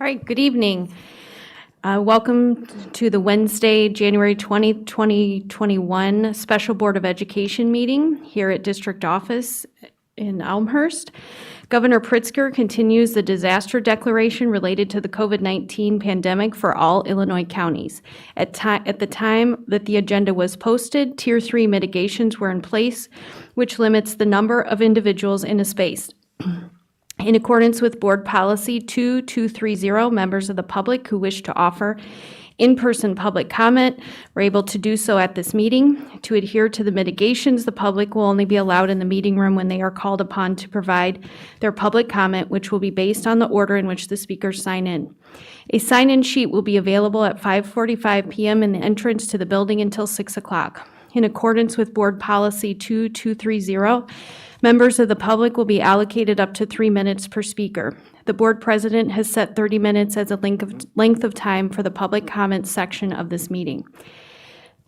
All right, good evening. Welcome to the Wednesday, January 20th, 2021 Special Board of Education meeting here at District Office in Elmhurst. Governor Pritzker continues the disaster declaration related to the COVID-19 pandemic for all Illinois counties. At the time that the agenda was posted, Tier 3 mitigations were in place, which limits the number of individuals in a space. In accordance with Board Policy 2230, members of the public who wish to offer in-person public comment are able to do so at this meeting. To adhere to the mitigations, the public will only be allowed in the meeting room when they are called upon to provide their public comment, which will be based on the order in which the speakers sign in. A sign-in sheet will be available at 5:45 p.m. in the entrance to the building until 6 o'clock. In accordance with Board Policy 2230, members of the public will be allocated up to 3 minutes per speaker. The board president has set 30 minutes as a length of time for the public comment section of this meeting.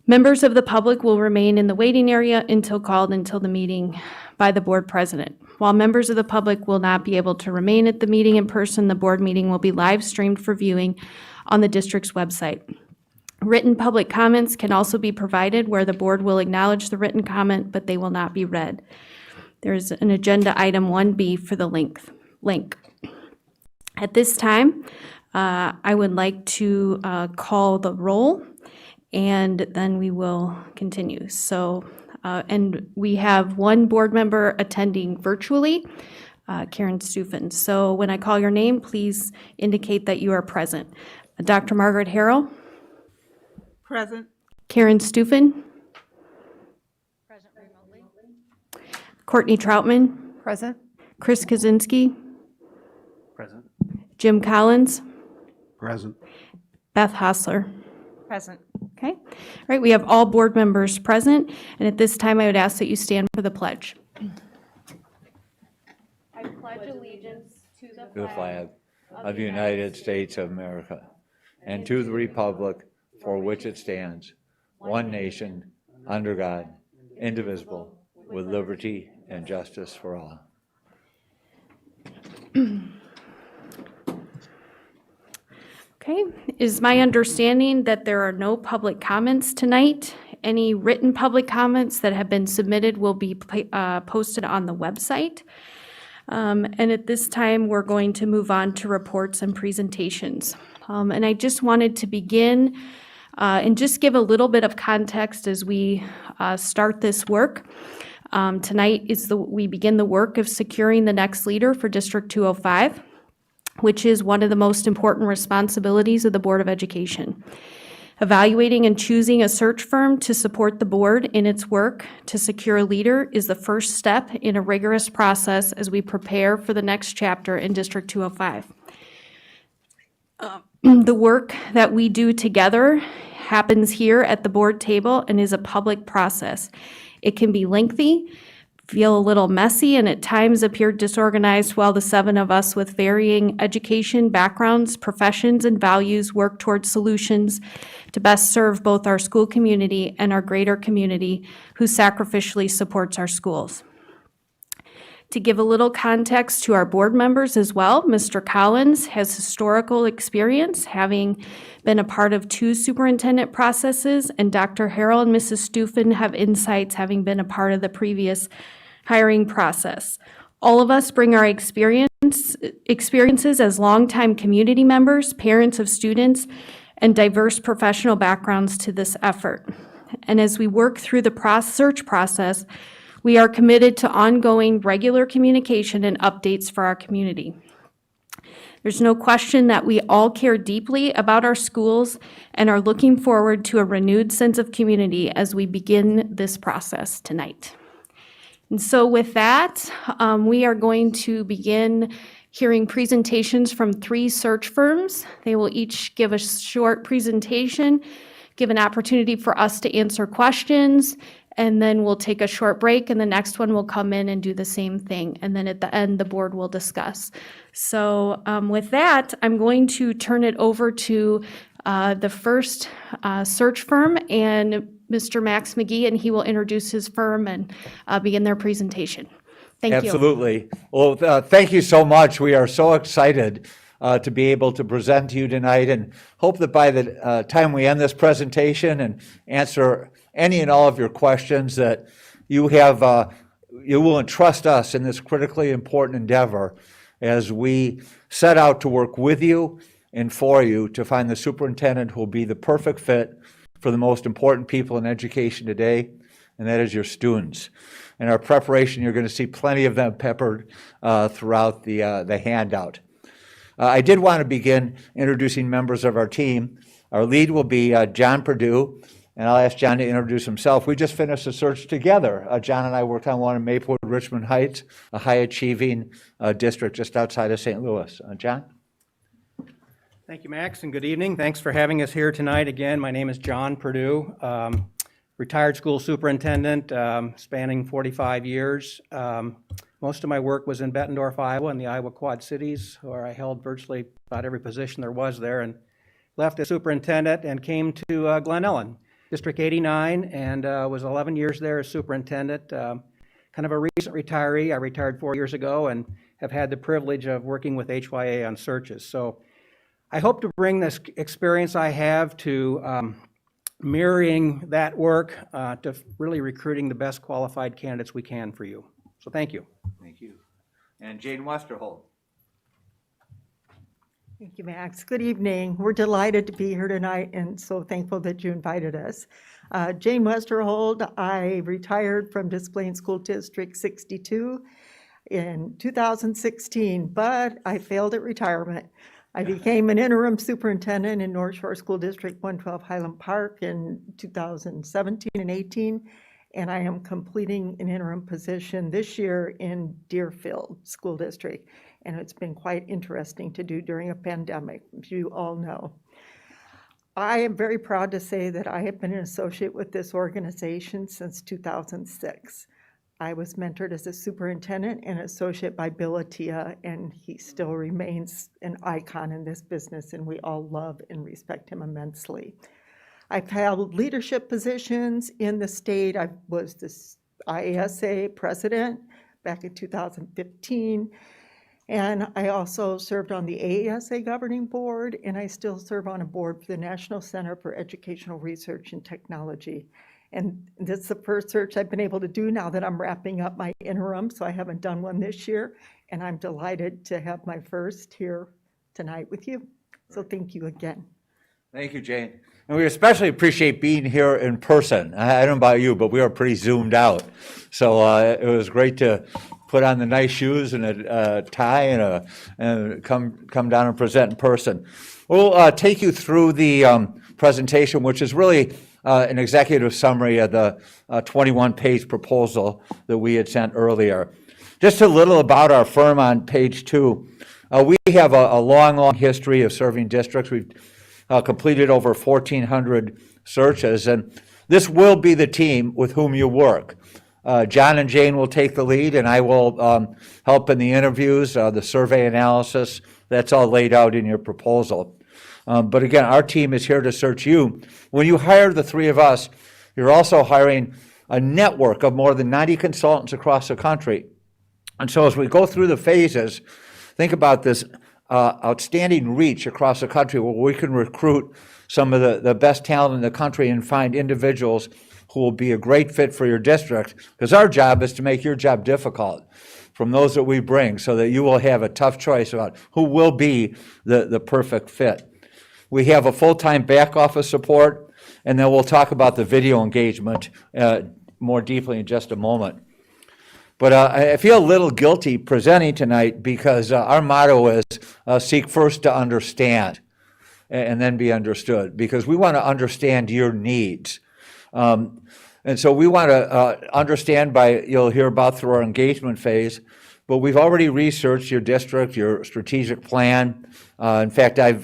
Members of the public will remain in the waiting area until called until the meeting by the board president. While members of the public will not be able to remain at the meeting in person, the board meeting will be live streamed for viewing on the district's website. Written public comments can also be provided where the board will acknowledge the written comment, but they will not be read. There's an agenda item 1B for the link. At this time, I would like to call the roll, and then we will continue. So, and we have one board member attending virtually, Karen Stufen. So when I call your name, please indicate that you are present. Dr. Margaret Harrell? Present. Karen Stufen? Present remotely. Courtney Troutman? Present. Chris Kaczynski? Present. Jim Collins? Present. Beth Hostler? Present. Okay. All right, we have all board members present, and at this time I would ask that you stand for the pledge. I pledge allegiance to the flag of the United States of America and to the republic for which it stands, one nation, under God, indivisible, with liberty and justice for all. Okay, it is my understanding that there are no public comments tonight. Any written public comments that have been submitted will be posted on the website. And at this time, we're going to move on to reports and presentations. And I just wanted to begin and just give a little bit of context as we start this work. Tonight we begin the work of securing the next leader for District 205, which is one of the most important responsibilities of the Board of Education. Evaluating and choosing a search firm to support the board in its work to secure a leader is the first step in a rigorous process as we prepare for the next chapter in District 205. The work that we do together happens here at the board table and is a public process. It can be lengthy, feel a little messy, and at times appear disorganized while the 7 of us with varying education, backgrounds, professions, and values work towards solutions to best serve both our school community and our greater community who sacrificially supports our schools. To give a little context to our board members as well, Mr. Collins has historical experience, having been a part of 2 superintendent processes, and Dr. Harrell and Mrs. Stufen have insights, having been a part of the previous hiring process. All of us bring our experiences as longtime community members, parents of students, and diverse professional backgrounds to this effort. And as we work through the search process, we are committed to ongoing regular communication and updates for our community. There's no question that we all care deeply about our schools and are looking forward to a renewed sense of community as we begin this process tonight. And so with that, we are going to begin hearing presentations from 3 search firms. They will each give a short presentation, give an opportunity for us to answer questions, and then we'll take a short break, and the next one will come in and do the same thing. And then at the end, the board will discuss. So with that, I'm going to turn it over to the first search firm and Mr. Max McGee, and he will introduce his firm and begin their presentation. Thank you. Absolutely. Well, thank you so much. We are so excited to be able to present to you tonight, and hope that by the time we end this presentation and answer any and all of your questions, that you will entrust us in this critically important endeavor as we set out to work with you and for you to find the superintendent who will be the perfect fit for the most important people in education today, and that is your students. In our preparation, you're going to see plenty of them peppered throughout the handout. I did want to begin introducing members of our team. Our lead will be John Perdue, and I'll ask John to introduce himself. We just finished a search together. John and I worked on one in Maplewood, Richmond Heights, a high-achieving district just outside of St. Louis. John? Thank you, Max, and good evening. Thanks for having us here tonight. Again, my name is John Perdue, retired school superintendent, spanning 45 years. Most of my work was in Bettendorf, Iowa, and the Iowa Quad Cities, where I held virtually about every position there was there, and left as superintendent and came to Glen Ellen, District 89, and was 11 years there as superintendent. Kind of a recent retiree. I retired 4 years ago and have had the privilege of working with HYA on searches. So I hope to bring this experience I have to mirroring that work to really recruiting the best qualified candidates we can for you. So thank you. Thank you. And Jane Westerholt. Thank you, Max. Good evening. We're delighted to be here tonight and so thankful that you invited us. Jane Westerhold, I retired from Des Plaines School District 62 in 2016, but I failed at retirement. I became an interim superintendent in North Shore School District 112 Highland Park in 2017 and 18, and I am completing an interim position this year in Deerfield School District. And it's been quite interesting to do during a pandemic, as you all know. I am very proud to say that I have been an associate with this organization since 2006. I was mentored as a superintendent and associate by Bill Attia, and he still remains an icon in this business, and we all love and respect him immensely. I've held leadership positions in the state. I was the IASA president back in 2015, and I also served on the AASA governing board, and I still serve on a board for the National Center for Educational Research and Technology. And this is the first search I've been able to do now that I'm wrapping up my interim, so I haven't done one this year, and I'm delighted to have my first here tonight with you. So thank you again. Thank you, Jane. And we especially appreciate being here in person. I don't know about you, but we are pretty zoomed out. So it was great to put on the nice shoes and a tie and come down and present in person. We'll take you through the presentation, which is really an executive summary of the 21-page proposal that we had sent earlier. Just a little about our firm on page 2. We have a long history of serving districts. We've completed over 1,400 searches, and this will be the team with whom you work. John and Jane will take the lead, and I will help in the interviews, the survey analysis. That's all laid out in your proposal. But again, our team is here to search you. When you hire the three of us, you're also hiring a network of more than 90 consultants across the country. And so as we go through the phases, think about this outstanding reach across the country where we can recruit some of the best talent in the country and find individuals who will be a great fit for your district, because our job is to make your job difficult from those that we bring so that you will have a tough choice about who will be the perfect fit. We have a full-time back office support, and then we'll talk about the video engagement more deeply in just a moment. But I feel a little guilty presenting tonight because our motto is seek first to understand and then be understood, because we want to understand your needs. And so we want to understand you'll hear about through our engagement phase, but we've already researched your district, your strategic plan. In fact, I've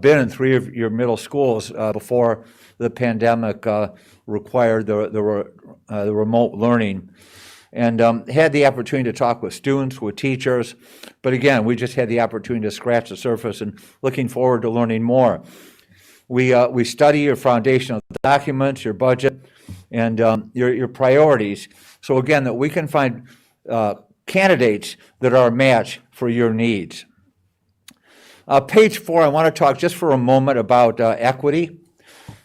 been in 3 of your middle schools before the pandemic required the remote learning, and had the opportunity to talk with students, with teachers. But again, we just had the opportunity to scratch the surface and looking forward to learning more. We study your foundational documents, your budget, and your priorities. So again, that we can find candidates that are a match for your needs. Page 4, I want to talk just for a moment about equity.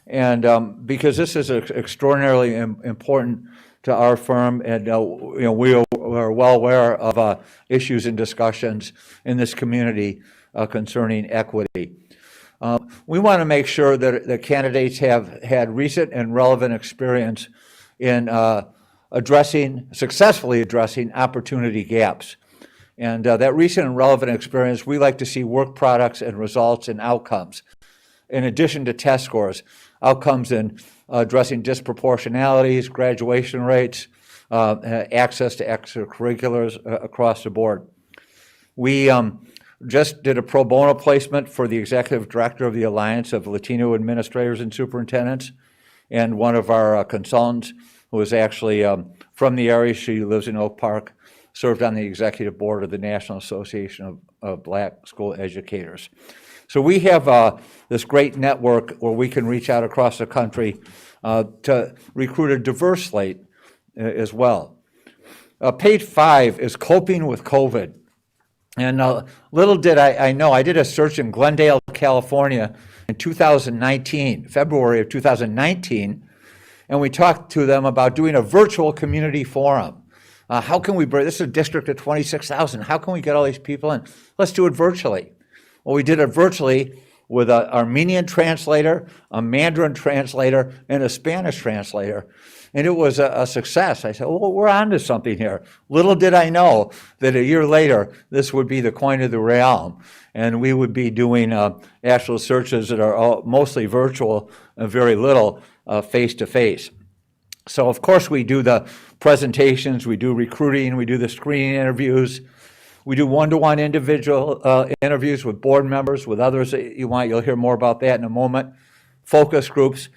And because this is extraordinarily important to our firm, and we are well aware of issues and discussions in this community concerning equity. We want to make sure that the candidates have had recent and relevant experience in successfully addressing opportunity gaps. And that recent and relevant experience, we like to see work products and results and outcomes. In addition to test scores, outcomes in addressing disproportionalities, graduation rates, access to extracurriculars across the board. We just did a pro bono placement for the executive director of the Alliance of Latino Administrators and Superintendents, and one of our consultants, who is actually from the area, she lives in Oak Park, served on the executive board of the National Association of Black School Educators. So we have this great network where we can reach out across the country to recruit a diverse slate as well. Page 5 is coping with COVID. And little did I know, I did a search in Glendale, California in 2019, February of 2019, and we talked to them about doing a virtual community forum. How can we bring, this is a district of 26,000, how can we get all these people in? Let's do it virtually. Well, we did it virtually with an Armenian translator, a Mandarin translator, and a Spanish translator. And it was a success. I said, well, we're on to something here. Little did I know that a year later, this would be the coin of the realm. And we would be doing actual searches that are all mostly virtual and very little face-to-face. So, of course, we do the presentations, we do recruiting, we do the screening interviews. We do one-to-one individual interviews with board members, with others that you want. You'll hear more about that in a moment. Focus groups.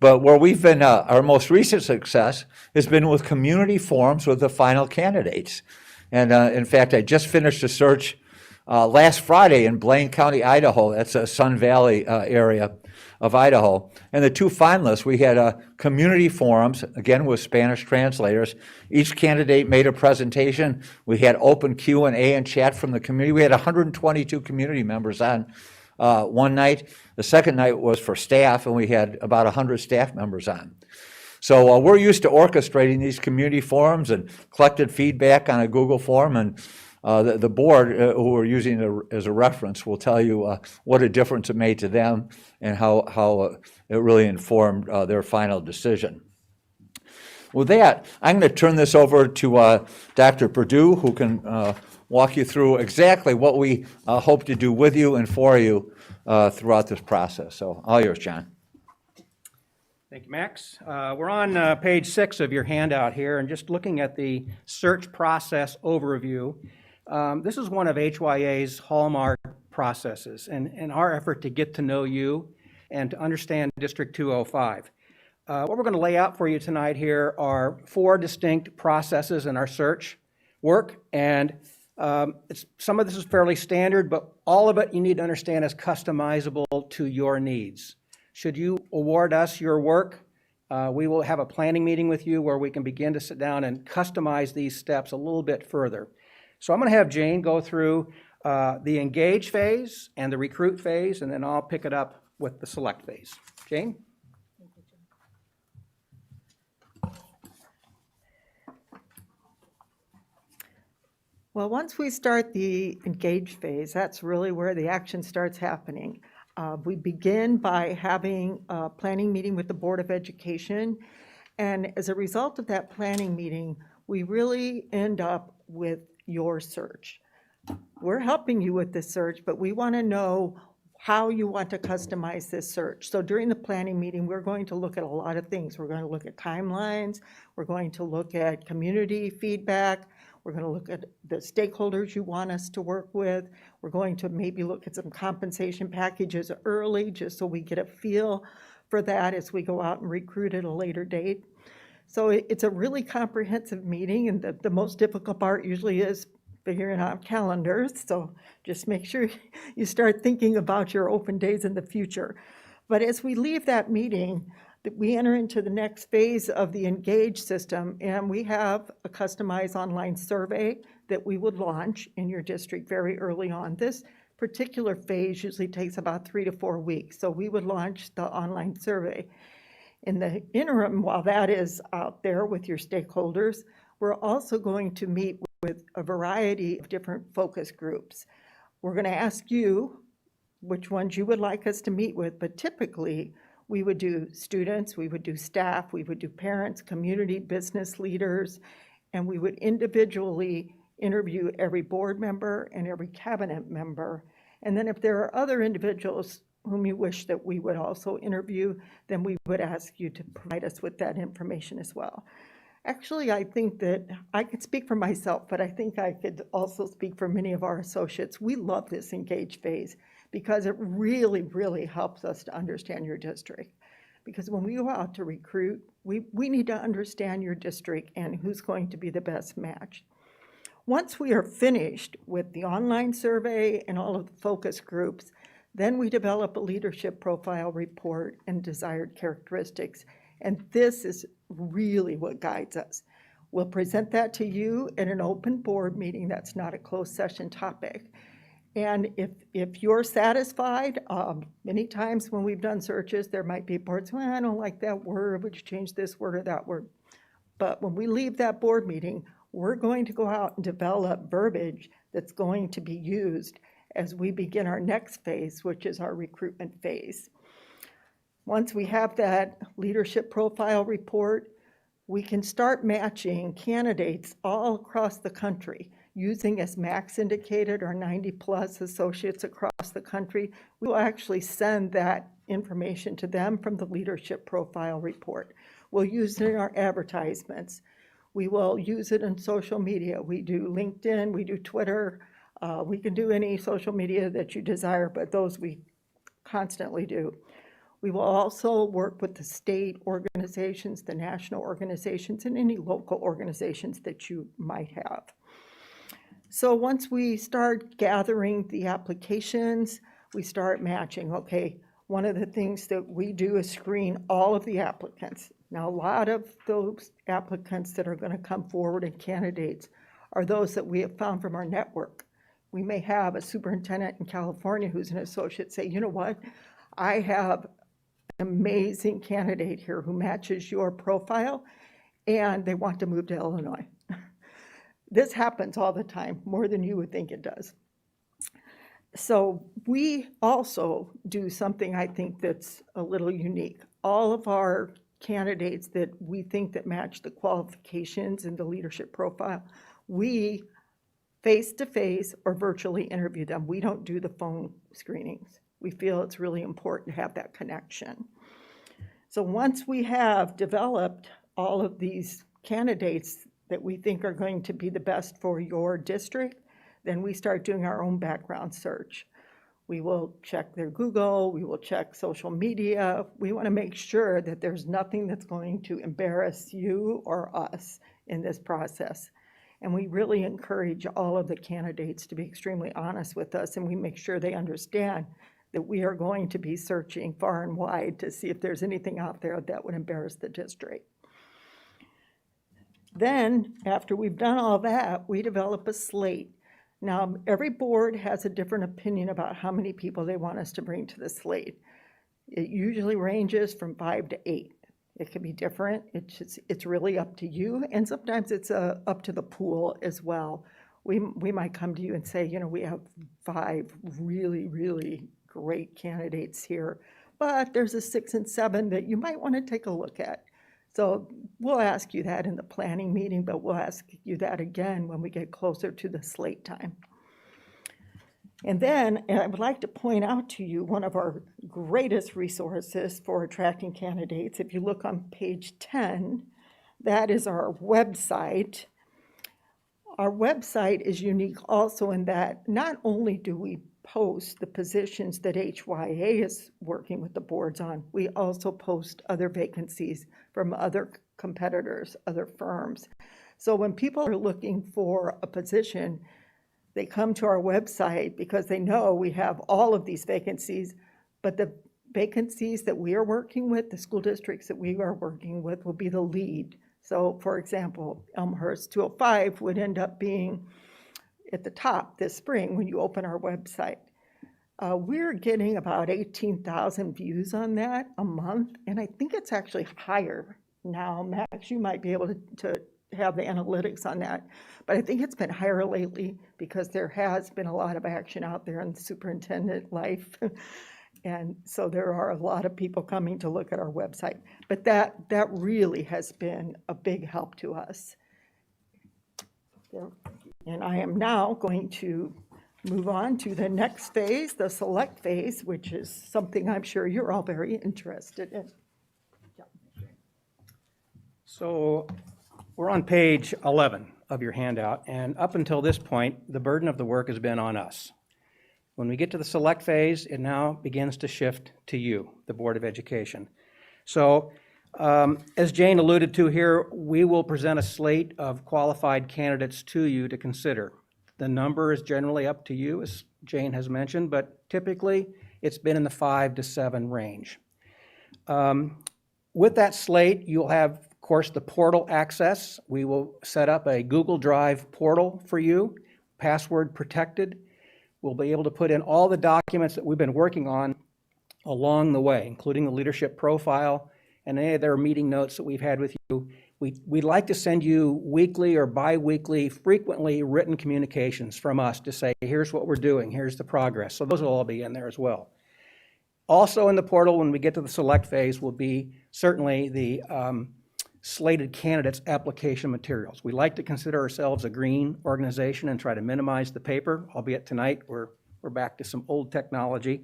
But where we've been, our most recent success has been with community forums with the final candidates. And in fact, I just finished a search last Friday in Blaine County, Idaho. That's a Sun Valley area of Idaho. And the two finalists, we had community forums, again with Spanish translators. Each candidate made a presentation. We had open Q&A and chat from the community. We had 122 community members on one night. The second night was for staff, and we had about 100 staff members on. So we're used to orchestrating these community forums and collected feedback on a Google form, and the board, who we're using it as a reference, will tell you what a difference it made to them and how it really informed their final decision. With that, I'm going to turn this over to Dr. Perdue, who can walk you through exactly what we hope to do with you and for you throughout this process. So all yours, John. Thank you, Max. We're on page 6 of your handout here, and just looking at the search process overview. This is one of HYA's hallmark processes, and in our effort to get to know you and to understand District 205. What we're going to lay out for you tonight here are 4 distinct processes in our search work, and some of this is fairly standard, but all of it you need to understand is customizable to your needs. Should you award us your work, we will have a planning meeting with you where we can begin to sit down and customize these steps a little bit further. So I'm going to have Jane go through the engage phase and the recruit phase, and then I'll pick it up with the select phase. Jane? Well, once we start the engage phase, that's really where the action starts happening. We begin by having a planning meeting with the Board of Education, and as a result of that planning meeting, we really end up with your search. We're helping you with this search, but we want to know how you want to customize this search. So during the planning meeting, we're going to look at a lot of things. We're going to look at timelines, we're going to look at community feedback, we're going to look at the stakeholders you want us to work with. We're going to maybe look at some compensation packages early, just so we get a feel for that as we go out and recruit at a later date. So it's a really comprehensive meeting, and the most difficult part usually is figuring out calendars. So just make sure you start thinking about your open days in the future. But as we leave that meeting, we enter into the next phase of the Engage system, and we have a customized online survey that we would launch in your district very early on. This particular phase usually takes about 3 to 4 weeks. So we would launch the online survey. In the interim, while that is out there with your stakeholders, we're also going to meet with a variety of different focus groups. We're going to ask you which ones you would like us to meet with, but typically we would do students, we would do staff, we would do parents, community, business leaders, and we would individually interview every board member and every cabinet member. And then if there are other individuals whom you wish that we would also interview, then we would ask you to provide us with that information as well. Actually, I think that I could speak for myself, but I think I could also speak for many of our associates. We love this engage phase because it really, really helps us to understand your district. Because when we go out to recruit, we need to understand your district and who's going to be the best match. Once we are finished with the online survey and all of the focus groups, then we develop a leadership profile report and desired characteristics. And this is really what guides us. We'll present that to you in an open board meeting. That's not a closed session topic. And if you're satisfied, many times when we've done searches, there might be boards, well, I don't like that word, would you change this word or that word? But when we leave that board meeting, we're going to go out and develop verbiage that's going to be used as we begin our next phase, which is our recruitment phase. Once we have that leadership profile report, we can start matching candidates all across the country using, as Max indicated, our 90-plus associates across the country. We will actually send that information to them from the leadership profile report. We'll use it in our advertisements. We will use it in social media. We do LinkedIn, we do Twitter. We can do any social media that you desire, but those we constantly do. We will also work with the state organizations, the national organizations, and any local organizations that you might have. So once we start gathering the applications, we start matching. Okay, one of the things that we do is screen all of the applicants. Now, a lot of those applicants that are going to come forward and candidates are those that we have found from our network. We may have a superintendent in California who's an associate say, you know what, I have an amazing candidate here who matches your profile, and they want to move to Illinois. This happens all the time, more than you would think it does. So we also do something I think that's a little unique. All of our candidates that we think that match the qualifications and the leadership profile, we face-to-face or virtually interview them. We don't do the phone screenings. We feel it's really important to have that connection. So once we have developed all of these candidates that we think are going to be the best for your district, then we start doing our own background search. We will check their Google, we will check social media. We want to make sure that there's nothing that's going to embarrass you or us in this process. And we really encourage all of the candidates to be extremely honest with us, and we make sure they understand that we are going to be searching far and wide to see if there's anything out there that would embarrass the district. Then, after we've done all that, we develop a slate. Now, every board has a different opinion about how many people they want us to bring to the slate. It usually ranges from 5 to 8. It can be different. It's really up to you, and sometimes it's up to the pool as well. We might come to you and say, you know, we have 5 really, really great candidates here, but there's a 6 and 7 that you might want to take a look at. So we'll ask you that in the planning meeting, but we'll ask you that again when we get closer to the slate time. And then I would like to point out to you one of our greatest resources for attracting candidates. If you look on page 10, that is our website. Our website is unique also in that not only do we post the positions that HYA is working with the boards on, we also post other vacancies from other competitors, other firms. So when people are looking for a position, they come to our website because they know we have all of these vacancies, but the vacancies that we are working with, the school districts that we are working with, will be the lead. So for example, Elmhurst 205 would end up being at the top this spring when you open our website. We're getting about 18,000 views on that a month, and I think it's actually higher now. Max, you might be able to have the analytics on that, but I think it's been higher lately because there has been a lot of action out there in superintendent life. And so there are a lot of people coming to look at our website. But that really has been a big help to us. And I am now going to move on to the next phase, the select phase, which is something I'm sure you're all very interested in. So we're on page 11 of your handout, and up until this point, the burden of the work has been on us. When we get to the select phase, it now begins to shift to you, the Board of Education. So as Jane alluded to here, we will present a slate of qualified candidates to you to consider. The number is generally up to you, as Jane has mentioned, but typically it's been in the 5 to 7 range. With that slate, you'll have, of course, the portal access. We will set up a Google Drive portal for you, password protected. We'll be able to put in all the documents that we've been working on along the way, including the leadership profile and any other meeting notes that we've had with you. We'd like to send you weekly or bi-weekly, frequently written communications from us to say, here's what we're doing, here's the progress. So those will all be in there as well. Also in the portal, when we get to the select phase, will be certainly the slated candidates' application materials. We like to consider ourselves a green organization and try to minimize the paper, albeit tonight we're back to some old technology.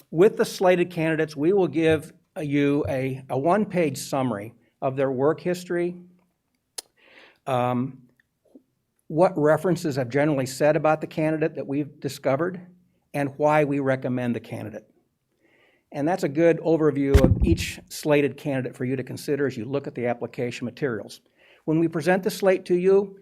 With the slated candidates, we will give you a one-page summary of their work history, what references have generally said about the candidate that we've discovered, and why we recommend the candidate. And that's a good overview of each slated candidate for you to consider as you look at the application materials. When we present the slate to you,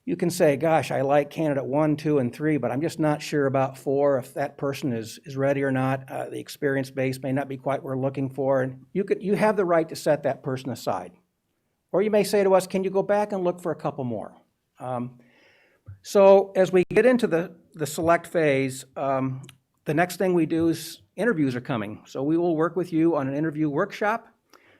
you can say, gosh, I like candidate 1, 2, and 3, but I'm just not sure about 4, if that person is ready or not. The experience base may not be quite what we're looking for. And you have the right to set that person aside. Or you may say to us, can you go back and look for a couple more? So as we get into the select phase, the next thing we do is interviews are coming. So we will work with you on an interview workshop.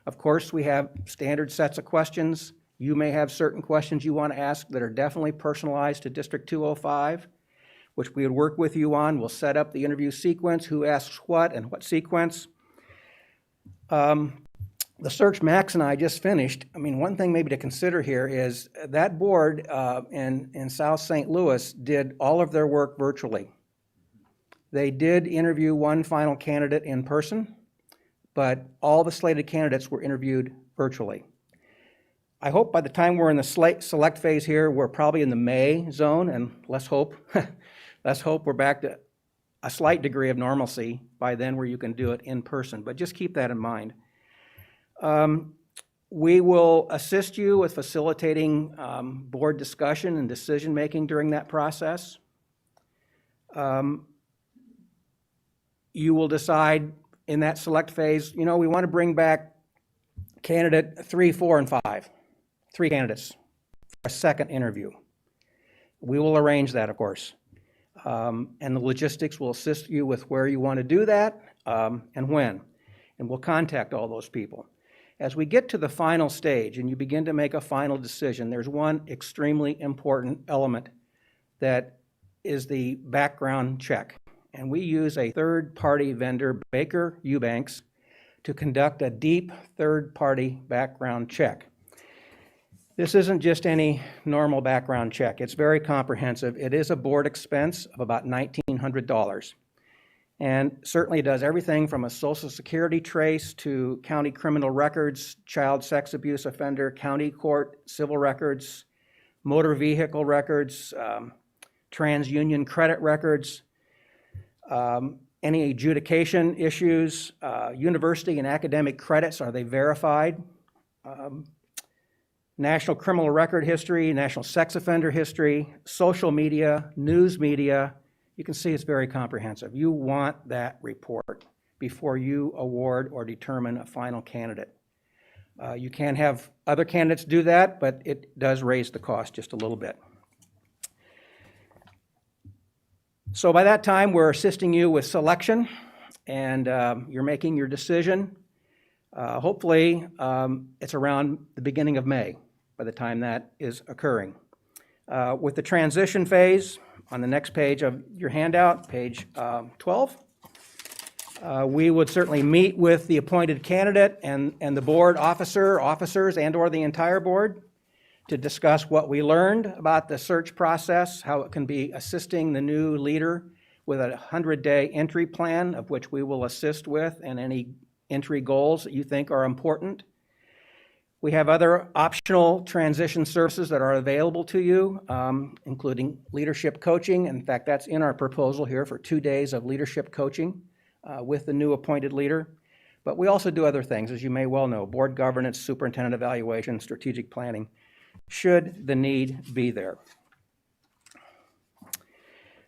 Of course, we have standard sets of questions. You may have certain questions you want to ask that are definitely personalized to District 205, which we would work with you on. We'll set up the interview sequence, who asks what and what sequence. The search Max and I just finished, I mean, one thing maybe to consider here is that board in South St. Louis did all of their work virtually. They did interview one final candidate in person, but all the slated candidates were interviewed virtually. I hope by the time we're in the select phase here, we're probably in the May zone, and let's hope we're back to a slight degree of normalcy by then where you can do it in person, but just keep that in mind. We will assist you with facilitating board discussion and decision-making during that process. You will decide in that select phase, we want to bring back candidate 3, 4, and 5. 3 candidates for a second interview. We will arrange that, of course. And the logistics will assist you with where you want to do that and when. And we'll contact all those people. As we get to the final stage and you begin to make a final decision, there's one extremely important element that is the background check. And we use a third-party vendor, Baker Eubanks, to conduct a deep third-party background check. This isn't just any normal background check. It's very comprehensive. It is a board expense of about $1,900. And certainly does everything from a Social Security trace to county criminal records, child sex abuse offender, county court civil records, motor vehicle records, TransUnion credit records, any adjudication issues, university and academic credits, are they verified? National criminal record history, national sex offender history, social media, news media. You can see it's very comprehensive. You want that report before you award or determine a final candidate. You can have other candidates do that, but it does raise the cost just a little bit. So by that time, we're assisting you with selection, and you're making your decision. Hopefully, it's around the beginning of May by the time that is occurring. With the transition phase, on the next page of your handout, page 12, we would certainly meet with the appointed candidate and the board officers, and/or the entire board to discuss what we learned about the search process, how it can be assisting the new leader with a 100-day entry plan, of which we will assist with, and any entry goals that you think are important. We have other optional transition services that are available to you, including leadership coaching. In fact, that's in our proposal here for 2 days of leadership coaching with the new appointed leader. But we also do other things, as you may well know: board governance, superintendent evaluation, strategic planning, should the need be there.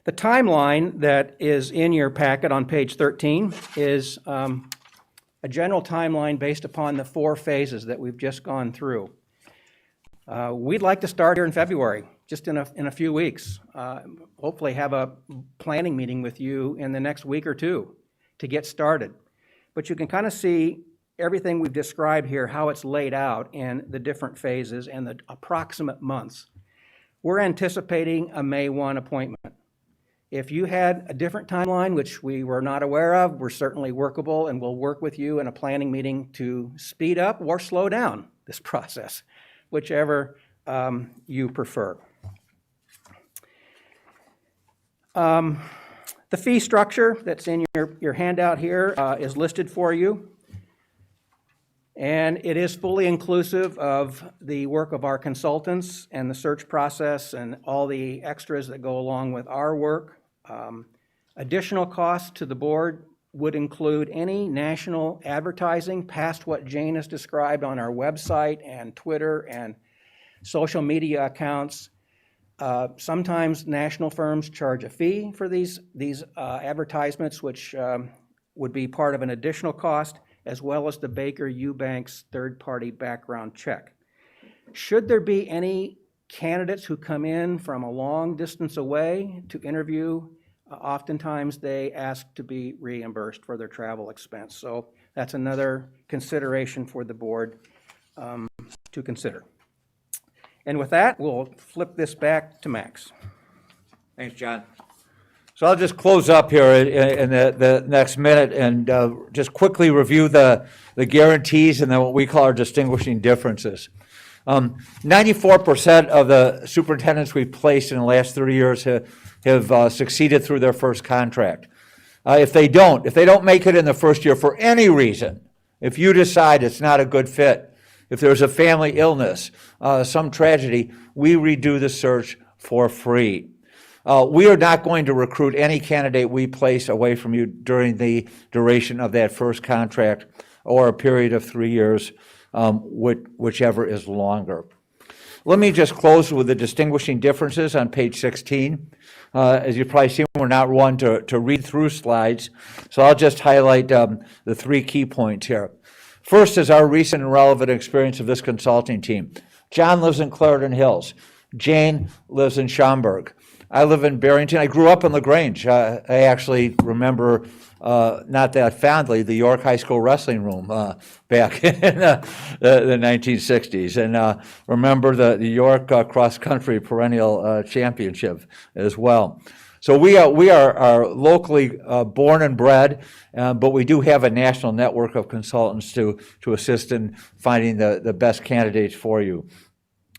The timeline that is in your packet on page 13 is a general timeline based upon the 4 phases that we've just gone through. We'd like to start here in February, just in a few weeks. Hopefully have a planning meeting with you in the next week or 2 to get started. But you can kind of see everything we've described here, how it's laid out in the different phases and the approximate months. We're anticipating a May 1 appointment. If you had a different timeline, which we were not aware of, we're certainly workable, and we'll work with you in a planning meeting to speed up or slow down this process, whichever you prefer. The fee structure that's in your handout here is listed for you. And it is fully inclusive of the work of our consultants and the search process and all the extras that go along with our work. Additional costs to the board would include any national advertising past what Jane has described on our website and Twitter and social media accounts. Sometimes national firms charge a fee for these advertisements, which would be part of an additional cost, as well as the Baker Eubanks third-party background check. Should there be any candidates who come in from a long distance away to interview, oftentimes they ask to be reimbursed for their travel expense. So that's another consideration for the board to consider. And with that, we'll flip this back to Max. Thanks, John. So I'll just close up here in the next minute and just quickly review the guarantees and then what we call our distinguishing differences. 94% of the superintendents we've placed in the last 30 years have succeeded through their first contract. If they don't make it in the first year for any reason, if you decide it's not a good fit, if there's a family illness, some tragedy, we redo the search for free. We are not going to recruit any candidate we place away from you during the duration of that first contract or a period of 3 years, whichever is longer. Let me just close with the distinguishing differences on page 16. As you've probably seen, we're not one to read through slides, so I'll just highlight the 3 key points here. First is our recent and relevant experience of this consulting team. John lives in Clarendon Hills. Jane lives in Schaumburg. I live in Barrington. I grew up in LaGrange. I actually remember, not that fondly, the York High School wrestling room back in the 1960s, and remember the York cross-country perennial championship as well. So we are locally born and bred, but we do have a national network of consultants to assist in finding the best candidates for you.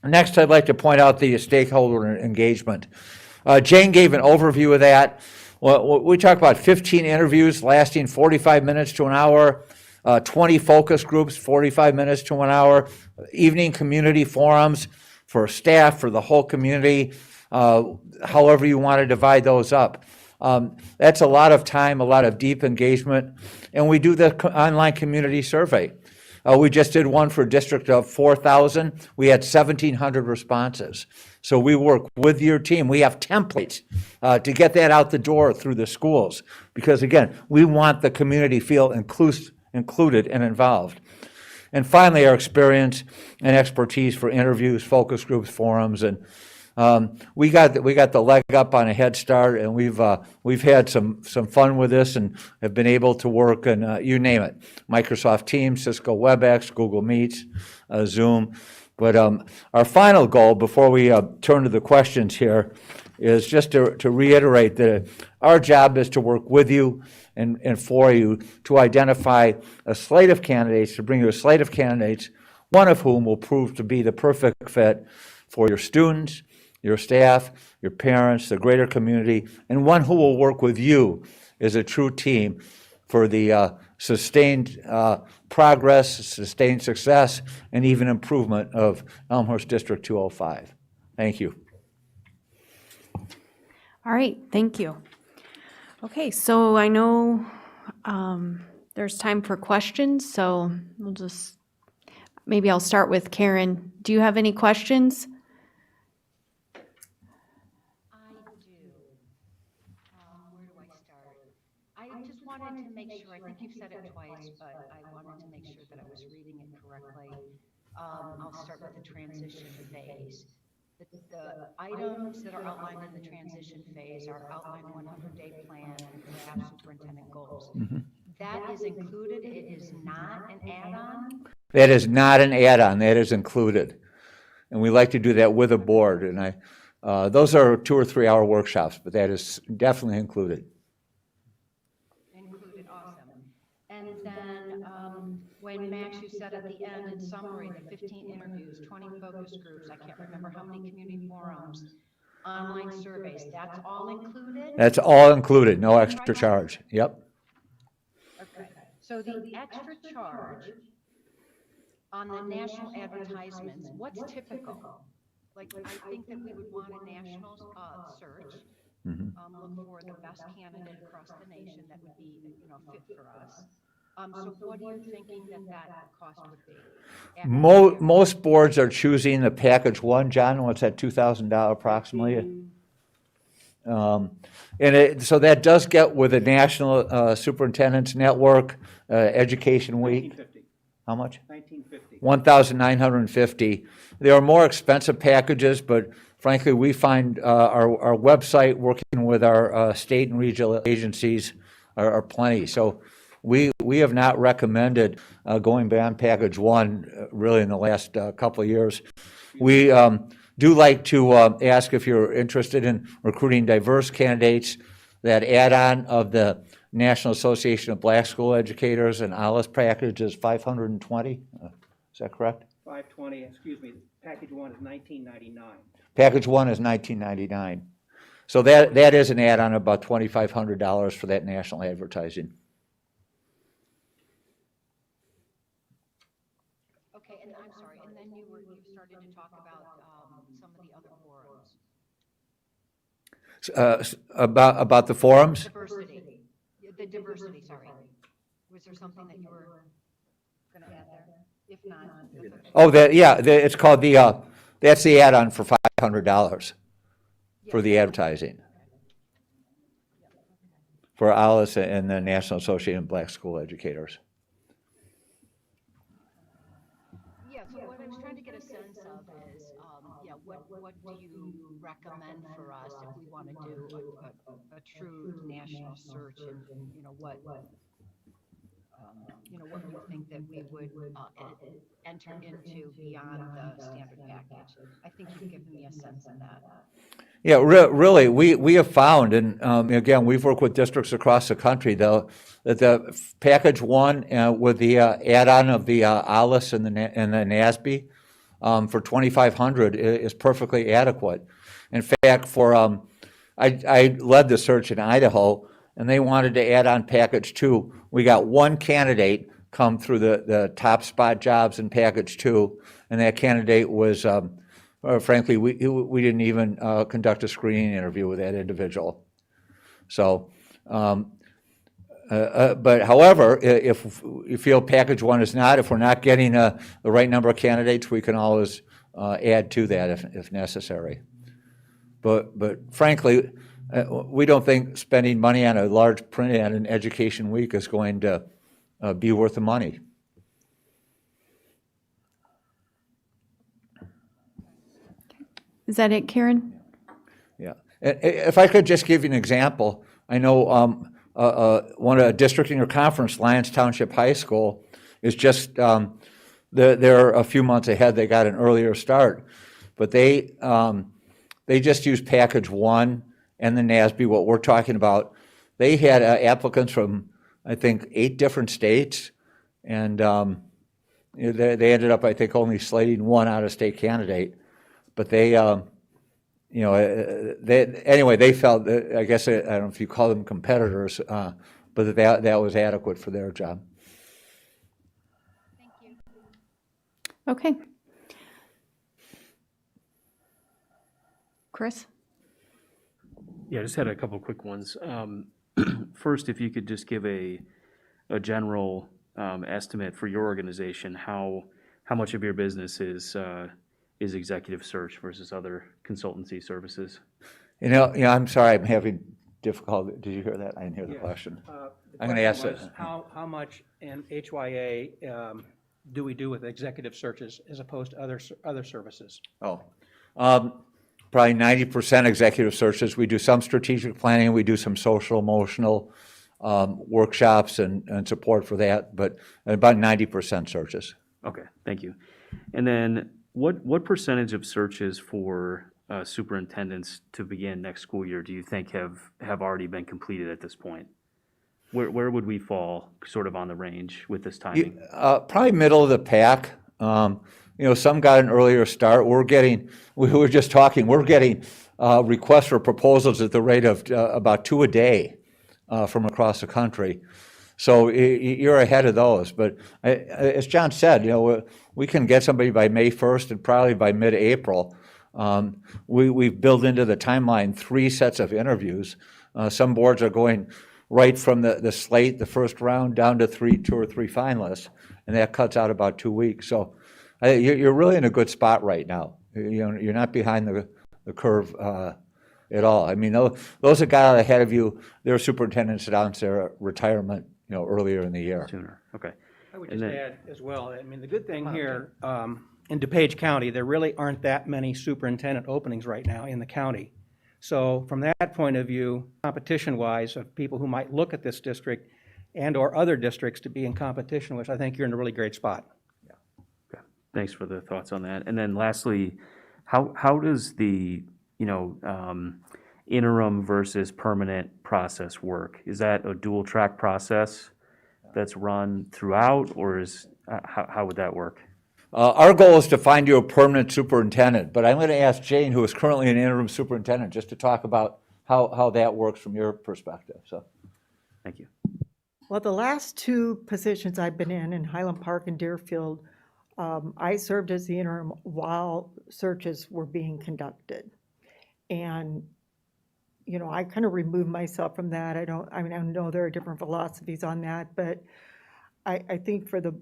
Next, I'd like to point out the stakeholder engagement. Jane gave an overview of that. Well, we talk about 15 interviews lasting 45 minutes to an hour, 20 focus groups, 45 minutes to an hour, evening community forums for staff, for the whole community, however you want to divide those up. That's a lot of time, a lot of deep engagement, and we do the online community survey. We just did one for a district of 4,000. We had 1,700 responses. So we work with your team. We have templates to get that out the door through the schools because, again, we want the community to feel included and involved. And finally, our experience and expertise for interviews, focus groups, forums, and We got the leg up on a head start, and we've had some fun with this and have been able to work and you name it, Microsoft Teams, Cisco WebEx, Google Meets, Zoom. But our final goal before we turn to the questions here is just to reiterate that our job is to work with you and for you to identify a slate of candidates, to bring you a slate of candidates, one of whom will prove to be the perfect fit for your students, your staff, your parents, the greater community, and one who will work with you as a true team for the sustained progress, sustained success, and even improvement of Elmhurst District 205. Thank you. All right, thank you. Okay, so I know there's time for questions, so maybe I'll start with Karen. Do you have any questions? Where do I start? I just wanted to make sure, I think you've said it twice, but I wanted to make sure that I was reading it correctly. I'll start with the transition phase. The items that are outlined in the transition phase are outlined 100-day plan and staff superintendent goals. That is included, it is not an add-on? That is not an add-on, that is included. And we like to do that with a board, and those are 2 or 3 hour workshops, but that is definitely included. Included, awesome. And then, when Max, you said at the end in summary, the 15 interviews, 20 focus groups, I can't remember how many community forums, online surveys, that's all included? That's all included, no extra charge. Yep. Okay, so the extra charge on the national advertisements, what's typical? Like, I think that we would want a national search, look for the best candidate across the nation that would be, fit for us. So what are you thinking that cost would be? Most boards are choosing the package one. John, what's that, $2,000 approximately? So that does get with the National Superintendent's Network, Education Week. $1,950. How much? $1,950. $1,950. There are more expensive packages, but frankly, we find our website, working with our state and regional agencies, are plenty. So we have not recommended going beyond package one really in the last couple of years. We do like to ask if you're interested in recruiting diverse candidates. That add-on of the National Association of Black School Educators and ALIS package is $520. Is that correct? $520, excuse me, package one is $19.99. Package one is $19.99. So that is an add-on of about $2,500 for that national advertising. Okay, and I'm sorry, and then you started to talk about some of the other forums. About the forums? Diversity, the diversity, sorry. Was there something that you were going to add there? If not, that's okay. Oh, it's called that's the add-on for $500 for the advertising. For ALIS and the National Association of Black School Educators. Yeah, so what I was trying to get a sense of is, what do you recommend for us if we want to do a true national search, and what you think that we would enter into beyond the standard package? I think you've given me a sense of that. Yeah, really, we have found, and again, we've worked with districts across the country, though, that the package one with the add-on of the ALIS and the NASB for $2,500 is perfectly adequate. In fact, I led the search in Idaho, and they wanted to add on package two. We got one candidate come through the top spot jobs in package two, and that candidate was, frankly, we didn't even conduct a screening interview with that individual. So, but however, if you feel package one is not, if we're not getting the right number of candidates, we can always add to that if necessary. But frankly, we don't think spending money on a large print ad in Education Week is going to be worth the money. Is that it, Karen? Yeah. If I could just give you an example, I know one a district in your conference, Lyons Township High School, is just, they're a few months ahead, they got an earlier start. But they just used package one and the NASB, what we're talking about. They had applicants from, I think, 8 different states, and they ended up, I think, only slating one out-of-state candidate. But they, anyway, they felt, I guess, I don't know if you call them competitors, but that was adequate for their job. Thank you. Okay. Chris? Yeah, I just had a couple quick ones. First, if you could just give a general estimate for your organization, how much of your business is executive search versus other consultancy services? I'm sorry, I'm having difficulty. Did you hear that? I didn't hear the question. I'm going to ask it. How much in HYA do we do with executive searches as opposed to other services? Probably 90% executive searches. We do some strategic planning, we do some social emotional workshops and support for that, but about 90% searches. Okay, thank you. And then what percentage of searches for superintendents to begin next school year do you think have already been completed at this point? Where would we fall sort of on the range with this timing? Probably middle of the pack. Some got an earlier start. We were just talking, we're getting requests for proposals at the rate of about 2 a day from across the country. So you're ahead of those. But as John said, we can get somebody by May 1st and probably by mid-April. We've built into the timeline 3 sets of interviews. Some boards are going right from the slate, the first round, down to 2 or 3 finalists, and that cuts out about 2 weeks. So you're really in a good spot right now. You're not behind the curve at all. I mean, those that got out ahead of you, their superintendents announced their retirement, earlier in the year. Sooner, okay. I would And just then- add as well, I mean, the good thing here, in DuPage County, there really aren't that many superintendent openings right now in the county. So from that point of view, competition-wise, of people who might look at this district and/or other districts to be in competition with, I think you're in a really great spot. Okay, thanks for the thoughts on that. And then lastly, how does the, interim versus permanent process work? Is that a dual track process that's run throughout, or how would that work? Our goal is to find you a permanent superintendent, but I'm going to ask Jane, who is currently an interim superintendent, just to talk about how that works from your perspective. So, Thank you. Well, the last 2 positions I've been in Highland Park and Deerfield, I served as the interim while searches were being conducted. And, I kind of removed myself from that. I know there are different philosophies on that, but I think for the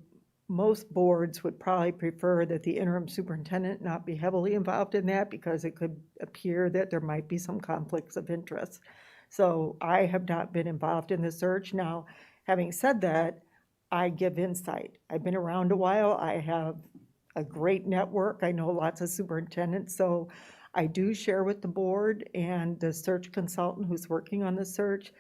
most boards would probably prefer that the interim superintendent not be heavily involved in that because it could appear that there might be some conflicts of interest. So I have not been involved in the search. Now, having said that, I give insight. I've been around a while. I have a great network. I know lots of superintendents, so I do share with the board and the search consultant who's working on the search.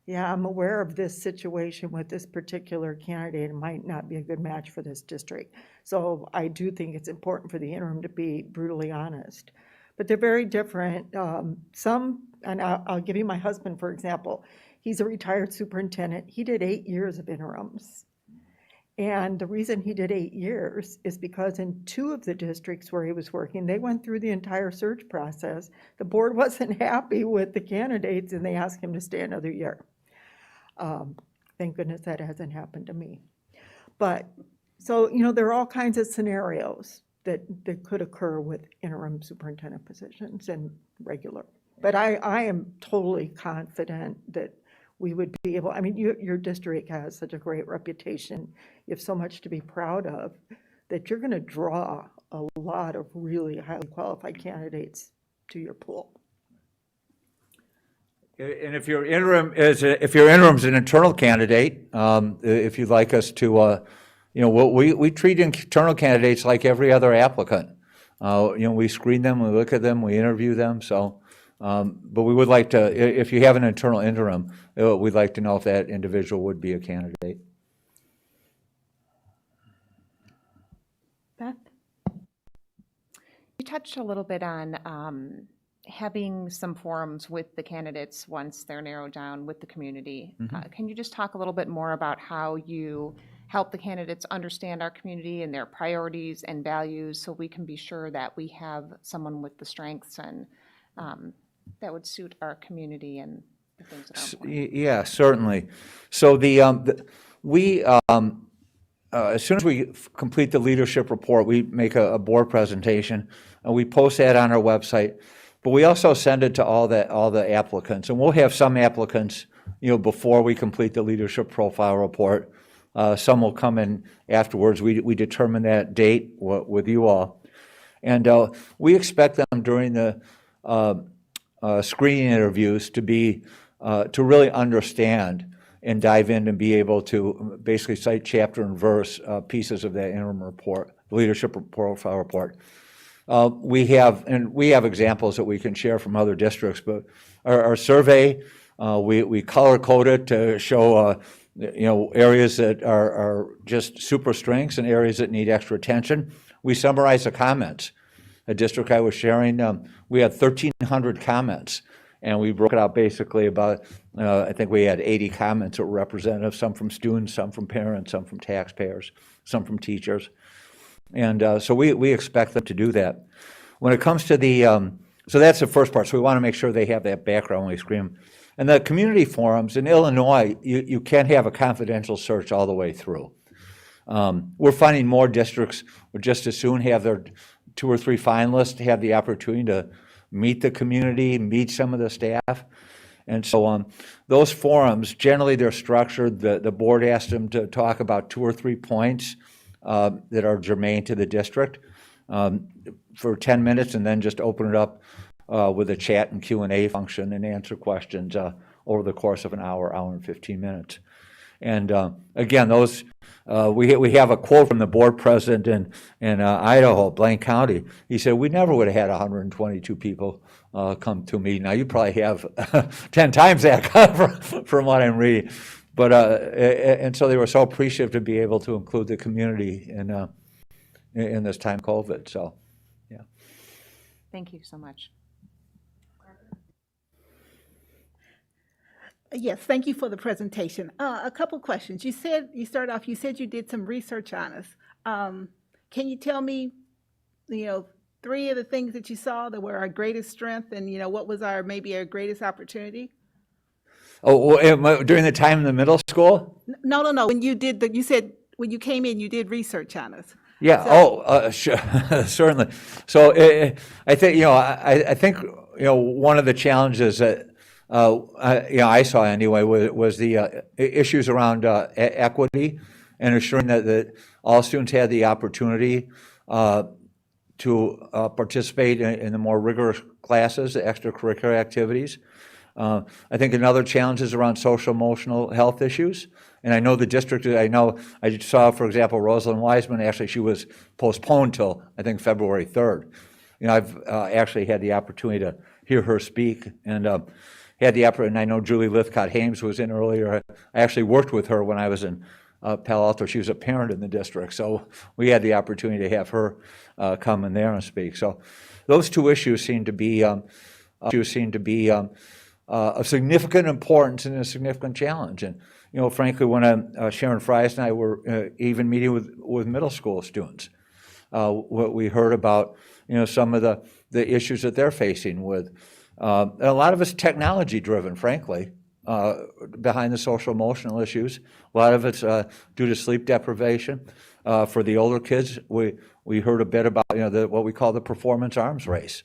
Yeah, I'm aware of this situation with this particular candidate. It might not be a good match for this district. So I do think it's important for the interim to be brutally honest. But they're very different. And I'll give you my husband, for example. He's a retired superintendent. He did 8 years of interims. And the reason he did 8 years is because in 2 of the districts where he was working, they went through the entire search process. The board wasn't happy with the candidates and they asked him to stay another year. Thank goodness that hasn't happened to me. But, so, there are all kinds of scenarios that could occur with interim superintendent positions and regular. But I am totally confident that we would be able, your district has such a great reputation. You have so much to be proud of that you're going to draw a lot of really highly qualified candidates to your pool. and if your interim is an internal candidate, if you'd like us to, we treat internal candidates like every other applicant. We screen them, we look at them, we interview them, so, but we would like to, if you have an internal interim, we'd like to know if that individual would be a candidate. Beth? You touched a little bit on having some forums with the candidates once they're narrowed down with the community. Can you just talk a little bit more about how you help the candidates understand our community and their priorities and values so we can be sure that we have someone with the strengths and that would suit our community and the things that are important? Yeah, certainly. So as soon as we complete the leadership report, we make a board presentation, and we post that on our website. But we also send it to all the applicants, and we'll have some applicants, before we complete the leadership profile report. Some will come in afterwards. We determine that date with you all, and we expect them during the screening interviews to really understand and dive in and be able to basically cite chapter and verse pieces of that interim report, the leadership profile report. We have examples that we can share from other districts, but our survey, we color code it to show areas that are just super strengths and areas that need extra attention. We summarize the comments. A district I was sharing, we had 1,300 comments, and we broke it out basically about, I think we had 80 comments that were representative, some from students, some from parents, some from taxpayers, some from teachers. And so we expect them to do that. When it comes to so that's the first part. So we want to make sure they have that background when we screen them. And the community forums in Illinois, you can't have a confidential search all the way through. We're finding more districts would just as soon have their 2 or 3 finalists to have the opportunity to meet the community, meet some of the staff. And so those forums, generally they're structured, the board asked them to talk about 2 or 3 points that are germane to the district for 10 minutes, and then just open it up with a chat and Q&A function and answer questions over the course of an hour and 15 minutes. And again, those we have a quote from the board president in Idaho, Blaine County. He said, "We never would have had 122 people come to me." Now you probably have 10 times that from what I'm reading. But and so they were so appreciative to be able to include the community in this time of COVID. So, yeah. Thank you so much. Yes, thank you for the presentation. A couple questions. You said you did some research on us. Can you tell me, 3 of the things that you saw that were our greatest strength, and what was maybe our greatest opportunity? Oh, during the time in the middle school? No. When you said when you came in, you did research on us. Yeah. Sure, certainly. So I think I think one of the challenges that I saw anyway was the issues around equity and ensuring that all students had the opportunity to participate in the more rigorous classes, the extracurricular activities. I think another challenge is around social emotional health issues. And I know the district, I saw, for example, Rosalind Wiseman, actually she was postponed till, I think, February 3rd. I've actually had the opportunity to hear her speak, and had the opportunity, and I know Julie Lithcott-Hames was in earlier. I actually worked with her when I was in Palo Alto. She was a parent in the district, so we had the opportunity to have her come in there and speak. So those 2 issues seem to be of significant importance and a significant challenge. And frankly, when Sharon Fries and I were even meeting with middle school students, what we heard about some of the issues that they're facing with. And a lot of it's technology driven, frankly, behind the social emotional issues. A lot of it's due to sleep deprivation. For the older kids, we heard a bit about what we call the performance arms race.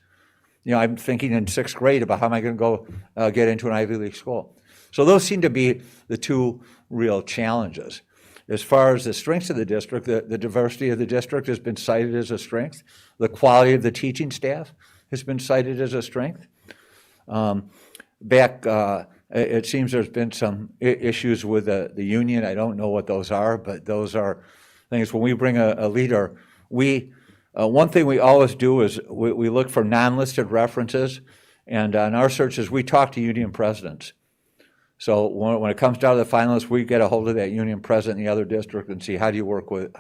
I'm thinking in 6th grade about how am I going to go get into an Ivy League school. So those seem to be the 2 real challenges. As far as the strengths of the district, the diversity of the district has been cited as a strength. The quality of the teaching staff has been cited as a strength. It seems there's been some issues with the union. I don't know what those are, but those are things. When we bring a leader, we One thing we always do is we look for non-listed references, and on our searches, we talk to union presidents. So when it comes down to the finalists, we get a hold of that union president in the other district and see how do you work with,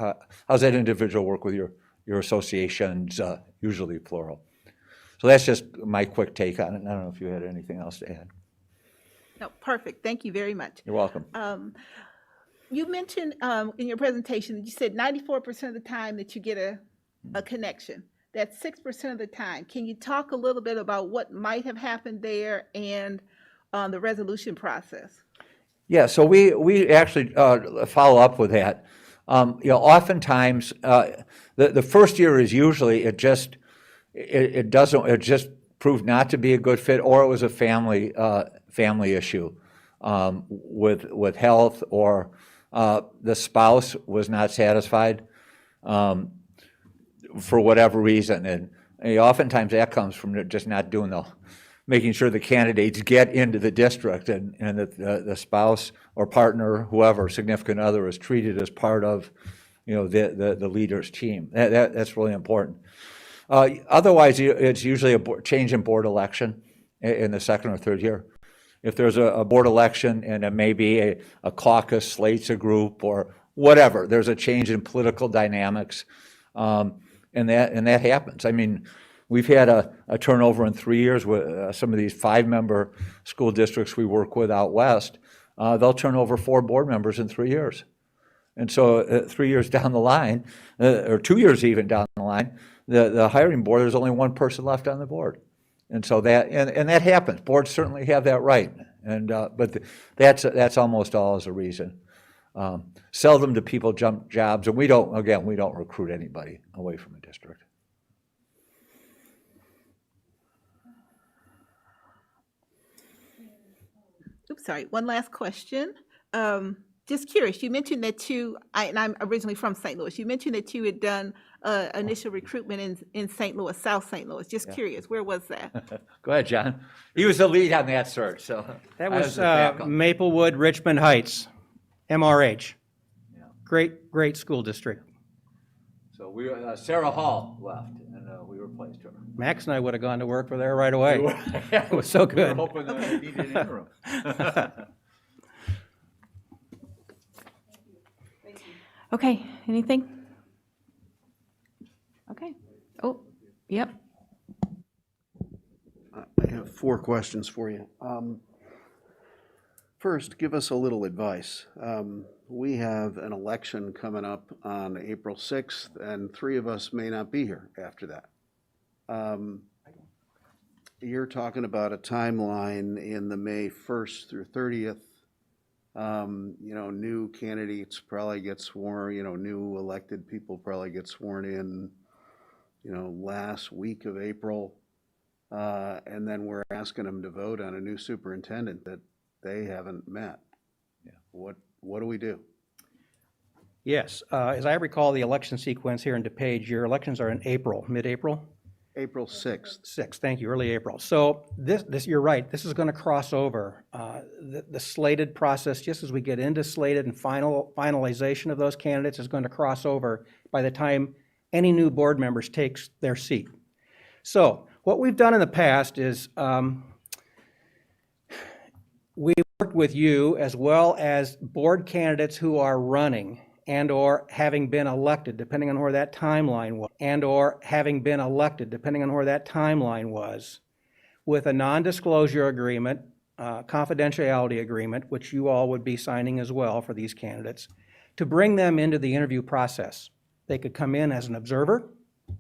how's that individual work with your associations, usually plural. So that's just my quick take on it. And I don't know if you had anything else to add. No, perfect. Thank you very much. You're welcome. You mentioned in your presentation, you said 94% of the time that you get a connection. That's 6% of the time. Can you talk a little bit about what might have happened there and the resolution process? Yeah, so we actually follow up with that. Oftentimes the first year is usually it just proved not to be a good fit, or it was a family issue with health, or the spouse was not satisfied for whatever reason, and oftentimes that comes from just not making sure the candidates get into the district, and that the spouse or partner, whoever, significant other, is treated as part of, the leader's team. That's really important. Otherwise, it's usually a change in board election in the second or third year. If there's a board election and it may be a caucus slates a group or whatever, there's a change in political dynamics, and that happens. I mean, we've had a turnover in 3 years with some of these 5-member school districts we work with out west. They'll turn over 4 board members in 3 years. And so 3 years down the line, or 2 years even down the line, the hiring board, there's only 1 person left on the board. And so that happens. Boards certainly have that right. And but that's almost all as a reason. Seldom do people jump jobs, and we don't recruit anybody away from a district. Oops, sorry. One last question. Just curious, you mentioned that and I'm originally from St. Louis, you mentioned that you had done initial recruitment in St. Louis, South St. Louis. Just curious, where was that? Go ahead, John. He was the lead on that search, so. That was Maplewood, Richmond Heights, MRH. Yeah. Great school district. So Sarah Hall left, and we replaced her. Max and I would have gone to work for there right away. It was so good. We were hoping that he needed an interim. Okay, anything? Okay. Oh, yep. I have 4 questions for you. First, give us a little advice. We have an election coming up on April 6th, and 3 of us may not be here after that. You're talking about a timeline in the May 1st through 30th. New candidates probably get sworn, new elected people probably get sworn in, last week of April. And then we're asking them to vote on a new superintendent that they haven't met. Yeah. What do we do? Yes, as I recall the election sequence here in DuPage, your elections are in April, mid-April? April 6th. 6th, thank you, early April. So this you're right, this is going to cross over. The slated process, just as we get into slated and finalization of those candidates, is going to cross over by the time any new board members takes their seat. So what we've done in the past is we worked with you as well as board candidates who are running and or having been elected, depending on where that timeline was, with a non-disclosure agreement, confidentiality agreement, which you all would be signing as well for these candidates, to bring them into the interview process. They could come in as an observer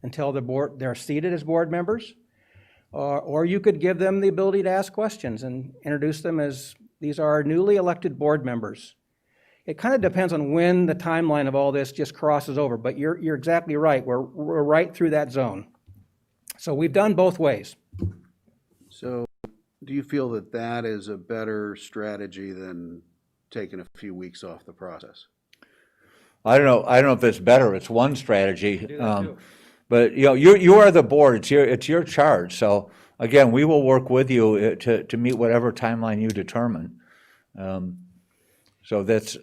until they're seated as board members, or you could give them the ability to ask questions and introduce them as these are newly elected board members. It kind of depends on when the timeline of all this just crosses over, but you're exactly right. We're right through that zone. So we've done both ways. So do you feel that that is a better strategy than taking a few weeks off the process? I don't know if it's better. It's one strategy. But you are the board. It's your charge. So again, we will work with you to meet whatever timeline you determine. So that's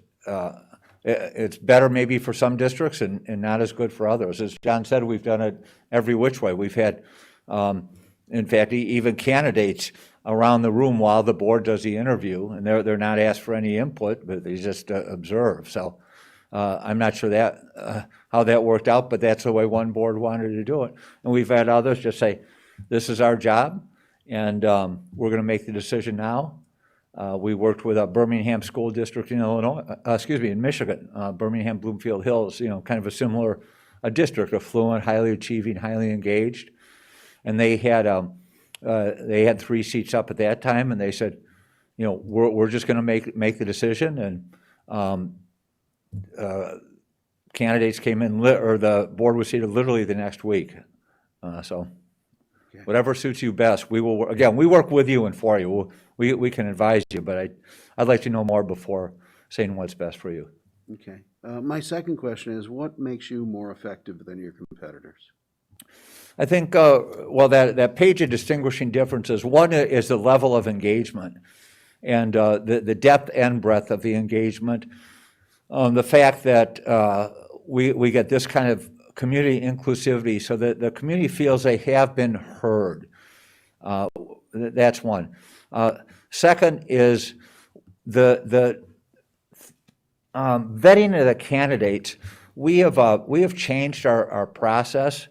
it's better maybe for some districts and not as good for others. As John said, we've done it every which way. We've had, in fact, even candidates around the room while the board does the interview, and they're not asked for any input, but they just observe. So I'm not sure how that worked out, but that's the way one board wanted to do it. And we've had others just say, this is our job, and we're going to make the decision now. We worked with a Birmingham School District in in Michigan, Birmingham Bloomfield Hills, kind of a similar district, affluent, highly achieving, highly engaged. And they had 3 seats up at that time, and they said, we're just going to make the decision. And candidates came in, or the board was seated literally the next week. So whatever suits you best, we will, again, we work with you and for you. We can advise you, but I'd like to know more before saying what's best for you. Okay. My second question is, what makes you more effective than your competitors? I think, that page of distinguishing differences, one is the level of engagement and the depth and breadth of the engagement. The fact that we get this kind of community inclusivity so that the community feels they have been heard. That's one. Second is the vetting of the candidates. We have changed our process.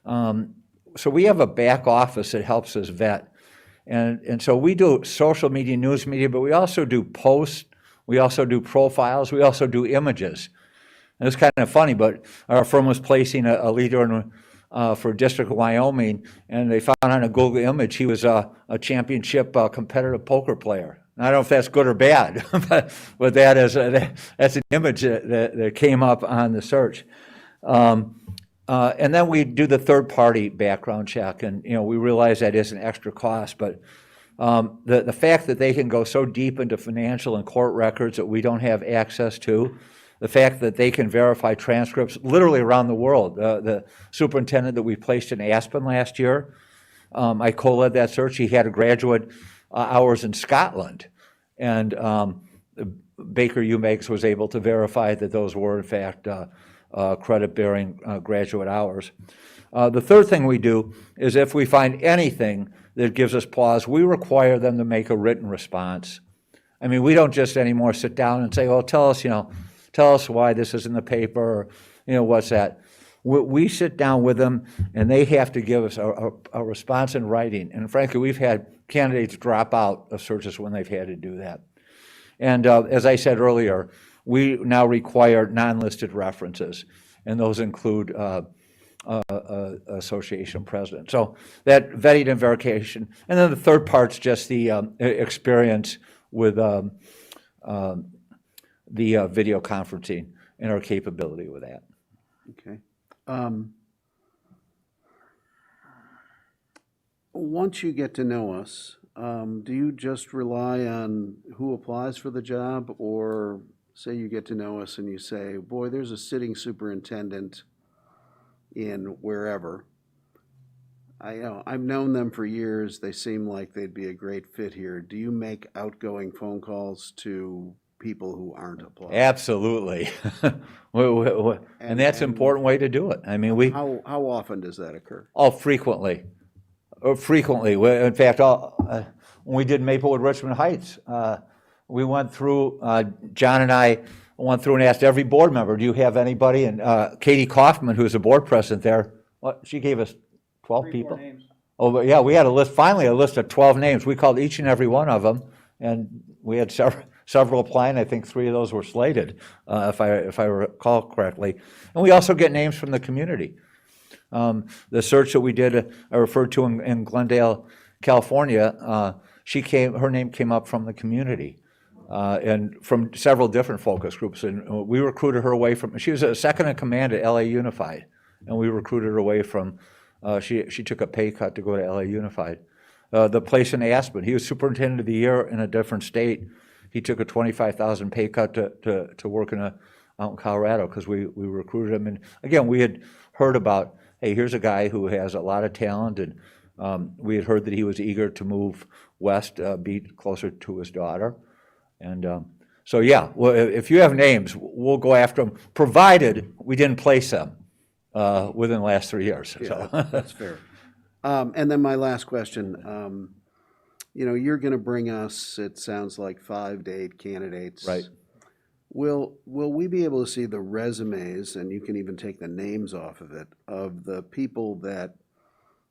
So we have a back office that helps us vet. And so we do social media, news media, but we also do posts, we also do profiles, we also do images. And it's kind of funny, but our firm was placing a leader for District of Wyoming, and they found on a Google image he was a championship competitive poker player. I don't know if that's good or bad, but that's an image that came up on the search. And then we do the third-party background check, and we realize that is an extra cost, but the fact that they can go so deep into financial and court records that we don't have access to, the fact that they can verify transcripts literally around the world. The superintendent that we placed in Aspen last year, I co-led that search. He had graduate hours in Scotland, and Baker UMags was able to verify that those were in fact credit-bearing graduate hours. The third thing we do is if we find anything that gives us pause, we require them to make a written response. I mean, we don't just anymore sit down and say, well, tell us why this is in the paper, or, what's that. We sit down with them, and they have to give us a response in writing. And frankly, we've had candidates drop out of searches when they've had to do that. And as I said earlier, we now require non-listed references, and those include association president. So that vetting and verification. And then the third part's just the experience with the video conferencing and our capability with that. Okay. Once you get to know us, do you just rely on who applies for the job, or say you get to know us and you say, boy, there's a sitting superintendent in wherever. I've known them for years. They seem like they'd be a great fit here. Do you make outgoing phone calls to people who aren't applying? Absolutely. And that's an important way to do it. I mean, How often does that occur? frequently. Frequently. In fact, when we did Maplewood Richmond Heights, we went through, John and I went through and asked every board member, do you have anybody? And Katie Kaufman, who's the board president there, she gave us 12 people. Oh, but yeah, we had finally a list of 12 names. We called each and every one of them, and we had several applying. I think 3 of those were slated, if I recall correctly. And we also get names from the community. The search that we did, I referred to in Glendale, California, her name came up from the community. And from several different focus groups, and we recruited her away from. She was a second in command at LA Unified, and we recruited her away from. She took a pay cut to go to LA Unified. The place in Aspen, he was superintendent of the year in a different state. He took a $25,000 pay cut to work out in Colorado because we recruited him. And again, we had heard about, hey, here's a guy who has a lot of talent, and we had heard that he was eager to move west, be closer to his daughter. And So yeah, well, if you have names, we'll go after them, provided we didn't place them within the last 3 years. Yeah, So that's fair. And then my last question, you're going to bring us, it sounds like 5 to 8 candidates. Right. Will we be able to see the resumes, and you can even take the names off of it, of the people that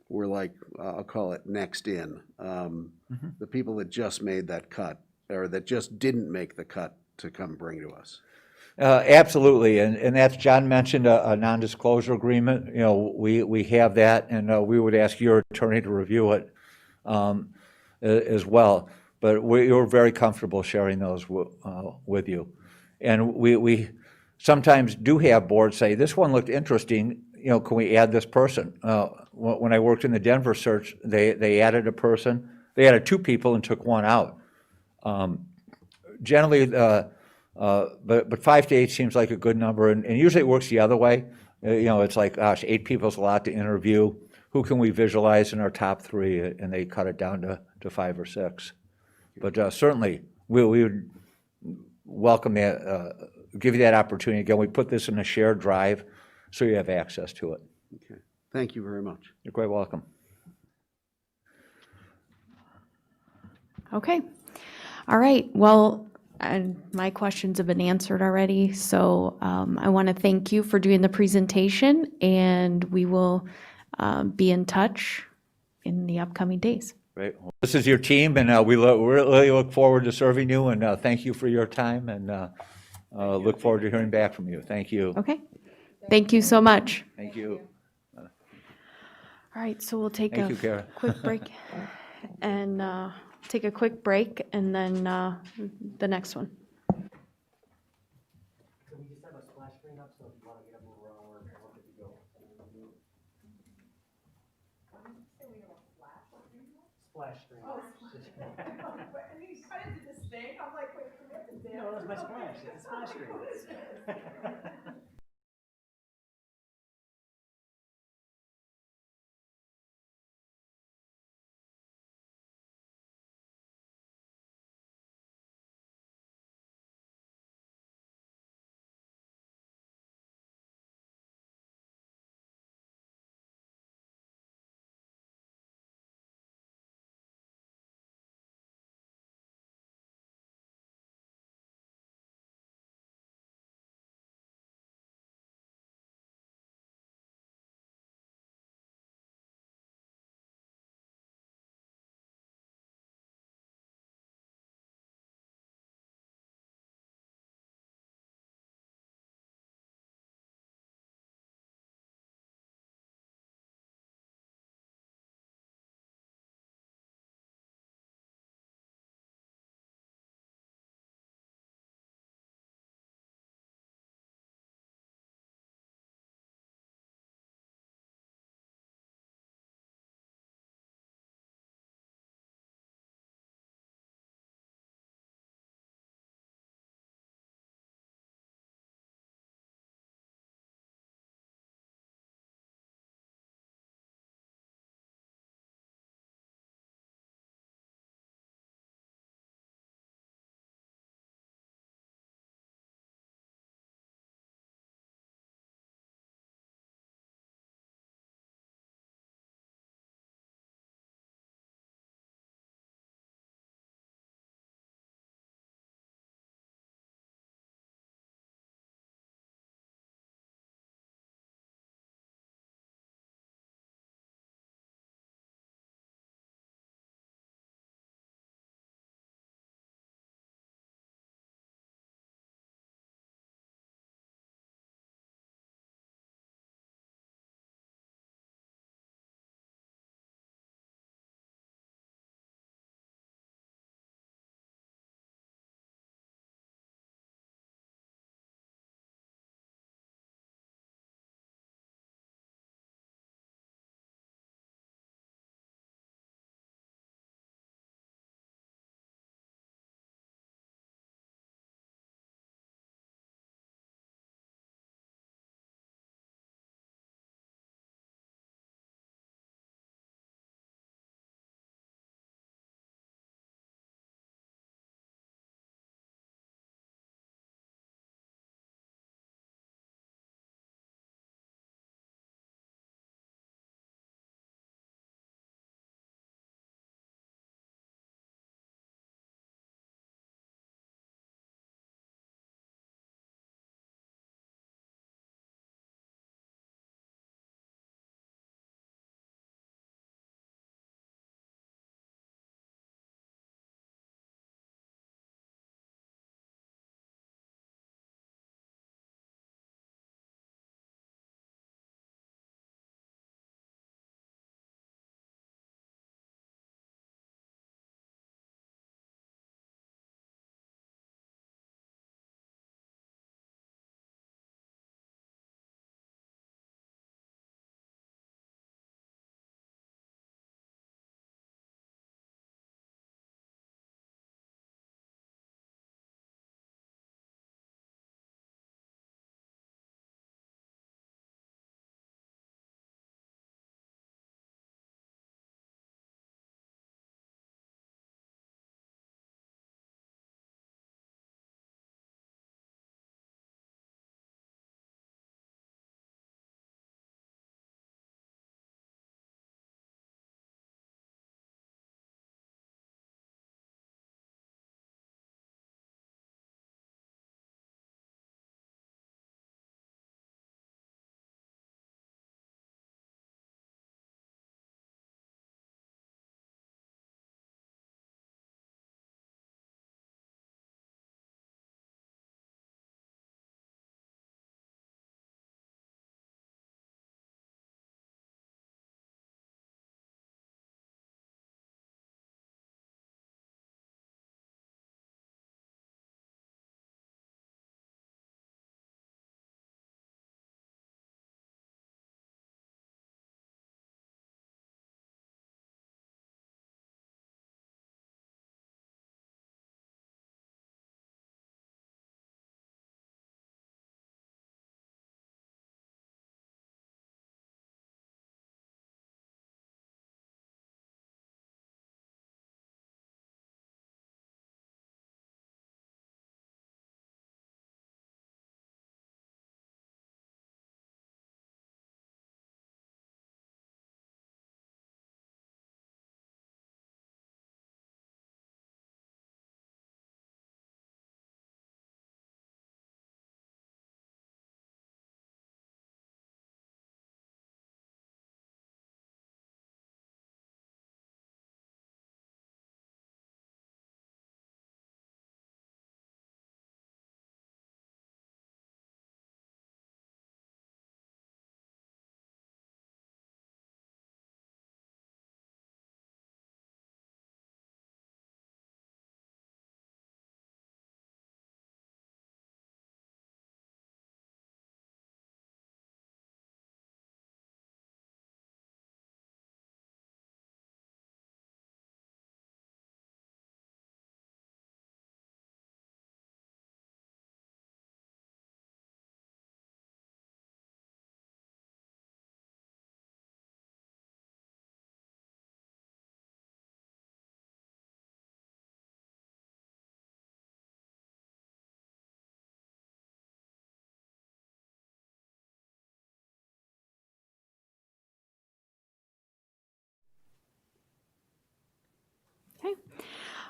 were like, I'll call it next in, the people that just made that cut, or that just didn't make the cut to come bring to us? Absolutely, and that's, John mentioned a non-disclosure agreement. We have that, and we would ask your attorney to review it as well. But we're very comfortable sharing those with you. And we sometimes do have boards say, this one looked interesting, can we add this person? When I worked in the Denver search, they added a person. They added 2 people and took 1 out. Generally, but 5 to 8 seems like a good number, and usually it works the other way. It's like, gosh, 8 people is a lot to interview. Who can we visualize in our top 3? And they cut it down to 5 or 6. But certainly, we would welcome that, give you that opportunity. Again, we put this in a shared drive, so you have access to it. Okay, thank you very much. You're quite welcome. Okay. All right. Well, and my questions have been answered already, so I want to thank you for doing the presentation, and we will be in touch in the upcoming days. Great. Well, this is your team, and we really look forward to serving you, and thank you for your time, and look forward to hearing back from you. Thank you. Okay. Thank you so much. Thank you. All right, so we'll take Thank a you, Kara. quick break and then the next one.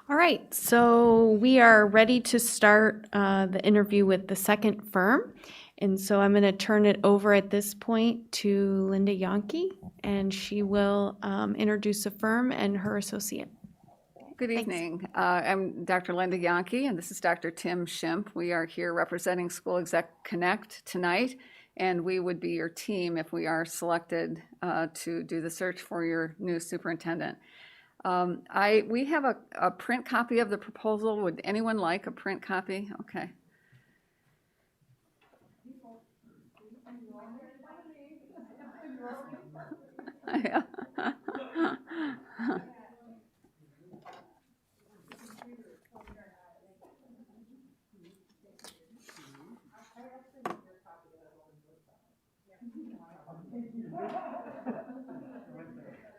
All right, so we are ready to start the interview with the second firm. And so I'm going to turn it over at this point to Linda Yonke, and she will introduce the firm and her associate. Good evening. I'm Dr. Linda Yonke, and this is Dr. Tim Schimpf. We are here representing School Exec Connect tonight, and we would be your team if we are selected to do the search for your new superintendent. We have a print copy of the proposal. Would anyone like a print copy? Okay.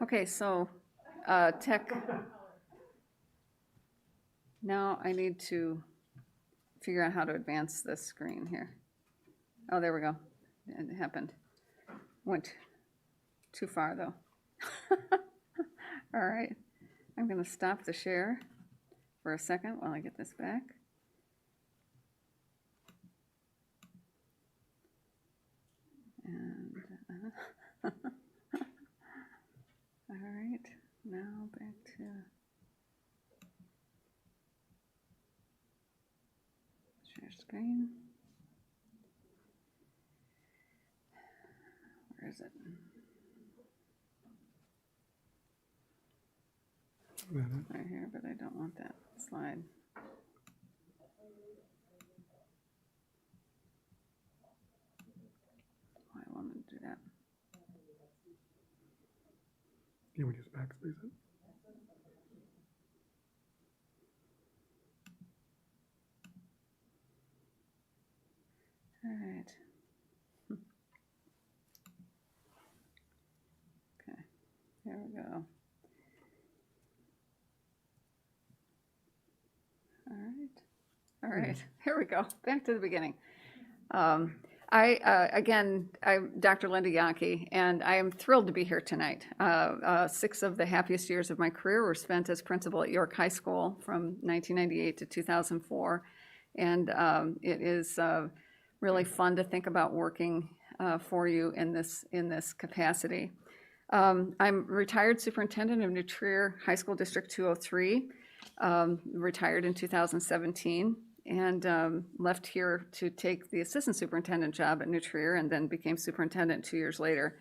Okay, so tech. Now I need to figure out how to advance this screen here. Oh, there we go. It happened. Went too far though. All right, I'm going to stop the share for a second while I get this back. And all right, now back to share screen. Where is it? Right here, but I don't want that slide. I want to do that. Can we just backspace it? All right. Okay, there we go. All right, here we go. Back to the beginning. I'm Dr. Linda Yonke, and I am thrilled to be here tonight. 6 of the happiest years of my career were spent as principal at York High School from 1998 to 2004, and it is really fun to think about working for you in this capacity. I'm retired superintendent of New Trier High School District 203, retired in 2017. And left here to take the assistant superintendent job at New Trier and then became superintendent 2 years later.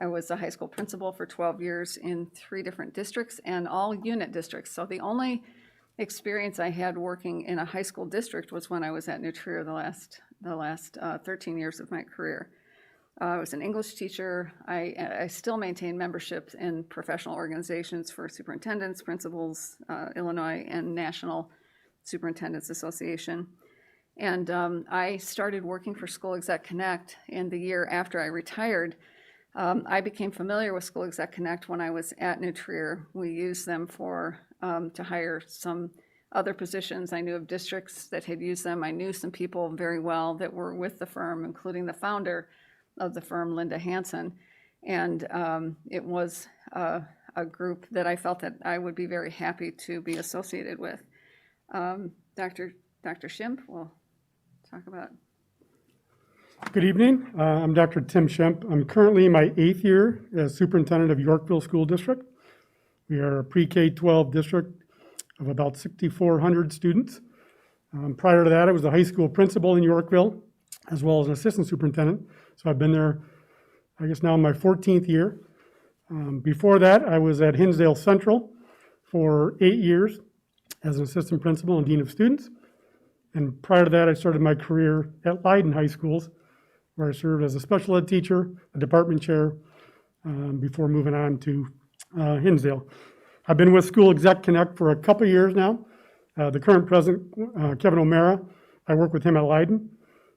I was a high school principal for 12 years in 3 different districts and all unit districts. So the only experience I had working in a high school district was when I was at New Trier the last 13 years of my career. I was an English teacher. I still maintain memberships in professional organizations for superintendents, principals, Illinois, and national Superintendents Association. And I started working for School Exec Connect in the year after I retired. I became familiar with School Exec Connect when I was at New Trier. We used them to hire some other positions. I knew of districts that had used them. I knew some people very well that were with the firm, including the founder of the firm, Linda Hansen. And it was a group that I felt that I would be very happy to be associated with. Dr. Schimpf will talk about. Good evening. I'm Dr. Tim Schimpf. I'm currently in my 8th year as superintendent of Yorkville School District. We are a pre-K-12 district of about 6,400 students. Prior to that, I was a high school principal in Yorkville, as well as an assistant superintendent. So I've been there, I guess now in my 14th year. Before that, I was at Hinsdale Central for 8 years as an assistant principal and dean of students. And prior to that, I started my career at Leiden High Schools, where I served as a special ed teacher, a department chair, before moving on to Hinsdale. I've been with School Exec Connect for a couple of years now. The current president, Kevin O'Mara, I work with him at Leiden,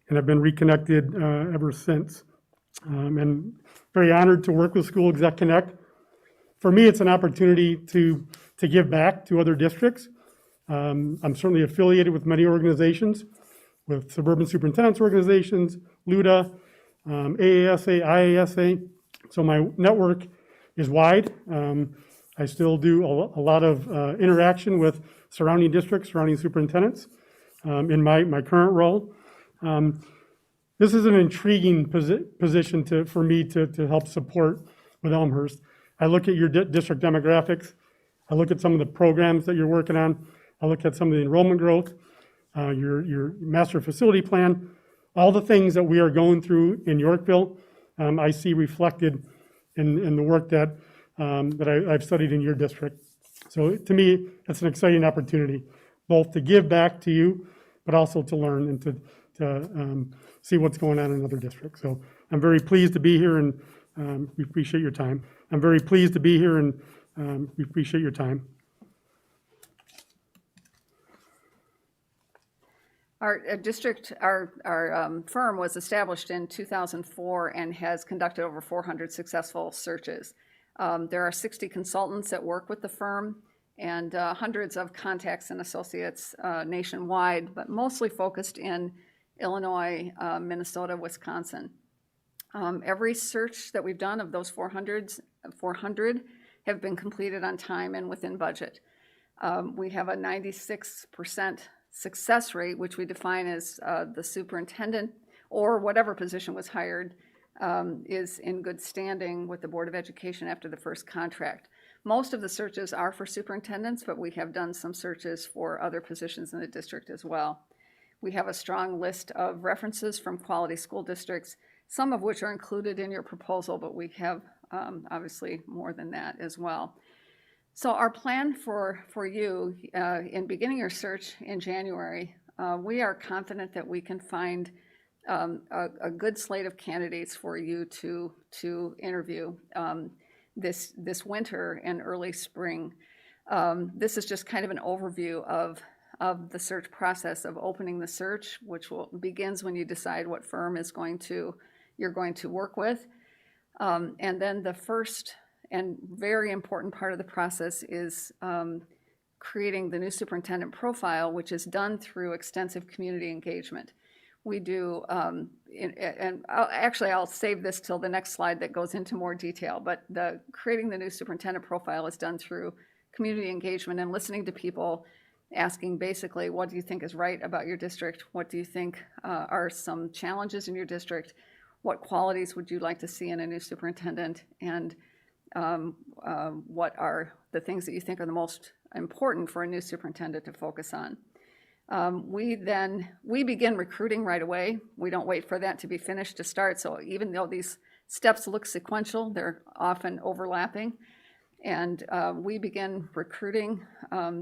and I've been reconnected ever since. And very honored to work with School Exec Connect. For me, it's an opportunity to give back to other districts. I'm certainly affiliated with many organizations, with suburban superintendents organizations, LUDA, AASA, IASA. So my network is wide. I I still do a lot of interaction with surrounding districts, surrounding superintendents in my current role. This is an intriguing position for me to help support with Elmhurst. I look at your district demographics. I look at some of the programs that you're working on. I look at some of the enrollment growth, your master facility plan, all the things that we are going through in Yorkville, I see reflected in the work that I've studied in your district. So to me, it's an exciting opportunity, both to give back to you, but also to learn and to see what's going on in other districts. So I'm very pleased to be here, and we appreciate your time. I'm very pleased to be here, and we appreciate your time. Our district, our firm was established in 2004 and has conducted over 400 successful searches. There are 60 consultants that work with the firm and hundreds of contacts and associates nationwide, but mostly focused in Illinois, Minnesota, Wisconsin. Every search that we've done of those 400 have been completed on time and within budget. We have a 96% success rate, which we define as the superintendent or whatever position was hired is in good standing with the Board of Education after the first contract. Most of the searches are for superintendents, but we have done some searches for other positions in the district as well. We have a strong list of references from quality school districts, some of which are included in your proposal, but we have obviously more than that as well. So our plan for you in beginning your search in January, we are confident that we can find a good slate of candidates for you to interview this winter and early spring. This is just kind of an overview of the search process of opening the search, which begins when you decide what firm you're going to work with. And then the first and very important part of the process is creating the new superintendent profile, which is done through extensive community engagement. We do, I'll save this till the next slide that goes into more detail, but creating the new superintendent profile is done through community engagement and listening to people, asking basically, what do you think is right about your district? What do you think are some challenges in your district? What qualities would you like to see in a new superintendent? And what are the things that you think are the most important for a new superintendent to focus on? We begin recruiting right away. We don't wait for that to be finished to start. So even though these steps look sequential, they're often overlapping. And we begin recruiting,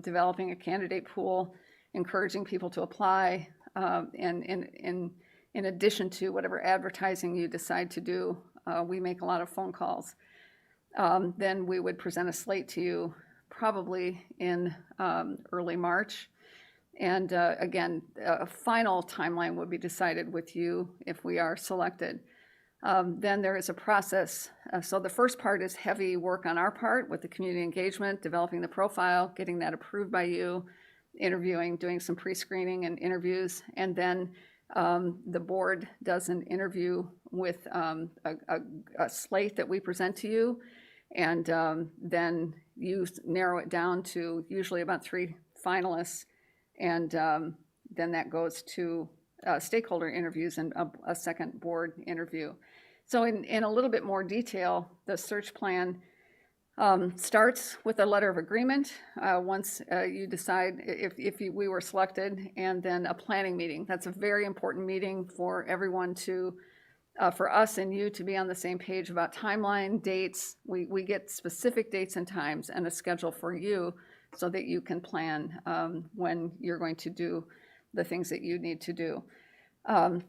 developing a candidate pool, encouraging people to apply, and in addition to whatever advertising you decide to do, we make a lot of phone calls. Then we would present a slate to you probably in early March. And again, a final timeline would be decided with you if we are selected. Then there is a process. So the first part is heavy work on our part with the community engagement, developing the profile, getting that approved by you, interviewing, doing some pre-screening and interviews. And then the board does an interview with a slate that we present to you. And then you narrow it down to usually about 3 finalists. And then that goes to stakeholder interviews and a second board interview. So in a little bit more detail, the search plan starts with a letter of agreement once you decide if we were selected, and then a planning meeting. That's a very important meeting for everyone for us and you to be on the same page about timeline, dates. We get specific dates and times and a schedule for you so that you can plan when you're going to do the things that you need to do.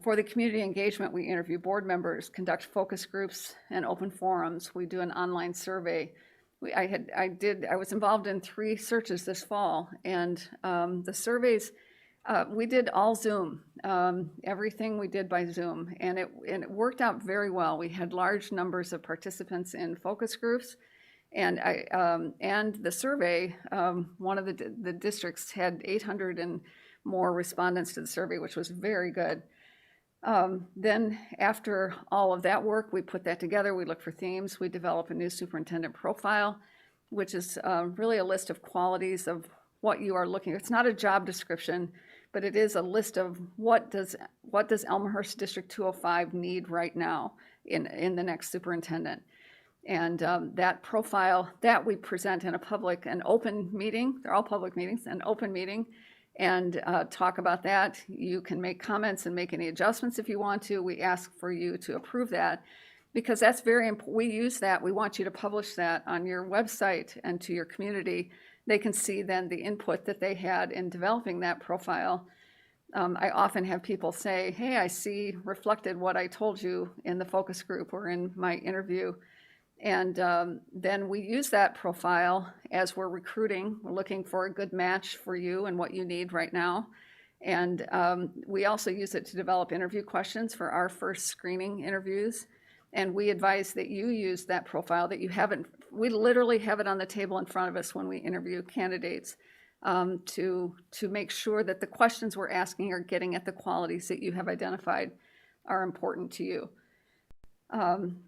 For the community engagement, we interview board members, conduct focus groups and open forums. We do an online survey. I was involved in 3 searches this fall, and the surveys, we did all Zoom. Everything we did by Zoom, and it worked out very well. We had large numbers of participants in focus groups. And the survey, one of the districts had 800 and more respondents to the survey, which was very good. Then after all of that work, we put that together. We look for themes. We develop a new superintendent profile. which is really a list of qualities of what you are looking. It's not a job description, but it is a list of what does Elmhurst District 205 need right now in the next superintendent. And that profile that we present in an open meeting, they're all public meetings, an open meeting, and talk about that. You can make comments and make any adjustments if you want to. We ask for you to approve that because that's very important. We use that. We want you to publish that on your website and to your community. They can see then the input that they had in developing that profile. I often have people say, hey, I see reflected what I told you in the focus group or in my interview. And then we use that profile as we're recruiting. We're looking for a good match for you and what you need right now. And we also use it to develop interview questions for our first screening interviews. And we advise that you use that profile, that you haven't, we literally have it on the table in front of us when we interview candidates to make sure that the questions we're asking are getting at the qualities that you have identified are important to you.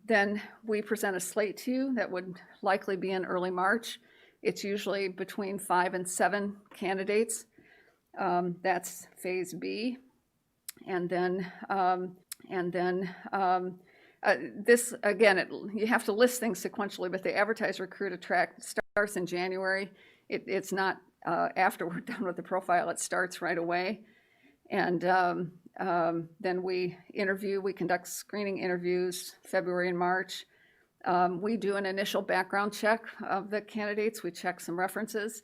Then we present a slate to you that would likely be in early March. It's usually between 5 and 7 candidates. That's phase B. And then this, again, you have to list things sequentially, but the advertise, recruit, attract starts in January. It's not after we're done with the profile, it starts right away. And then we conduct screening interviews February and March. We do an initial background check of the candidates. We check some references,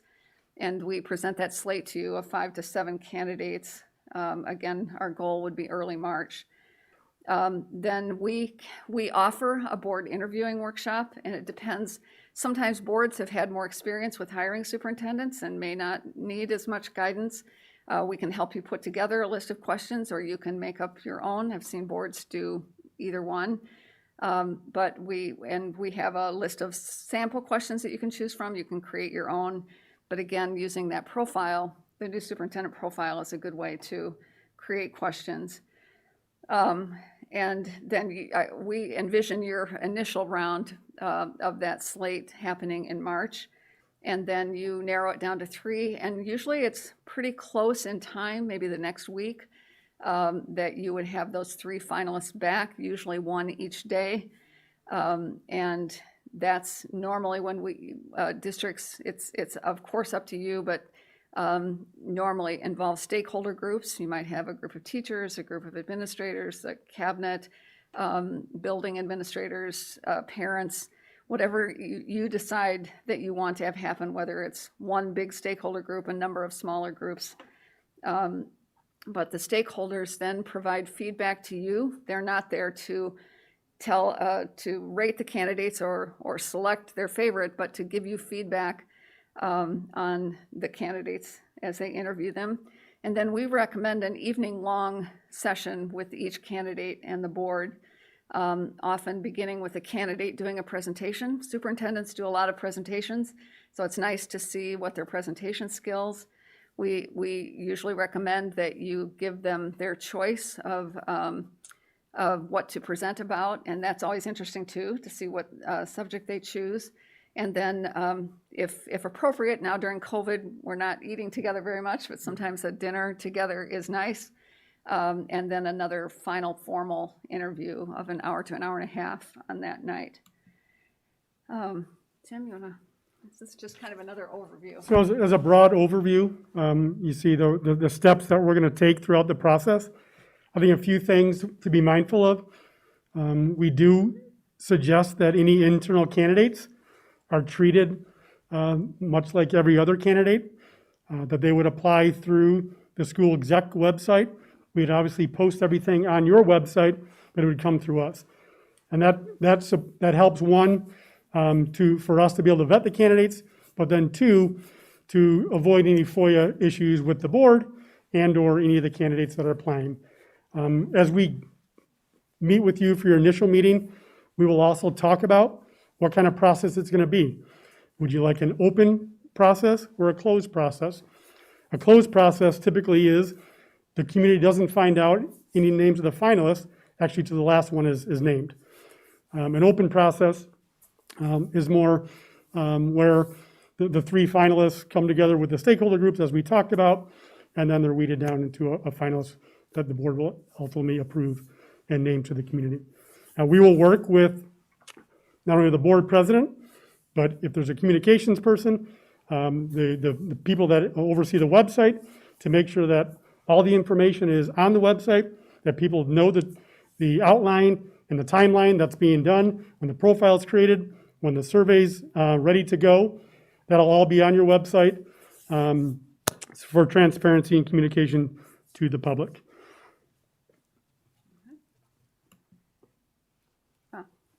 and we present that slate to you of 5 to 7 candidates. Again, our goal would be early March. Then we offer a board interviewing workshop, and it depends. Sometimes boards have had more experience with hiring superintendents and may not need as much guidance. We can help you put together a list of questions, or you can make up your own. I've seen boards do either one. But we have a list of sample questions that you can choose from. You can create your own. But again, using that profile, the new superintendent profile is a good way to create questions. And then we envision your initial round of that slate happening in March. And then you narrow it down to 3. And usually it's pretty close in time, maybe the next week, that you would have those 3 finalists back, usually 1 each day. And that's normally when we, districts, it's of course up to you, but normally involves stakeholder groups. You might have a group of teachers, a group of administrators, a cabinet, building administrators, parents, whatever you decide that you want to have happen, whether it's one big stakeholder group, a number of smaller groups. But the stakeholders then provide feedback to you. They're not there to to rate the candidates or select their favorite, but to give you feedback on the candidates as they interview them. And then we recommend an evening-long session with each candidate and the board, often beginning with the candidate doing a presentation. Superintendents do a lot of presentations, so it's nice to see what their presentation skills. We usually recommend that you give them their choice of what to present about, and that's always interesting too, to see what subject they choose. And then if appropriate, now during COVID, we're not eating together very much, but sometimes a dinner together is nice. And then another final formal interview of an hour to an hour and a half on that night. Tim, this is just kind of another overview. So as a broad overview, you see the steps that we're going to take throughout the process. I think a few things to be mindful of. We do suggest that any internal candidates are treated much like every other candidate, that they would apply through the school exec website. We'd obviously post everything on your website, but it would come through us. And that helps, one, for us to be able to vet the candidates, but then 2, to avoid any FOIA issues with the board and or any of the candidates that are applying. As we meet with you for your initial meeting, we will also talk about what kind of process it's going to be. Would you like an open process or a closed process? A closed process typically is the community doesn't find out any names of the finalists, actually to the last one is named. An open process is more where the three finalists come together with the stakeholder groups, as we talked about, and then they're weeded down into a finalist that the board will ultimately approve and name to the community. And we will work with not only the board president, but if there's a communications person, the people that oversee the website, to make sure that all the information is on the website, that people know the outline and the timeline that's being done, when the profile is created, when the survey's ready to go. That'll all be on your website for transparency and communication to the public.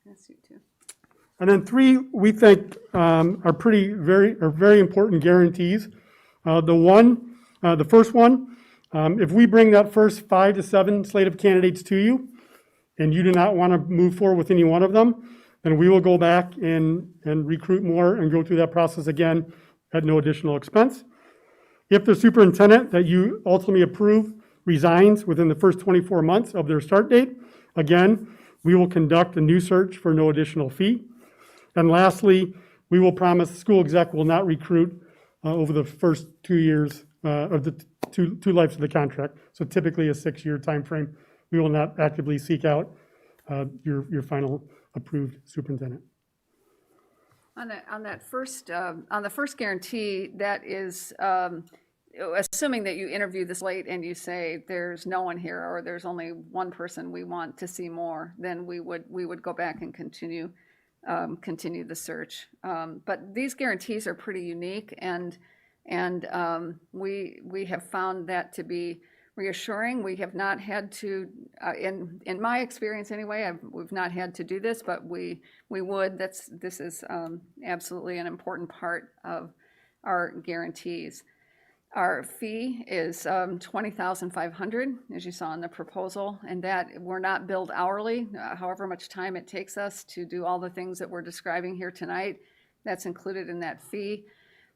Yes, you too. And then three, we think are very important guarantees. The first one, if we bring that first 5 to 7 slate of candidates to you, and you do not want to move forward with any one of them, then we will go back and recruit more and go through that process again at no additional expense. If the superintendent that you ultimately approve resigns within the first 24 months of their start date, again, we will conduct a new search for no additional fee. And lastly, we will promise the school exec will not recruit over the first 2 years of the two lives of the contract. So typically a 6-year timeframe. We will not actively seek out your final approved superintendent. On the first guarantee, that is, assuming that you interview this late and you say there's no one here, or there's only one person we want to see more, then we would go back and continue the search. But these guarantees are pretty unique, and we have found that to be reassuring. We have not had to, in my experience anyway, we've not had to do this, but we would. This is absolutely an important part of our guarantees. Our fee is $20,500, as you saw in the proposal, and that we're not billed hourly. However much time it takes us to do all the things that we're describing here tonight, that's included in that fee.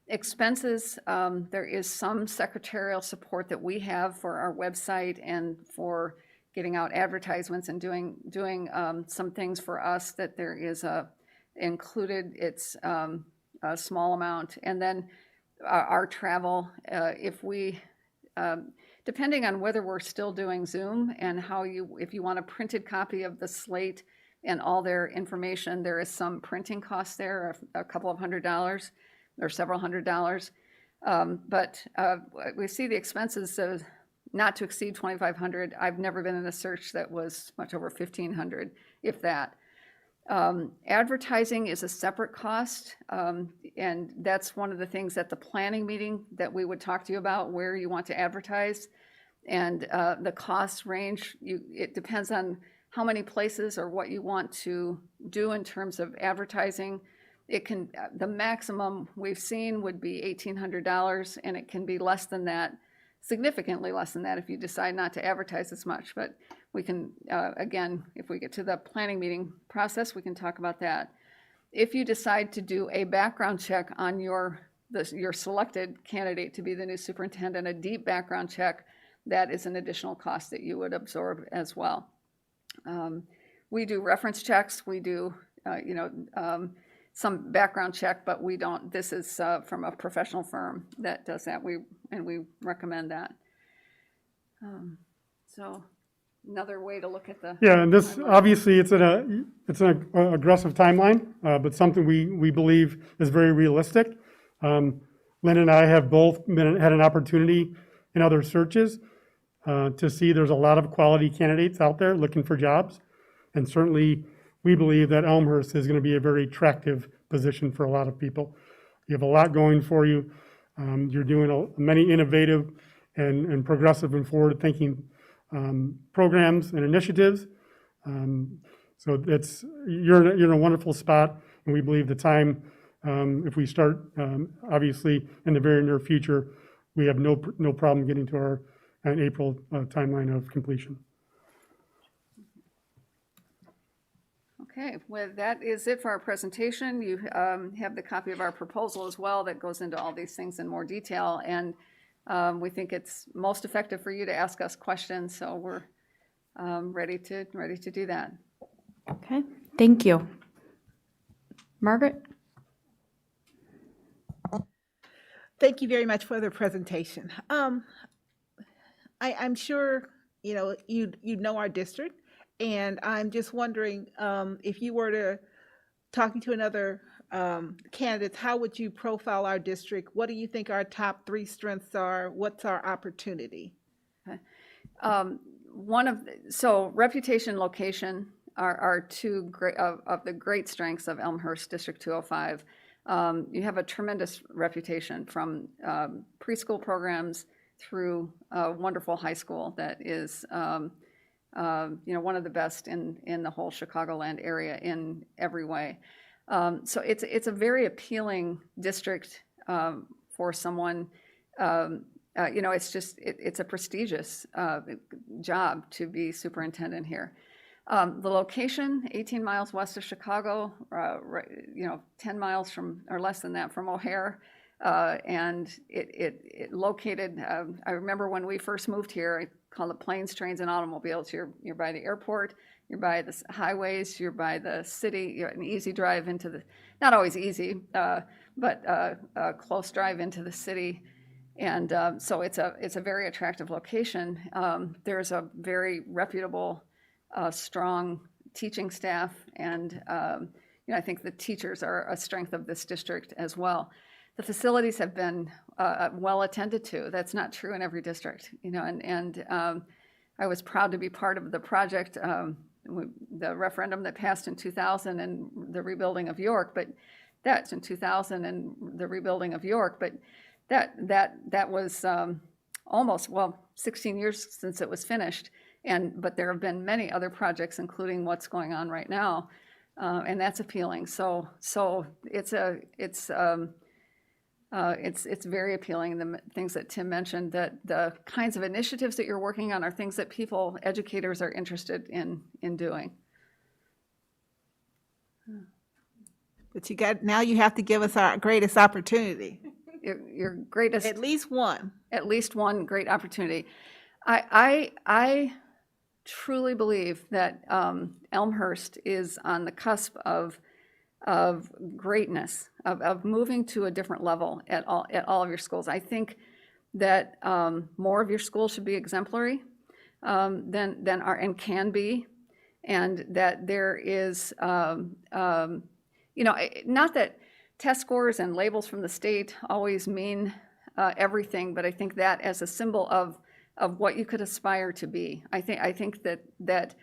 Expenses, there is some secretarial support that we have for our website and for getting out advertisements and doing some things for us that there is included. It's a small amount. And then our travel, if we, depending on whether we're still doing Zoom and if you want a printed copy of the slate and all their information, there is some printing cost there, a couple of $100s or several $100s. But we see the expenses of not to exceed $2,500. I've never been in a search that was much over $1,500, if that. Advertising is a separate cost, and that's one of the things at the planning meeting that we would talk to you about, where you want to advertise. And the cost range, it depends on how many places or what you want to do in terms of advertising. The maximum we've seen would be $1,800, and it can be less than that, significantly less than that if you decide not to advertise as much. But we can, again, if we get to the planning meeting process, we can talk about that. If you decide to do a background check on your selected candidate to be the new superintendent, a deep background check, that is an additional cost that you would absorb as well. We do reference checks. We do, some background check, but we don't. This is from a professional firm that does that. We recommend that. So another way to look at the Yeah, and this timeline. obviously it's an aggressive timeline, but something we believe is very realistic. Lynn and I have both had an opportunity in other searches to see there's a lot of quality candidates out there looking for jobs, and certainly we believe that Elmhurst is going to be a very attractive position for a lot of people. You have a lot going for you. You're doing many innovative and progressive and forward-thinking programs and initiatives. So you're in a wonderful spot, and we believe the time, if we start, obviously, in the very near future, we have no problem getting to our April timeline of completion. Okay, well, that is it for our presentation. You have the copy of our proposal as well that goes into all these things in more detail. And we think it's most effective for you to ask us questions, so we're ready to do that. Okay, thank you. Margaret? Thank you very much for the presentation. I'm sure, you know our district, and I'm just wondering, if you were to talking to another candidates, how would you profile our district? What do you think our top 3 strengths are? What's our opportunity? So reputation, location are two great, of the great strengths of Elmhurst District 205. You have a tremendous reputation from preschool programs through a wonderful high school that is, one of the best in the whole Chicagoland area in every way. So it's a very appealing district for someone. It's a prestigious job to be superintendent here. The location, 18 miles west of Chicago, 10 miles from, or less than that, from O'Hare. And it located, I remember when we first moved here, I call it planes, trains, and automobiles. You're by the airport, you're by the highways, you're by the city, you're an easy drive into the, not always easy, but a close drive into the city. And so it's a very attractive location. There's a very reputable, strong teaching staff, and I think the teachers are a strength of this district as well. The facilities have been well attended to. That's not true in every district, and I was proud to be part of the project, the referendum that passed in 2000 and the rebuilding of York, but that's in 2000 and the rebuilding of York, but that was almost, 16 years since it was finished, but there have been many other projects, including what's going on right now, and that's appealing. So it's very appealing. The things that Tim mentioned, that the kinds of initiatives that you're working on are things that educators are interested in doing. But now you have to give us our greatest opportunity. Your greatest, At least one. At least one great opportunity. I truly believe that Elmhurst is on the cusp of greatness, of moving to a different level at all of your schools. I think that more of your schools should be exemplary than are and can be, and that there is, not that test scores and labels from the state always mean everything, but I think that as a symbol of what you could aspire to be. I think that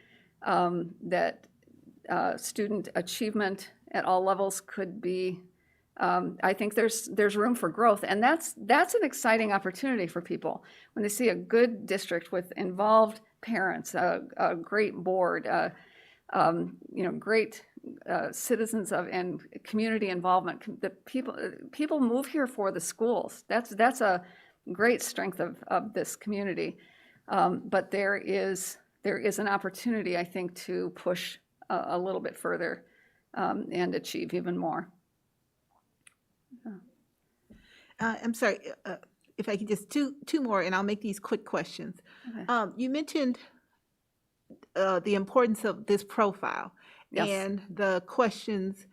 student achievement at all levels could be. I think there's room for growth, and that's an exciting opportunity for people when they see a good district with involved parents, a great board, great citizens and community involvement. The people move here for the schools. That's a great strength of this community. But there is an opportunity, I think, to push a little bit further and achieve even more. I'm sorry, if I could just two more, and I'll make these quick questions. Okay. You mentioned the importance of this profile. Yes. And the questions,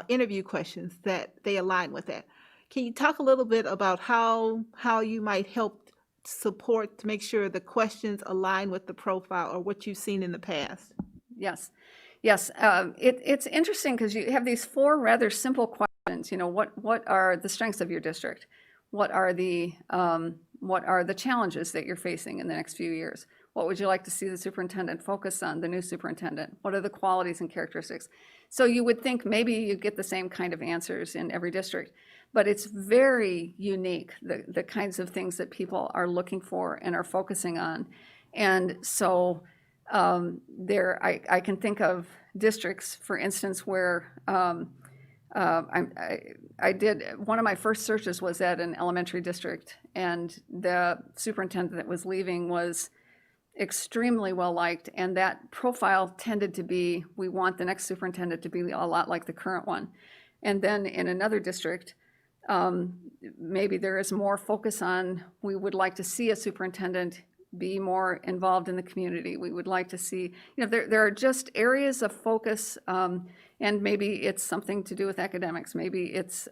interview questions that they align with that. Can you talk a little bit about how you might help support to make sure the questions align with the profile or what you've seen in the past? Yes. It's interesting because you have these 4 rather simple questions. What are the strengths of your district? What are the challenges that you're facing in the next few years? What would you like to see the superintendent focus on, the new superintendent? What are the qualities and characteristics? So you would think maybe you get the same kind of answers in every district, but it's very unique, the kinds of things that people are looking for and are focusing on. And so I can think of districts, for instance, where I did, one of my first searches was at an elementary district, and the superintendent that was leaving was extremely well liked, and that profile tended to be, we want the next superintendent to be a lot like the current one. And then in another district, maybe there is more focus on, we would like to see a superintendent be more involved in the community. We would like to see, there are just areas of focus, and maybe it's something to do with academics. Maybe it's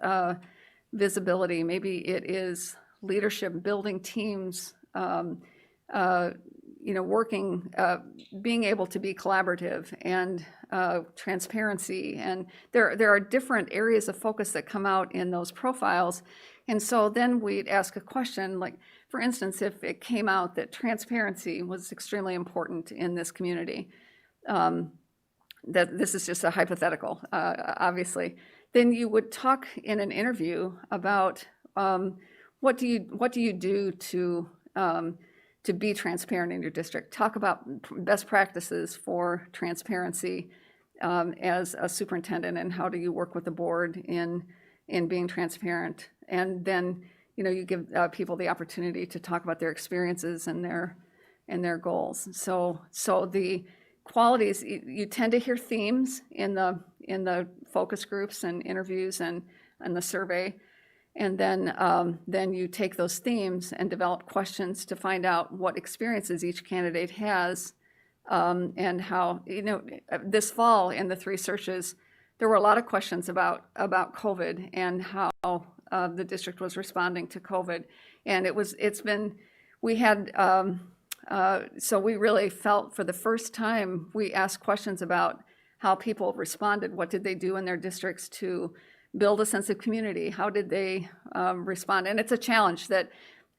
visibility. Maybe it is leadership, building teams, working, being able to be collaborative, and transparency. And there are different areas of focus that come out in those profiles. And so then we'd ask a question, like, for instance, if it came out that transparency was extremely important in this community, that this is just a hypothetical, obviously, then you would talk in an interview about what do you do to be transparent in your district. Talk about best practices for transparency as a superintendent, and how do you work with the board in being transparent. And then you give people the opportunity to talk about their experiences and their goals. So the qualities, you tend to hear themes in the focus groups and interviews and the survey. And then you take those themes and develop questions to find out what experiences each candidate has, and how, this fall in the 3 searches, there were a lot of questions about COVID and how the district was responding to COVID. And so we really felt, for the first time, we asked questions about how people responded. What did they do in their districts to build a sense of community? How did they respond? And it's a challenge that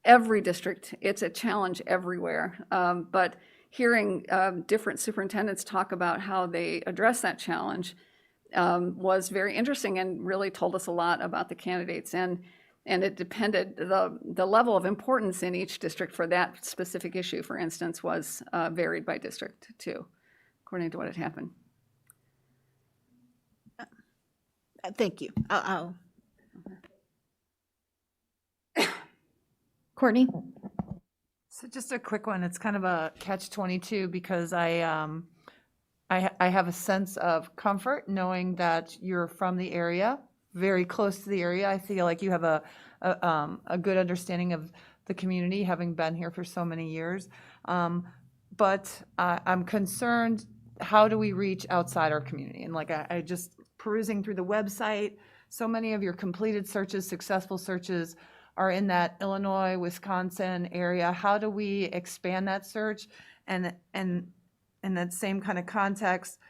every district, it's a challenge everywhere. But hearing different superintendents talk about how they address that challenge was very interesting, and really told us a lot about the candidates. And it depended, the level of importance in each district for that specific issue, for instance, was varied by district too, according to what had happened. Thank you. I'll Courtney? So just a quick one. It's kind of a catch-22 because I have a sense of comfort knowing that you're from the area, very close to the area. I feel like you have a good understanding of the community, having been here for so many years. But I'm concerned, how do we reach outside our community? And like I just perusing through the website, so many of your completed searches, successful searches, are in that Illinois, Wisconsin area. How do we expand that search? And in that same kind of context,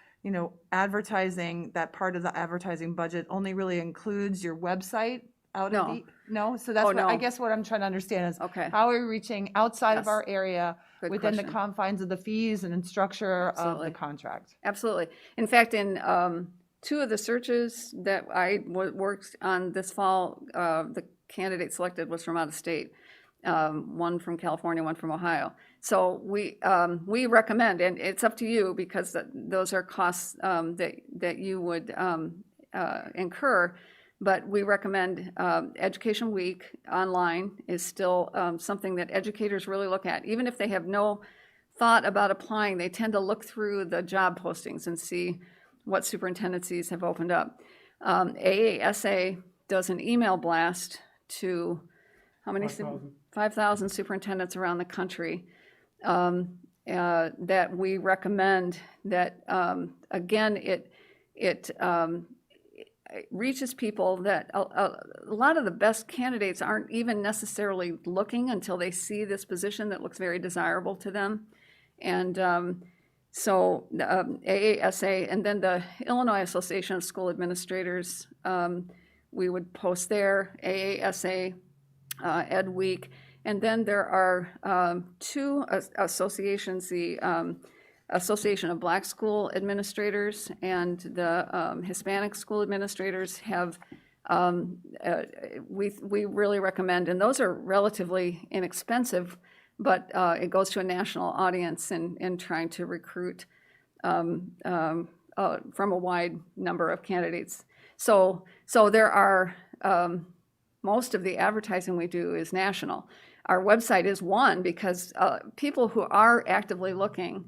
advertising, that part of the advertising budget only really includes your website out of the, no? So that's no. I guess what I'm trying to understand is, Okay. how are we reaching outside of Yes. our area Good within the question. confines of the fees and structure of Absolutely. the contract? Absolutely. In fact, in 2 of the searches that I worked on this fall, the candidate selected was from out of state, one from California, one from Ohio. So we recommend, and it's up to you, because those are costs that you would incur, but we recommend Education Week online is still something that educators really look at. Even if they have no thought about applying, they tend to look through the job postings and see what superintendencies have opened up. AASA does an email blast to how many? 5,000 superintendents around the country, that we recommend that, again, it reaches people that a lot of the best candidates aren't even necessarily looking until they see this position that looks very desirable to them. And so AASA, and then the Illinois Association of School Administrators, we would post there, AASA, Ed Week. And then there are 2 associations, the Association of Black School Administrators and the Hispanic School Administrators have, we really recommend, and those are relatively inexpensive, but it goes to a national audience in trying to recruit from a wide number of candidates. So there are, most of the advertising we do is national. Our website is one, because people who are actively looking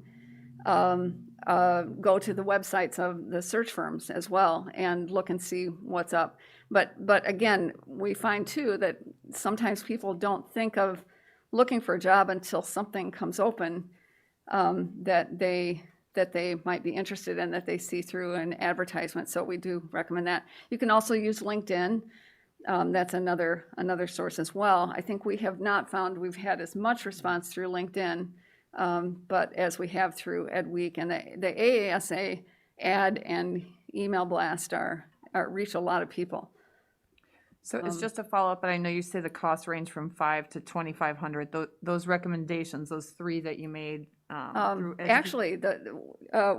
go to the websites of the search firms as well and look and see what's up. But again, we find too that sometimes people don't think of looking for a job until something comes open that they might be interested in, that they see through an advertisement. So we do recommend that. You can also use LinkedIn. That's another source as well. I think we have not found we've had as much response through LinkedIn, but as we have through Ed Week and the AASA ad and email blast reach a lot of people. So it's just a follow-up, but I know you say the costs range from 5 to 2,500. Those recommendations, those 3 that you made through Actually,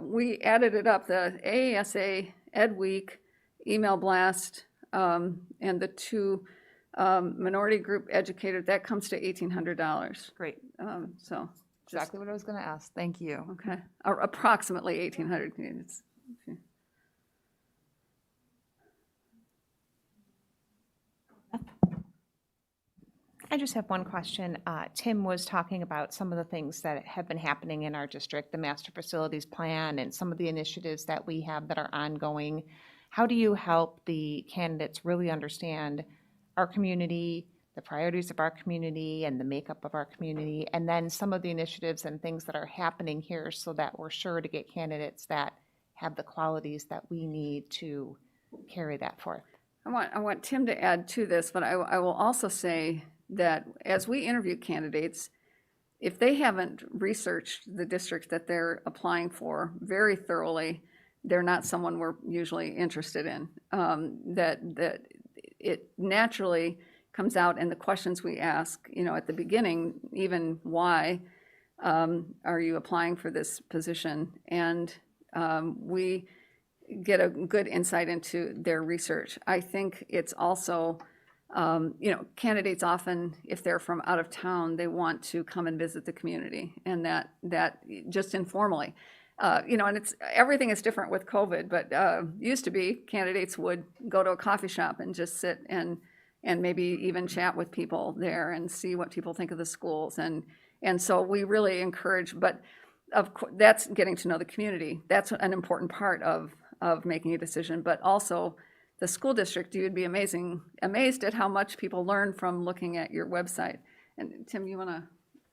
we added it up, the AASA, Ed Week, email blast, and the 2 minority group educators, that comes to $1,800. Great, So, exactly what I was going to ask. Thank you. okay, or approximately 1,800. I just have one question. Tim was talking about some of the things that have been happening in our district, the master facilities plan and some of the initiatives that we have that are ongoing. How do you help the candidates really understand our community, the priorities of our community and the makeup of our community, and then some of the initiatives and things that are happening here so that we're sure to get candidates that have the qualities that we need to carry that forth? I want Tim to add to this, but I will also say that as we interview candidates, if they haven't researched the district that they're applying for very thoroughly, they're not someone we're usually interested in. That it naturally comes out in the questions we ask, at the beginning, even why are you applying for this position? And we get a good insight into their research. I think it's also, candidates often, if they're from out of town, they want to come and visit the community, and that just informally. And everything is different with COVID, but used to be candidates would go to a coffee shop and just sit and maybe even chat with people there and see what people think of the schools. And so we really encourage, but of course, that's getting to know the community. That's an important part of making a decision, but also the school district, you'd be amazed at how much people learn from looking at your website. And Tim, you want to,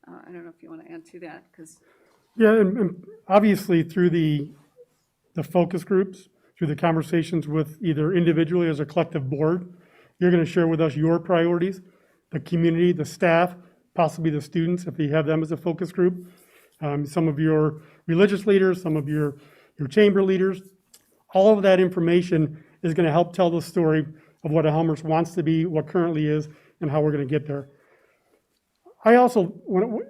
I don't know if you want to add to that, because. Yeah, and obviously through the focus groups, through the conversations with either individually as a collective board, you're going to share with us your priorities, the community, the staff, possibly the students, if you have them as a focus group, some of your religious leaders, some of your chamber leaders. All of that information is going to help tell the story of what Elmhurst wants to be, what currently is, and how we're going to get there. I also, when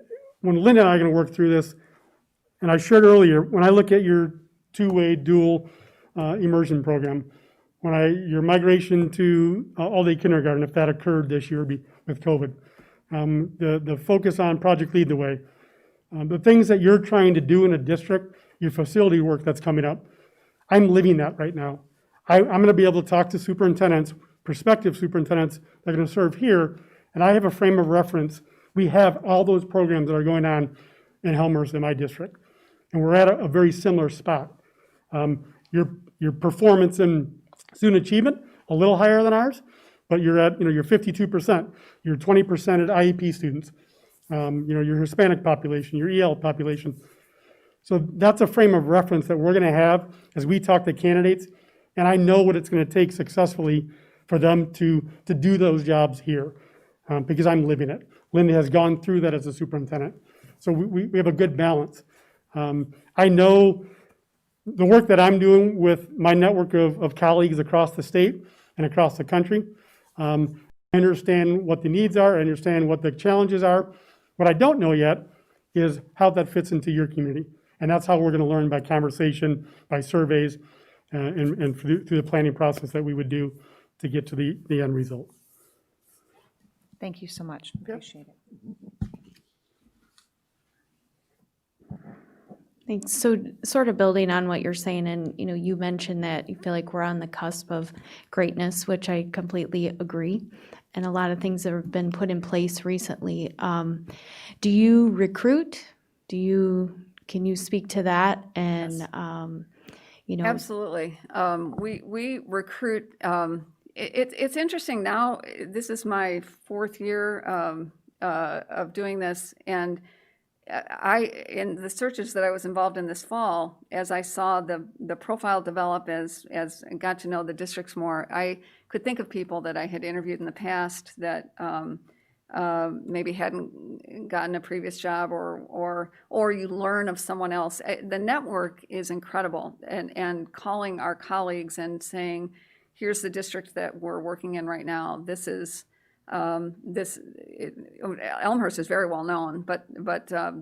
Linda and I are going to work through this, and I shared earlier, when I look at your two-way dual immersion program, your migration to all-day kindergarten, if that occurred this year with COVID, the focus on Project Lead the Way, the things that you're trying to do in a district, your facility work that's coming up, I'm living that right now. I'm going to be able to talk to superintendents, prospective superintendents that are going to serve here, and I have a frame of reference. We have all those programs that are going on in Elmhurst in my district, and we're at a very similar spot. Your performance in student achievement, a little higher than ours, but you're at, you're 52%. You're 20% at IEP students. Your Hispanic population, your EL population. So that's a frame of reference that we're going to have as we talk to candidates, and I know what it's going to take successfully for them to do those jobs here, because I'm living it. Linda has gone through that as a superintendent. So we have a good balance. I know the work that I'm doing with my network of colleagues across the state and across the country. I understand what the needs are, I understand what the challenges are. What I don't know yet is how that fits into your community. And that's how we're going to learn, by conversation, by surveys, and through the planning process that we would do to get to the end result. Thank you so much. Appreciate it. Thanks. So sort of building on what you're saying, and you mentioned that you feel like we're on the cusp of greatness, which I completely agree. And a lot of things that have been put in place recently. Do you recruit? Can you speak to that? And Absolutely. We recruit. It's interesting now. This is my 4th year of doing this, and in the searches that I was involved in this fall, as I saw the profile develop, as I got to know the districts more, I could think of people that I had interviewed in the past that maybe hadn't gotten a previous job, or you learn of someone else. The network is incredible, and calling our colleagues and saying, here's the district that we're working in right now. This is Elmhurst is very well known, but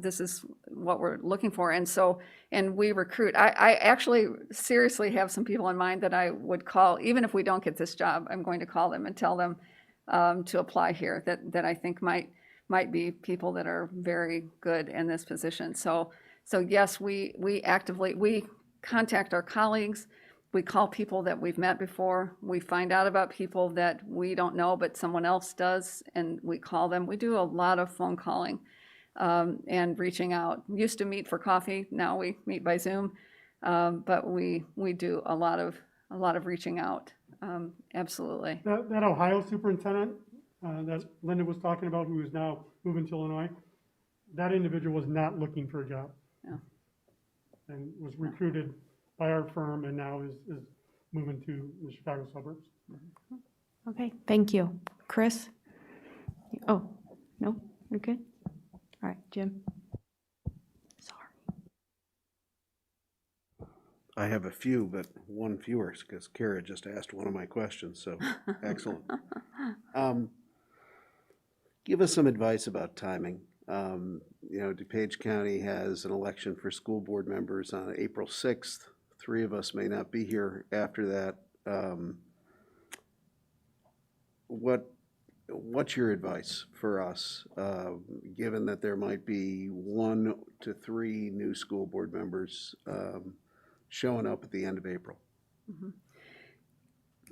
this is what we're looking for. And we recruit. I actually seriously have some people in mind that I would call, even if we don't get this job, I'm going to call them and tell them to apply here, that I think might be people that are very good in this position. So yes, we actively contact our colleagues. We call people that we've met before. We find out about people that we don't know, but someone else does, and we call them. We do a lot of phone calling and reaching out. We used to meet for coffee. Now we meet by Zoom, but we do a lot of reaching out. Absolutely. That Ohio superintendent that Linda was talking about, who is now moving to Illinois, that individual was not looking for a job. Yeah. And was recruited by our firm and now is moving to the Chicago suburbs. Okay, thank you. Chris? Oh, no, you're good? All right, Jim? Sorry. I have a few, but one fewer, because Kara just asked one of my questions, so excellent. Give us some advice about timing. DuPage County has an election for school board members on April 6th. 3 of us may not be here after that. What's your advice for us, given that there might be 1 to 3 new school board members showing up at the end of April? Mm-hmm.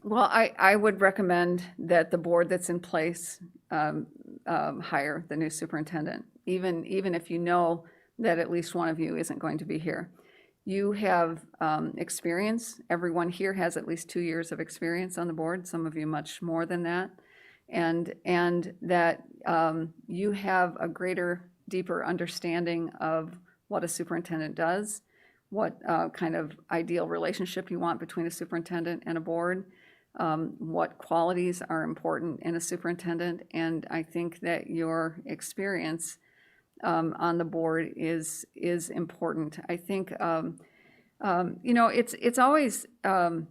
Well, I would recommend that the board that's in place hire the new superintendent, even if you know that at least one of you isn't going to be here. You have experience. Everyone here has at least 2 years of experience on the board, some of you much more than that. And that you have a greater, deeper understanding of what a superintendent does, what kind of ideal relationship you want between a superintendent and a board, what qualities are important in a superintendent. And I think that your experience on the board is important. I think it's always a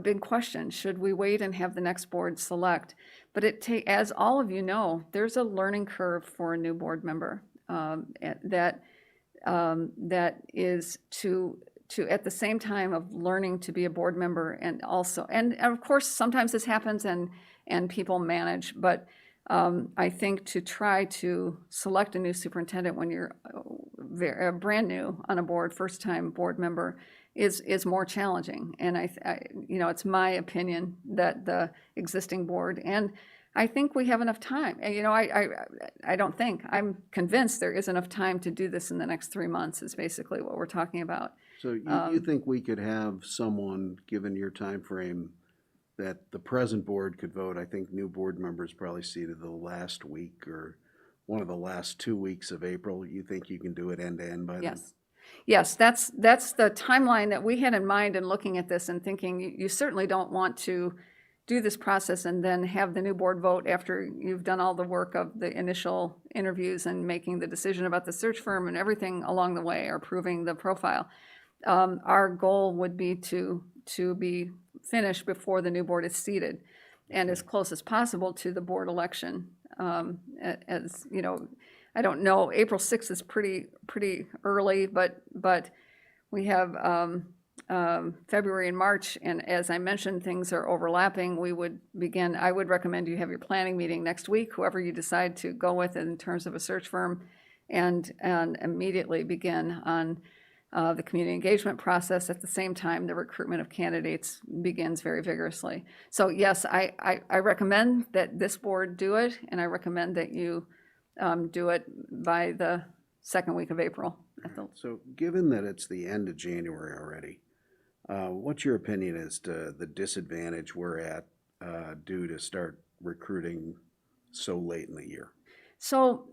big question. Should we wait and have the next board select? But as all of you know, there's a learning curve for a new board member that is to at the same time of learning to be a board member, and of course sometimes this happens and people manage, but I think to try to select a new superintendent when you're brand new on a board, first time board member, is more challenging. And it's my opinion that the existing board, and I think we have enough time. And, I'm convinced there is enough time to do this in the next 3 months is basically what we're talking about. So you think we could have someone, given your time frame, that the present board could vote? I think new board members probably seated the last week or one of the last 2 weeks of April. You think you can do it end to end by then? Yes, that's the timeline that we had in mind in looking at this and thinking you certainly don't want to do this process and then have the new board vote after you've done all the work of the initial interviews and making the decision about the search firm and everything along the way, or approving the profile. Our goal would be to be finished before the new board is seated, and as close as possible to the board election. As you know, I don't know, April 6th is pretty early, but we have February and March, and as I mentioned, things are overlapping. I would recommend you have your planning meeting next week, whoever you decide to go with in terms of a search firm, and immediately begin on the community engagement process. At the same time, the recruitment of candidates begins very vigorously. So yes, I recommend that this board do it, and I recommend that you do it by the second week of April. So given that it's the end of January already, what's your opinion as to the disadvantage we're at due to start recruiting so late in the year? So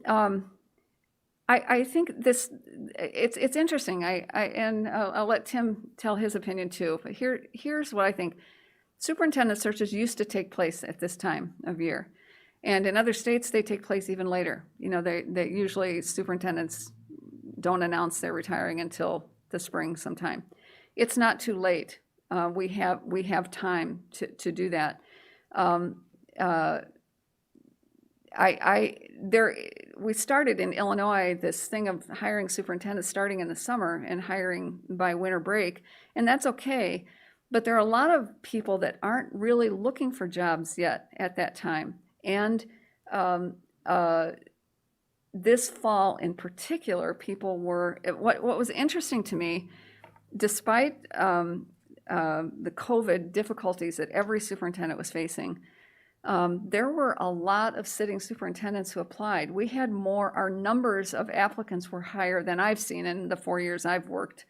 I think this, it's interesting. And I'll let Tim tell his opinion too. But here's what I think. Superintendent searches used to take place at this time of year. And in other states, they take place even later. You know, they usually superintendents don't announce they're retiring until the spring sometime. It's not too late. We have time to do that. We started in Illinois this thing of hiring superintendents starting in the summer and hiring by winter break, and that's okay. But there are a lot of people that aren't really looking for jobs yet at that time. And this fall in particular, people were, what was interesting to me, despite the COVID difficulties that every superintendent was facing, there were a lot of sitting superintendents who applied. We had more, our numbers of applicants were higher than I've seen in the 4 years I've worked,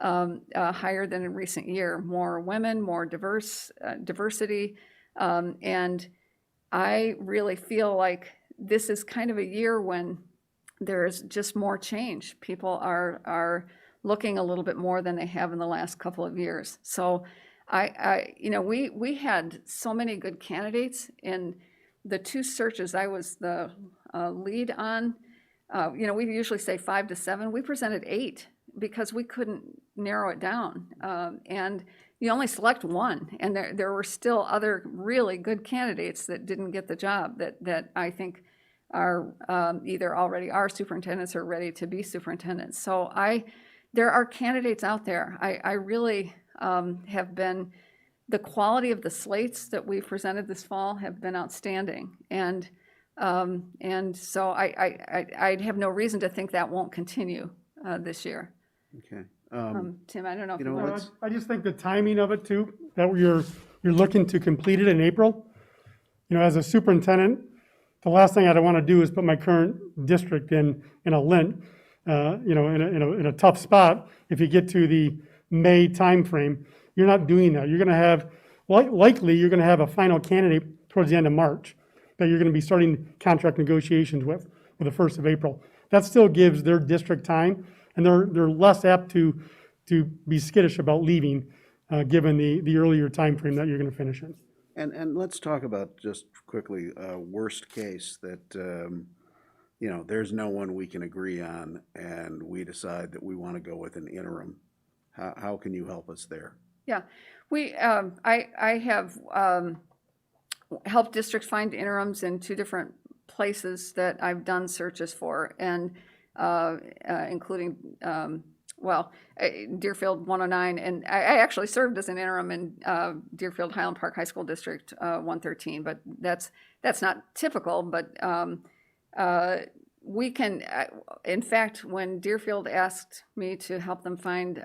higher than in recent year. More women, more diversity, and I really feel like this is kind of a year when there's just more change. People are looking a little bit more than they have in the last couple of years. So we had so many good candidates in the two searches I was the lead on. We usually say 5 to 7. We presented 8 because we couldn't narrow it down. And you only select one, and there were still other really good candidates that didn't get the job that I think are either already are superintendents or ready to be superintendents. So there are candidates out there. I really have been, the quality of the slates that we presented this fall have been outstanding. And so I'd have no reason to think that won't continue this year. Okay. Tim, I don't know if you you know, want let's- I just think the timing of it too, that you're looking to complete it in April. As a superintendent, the last thing I'd want to do is put my current district in a lint, in a tough spot. If you get to the May timeframe, you're not doing that. You're going to have, likely, you're going to have a final candidate towards the end of March that you're going to be starting contract negotiations with the 1st of April. That still gives their district time, and they're less apt to be skittish about leaving, given the earlier timeframe that you're going to finish in. And let's talk about, just quickly, worst case that, there's no one we can agree on, and we decide that we want to go with an interim. How can you help us there? Yeah, I have helped districts find interims in 2 different places that I've done searches for, and including, Deerfield 109, and I actually served as an interim in Deerfield Highland Park High School District 113, but that's not typical, but we can, in fact, when Deerfield asked me to help them find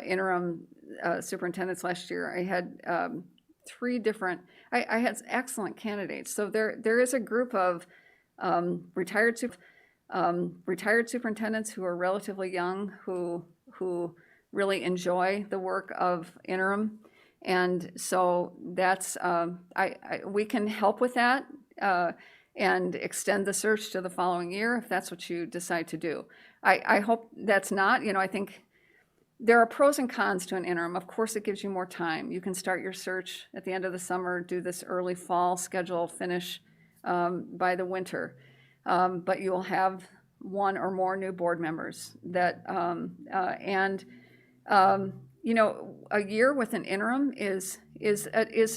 interim superintendents last year, I had 3 different, I had excellent candidates. So there is a group of retired superintendents who are relatively young, who really enjoy the work of interim. And so that's, we can help with that and extend the search to the following year if that's what you decide to do. I hope that's not, I think there are pros and cons to an interim. Of course, it gives you more time. You can start your search at the end of the summer, do this early fall schedule, finish by the winter. But you will have 1 or more new board members that, a year with an interim is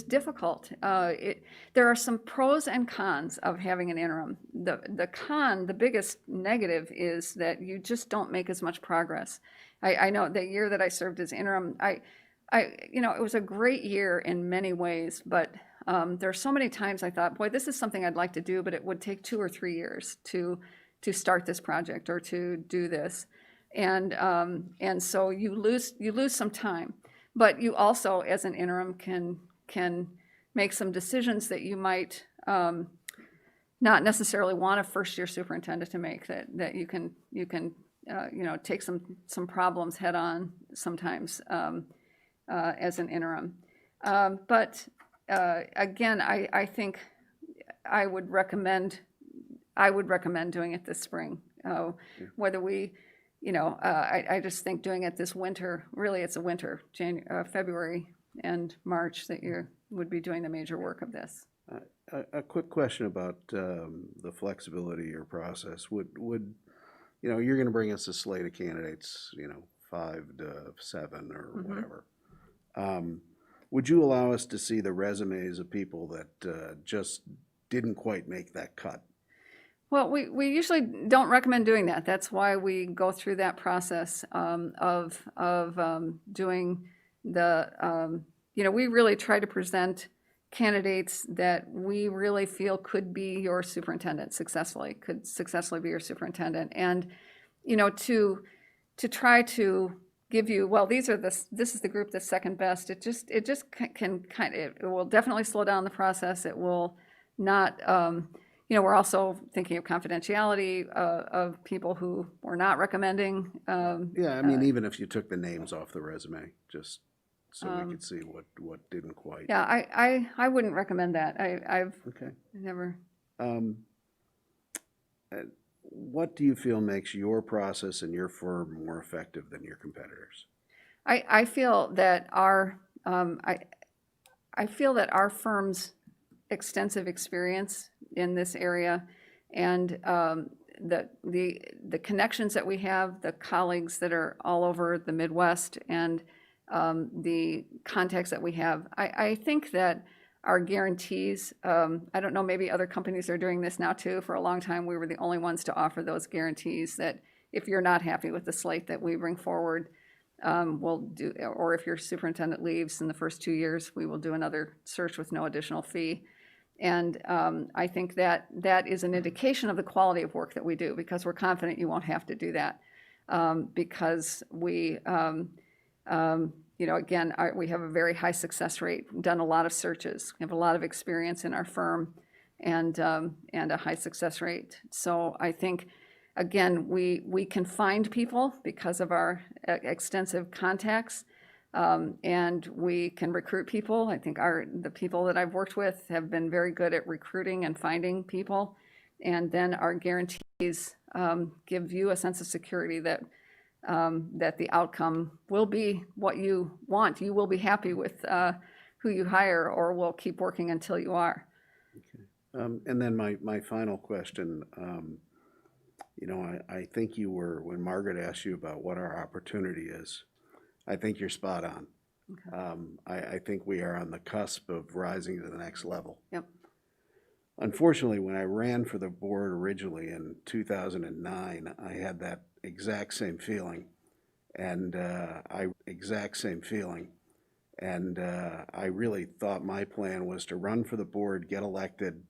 difficult. There are some pros and cons of having an interim. The biggest negative is that you just don't make as much progress. I know the year that I served as interim, it was a great year in many ways, but there are so many times I thought, boy, this is something I'd like to do, but it would take 2 or 3 years to start this project or to do this. And so you lose some time, but you also, as an interim, can make some decisions that you might not necessarily want a first-year superintendent to make. That you can take some problems head on sometimes as an interim. But again, I think I would recommend I would recommend doing it this spring. Whether we, I just think doing it this winter, really it's a winter, February and March that you would be doing the major work of this. A quick question about the flexibility of your process. Would you're going to bring us a slate of candidates, 5 to 7 or whatever. Would you allow us to see the resumes of people that just didn't quite make that cut? Well, we usually don't recommend doing that. That's why we go through that process of doing the, we really try to present candidates that we really feel could be your superintendent successfully, could successfully be your superintendent. And, to try to give you, well, this is the group that's second best. It just can it will definitely slow down the process. It will not, we're also thinking of confidentiality of people who we're not recommending. Yeah, I mean, even if you took the names off the resume, just so we could see what didn't quite. Yeah, I wouldn't recommend that. I've never. What do you feel makes your process and your firm more effective than your competitors? I feel that our firm's extensive experience in this area and the connections that we have, the colleagues that are all over the Midwest, and the contacts that we have, I think that our guarantees, I don't know, maybe other companies are doing this now too. For a long time, we were the only ones to offer those guarantees that if you're not happy with the slate that we bring forward, we'll do, or if your superintendent leaves in the first 2 years, we will do another search with no additional fee. And I think that is an indication of the quality of work that we do, because we're confident you won't have to do that, because we, again, we have a very high success rate. We've done a lot of searches. We have a lot of experience in our firm, and a high success rate. So I think, again, we can find people because of our extensive contacts, and we can recruit people. I think the people that I've worked with have been very good at recruiting and finding people. And then our guarantees give you a sense of security that the outcome will be what you want. You will be happy with who you hire, or we'll keep working until you are. And then my final question, I think you were, when Margaret asked you about what our opportunity is, I think you're spot on. Okay. I think we are on the cusp of rising to the next level. Yep. Unfortunately, when I ran for the board originally in 2009, I had that exact same feeling, and I really thought my plan was to run for the board, get elected,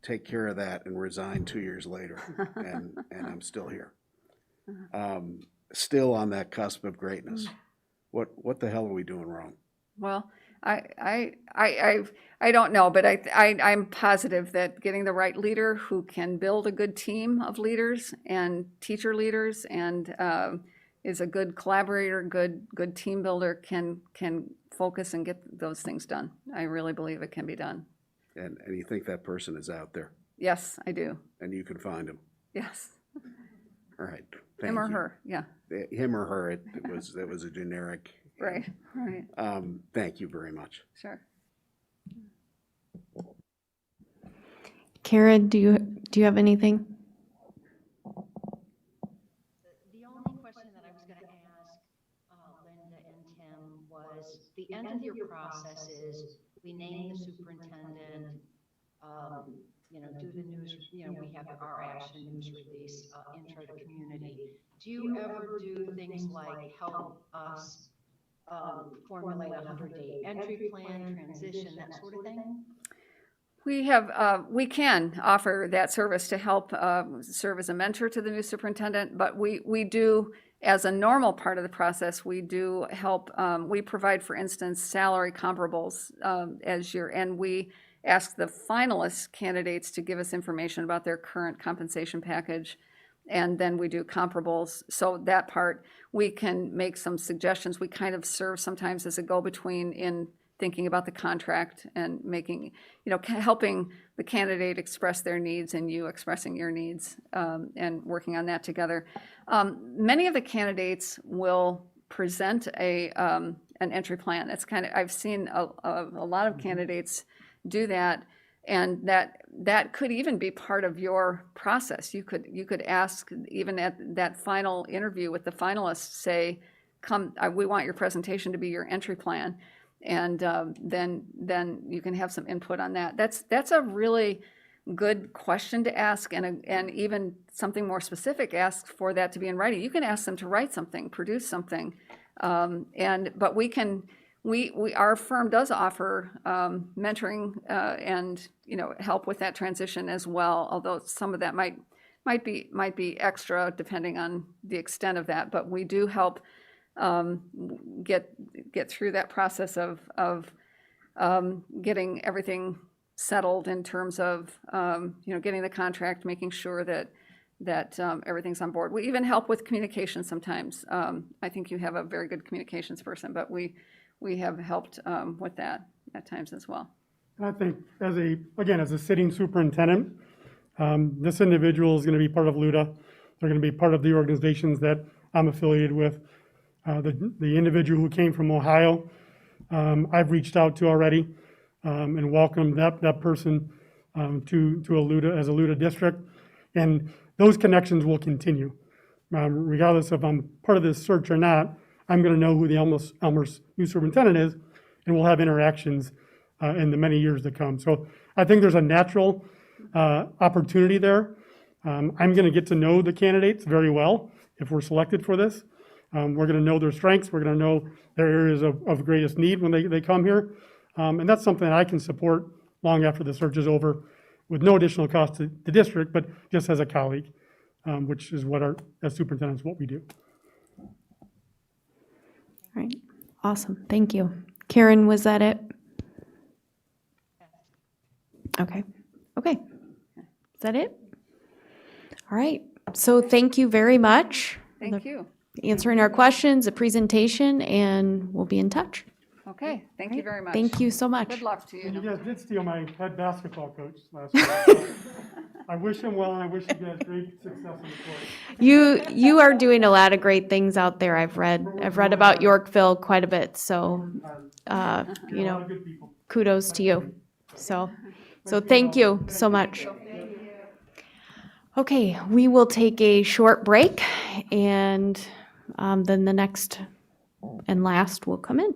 take care of that, and resign 2 years later, and I'm still here, still on that cusp of greatness. What the hell are we doing wrong? Well, I don't know, but I'm positive that getting the right leader who can build a good team of leaders and teacher leaders, and is a good collaborator, good team builder, can focus and get those things done. I really believe it can be done. And you think that person is out there? Yes, I do. And you can find him? Yes. All right. Him or her, yeah. Him or her, it was a generic. Right. Thank you very much. Sure. Karen, do you have anything? The only question that I was going to ask Linda and Tim was, the end of your process is we name the superintendent, do the news, we have our action news release, intro to community. Do you ever do things like help us formulate a 100-day entry plan, transition, that sort of thing? We can offer that service to help serve as a mentor to the new superintendent, but we do, as a normal part of the process, we do help, we provide, for instance, salary comparables and we ask the finalist candidates to give us information about their current compensation package, and then we do comparables. So that part, we can make some suggestions. We kind of serve sometimes as a go-between in thinking about the contract and making, helping the candidate express their needs and you expressing your needs, and working on that together. Many of the candidates will present an entry plan. That's I've seen a lot of candidates do that, and that could even be part of your process. You could ask, even at that final interview with the finalists, say, we want your presentation to be your entry plan, and then you can have some input on that. That's a really good question to ask, and even something more specific, ask for that to be in writing. You can ask them to write something, produce something, but our firm does offer mentoring and help with that transition as well. Although some of that might be extra depending on the extent of that, but we do help get through that process of getting everything settled in terms of getting the contract, making sure that everything's on board. We even help with communication sometimes. I think you have a very good communications person, but we have helped with that at times as well. And I think as a sitting superintendent, this individual is going to be part of LUDA. They're going to be part of the organizations that I'm affiliated with. The individual who came from Ohio, I've reached out to already and welcomed that person to a LUDA, as a LUDA district. And those connections will continue. Regardless if I'm part of this search or not, I'm going to know who the Elmer's new superintendent is, and we'll have interactions in the many years to come. So I think there's a natural opportunity there. I'm going to get to know the candidates very well if we're selected for this. We're going to know their strengths. We're going to know their areas of greatest need when they come here. And that's something that I can support long after the search is over with no additional cost to the district, but just as a colleague, which is as superintendents, what we do. All right, awesome, thank you. Karen, was that it? Okay, is that it? All right, so thank you very much. Thank you. Answering our questions, the presentation, and we'll be in touch. Okay, thank you very much. Thank you so much. Good luck to you. And you guys did steal my head basketball coach last year. I wish him well, and I wish you guys great success in the court. You are doing a lot of great things out there. I've read about Yorkville quite a bit, so A lot of good people. kudos to you. So thank you so much. Okay, we will take a short break, and then the next and last will come in.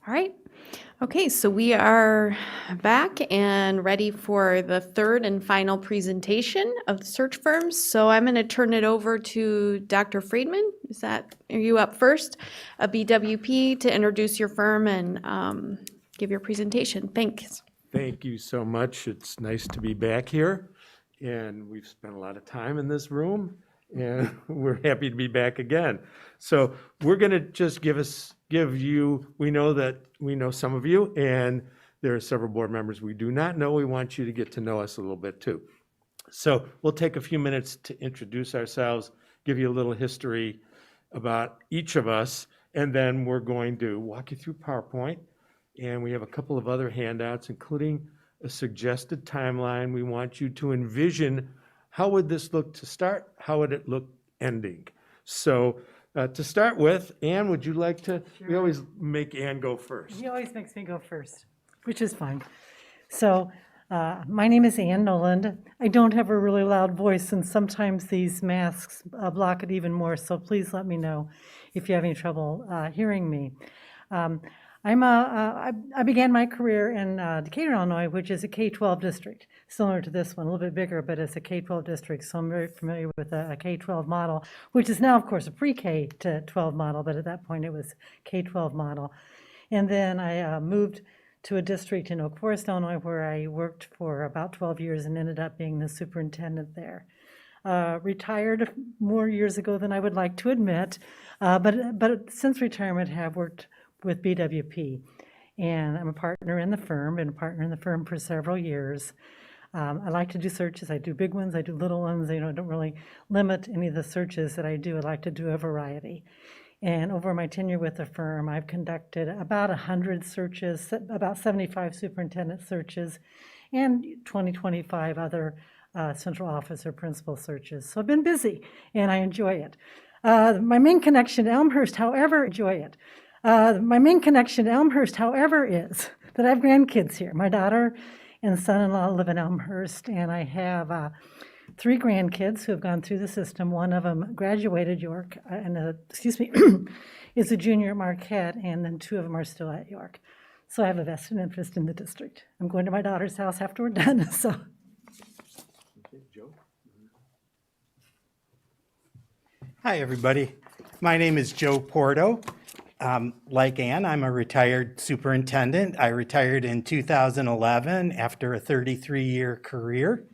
All right. Okay, so we are back and ready for the third and final presentation of the search firms. So I'm going to turn it over to Dr. Friedman. Are you up first? A BWP to introduce your firm and give your presentation. Thanks. Thank you so much. It's nice to be back here, and we've spent a lot of time in this room, and we're happy to be back again. So we're going to just we know some of you, and there are several board members we do not know. We want you to get to know us a little bit too. So we'll take a few minutes to introduce ourselves, give you a little history about each of us, and then we're going to walk you through PowerPoint. And we have a couple of other handouts, including a suggested timeline. We want you to envision how would this look to start? How would it look ending? So to start with, Ann, would you like to? We always make Ann go first. He always makes me go first, which is fine. So my name is Ann Noland. I don't have a really loud voice, and sometimes these masks block it even more, so please let me know if you have any trouble hearing me. I began my career in Decatur, Illinois, which is a K-12 district, similar to this one, a little bit bigger, but it's a K-12 district, so I'm very familiar with a K-12 model, which is now, of course, a pre-K to 12 model, but at that point it was K-12 model. And then I moved to a district in Oak Forest, Illinois, where I worked for about 12 years and ended up being the superintendent there. Retired more years ago than I would like to admit, but since retirement have worked with BWP, and I'm a partner in the firm, been a partner in the firm for several years. I like to do searches. I do big ones, I do little ones. I don't really limit any of the searches that I do. I like to do a variety. And over my tenure with the firm, I've conducted about 100 searches, about 75 superintendent searches, and 25 other central office or principal searches. So I've been busy, and I enjoy it. My main connection to Elmhurst, however, is that I have grandkids here. My daughter and son-in-law live in Elmhurst, and I have 3 grandkids who have gone through the system. One of them graduated York, is a junior at Marquette, and then 2 of them are still at York. So I have a vested interest in the district. I'm going to my daughter's house after we're done, so. Hi, everybody. My name is Joe Porto. Like Ann, I'm a retired superintendent. I retired in 2011 after a 33-year career.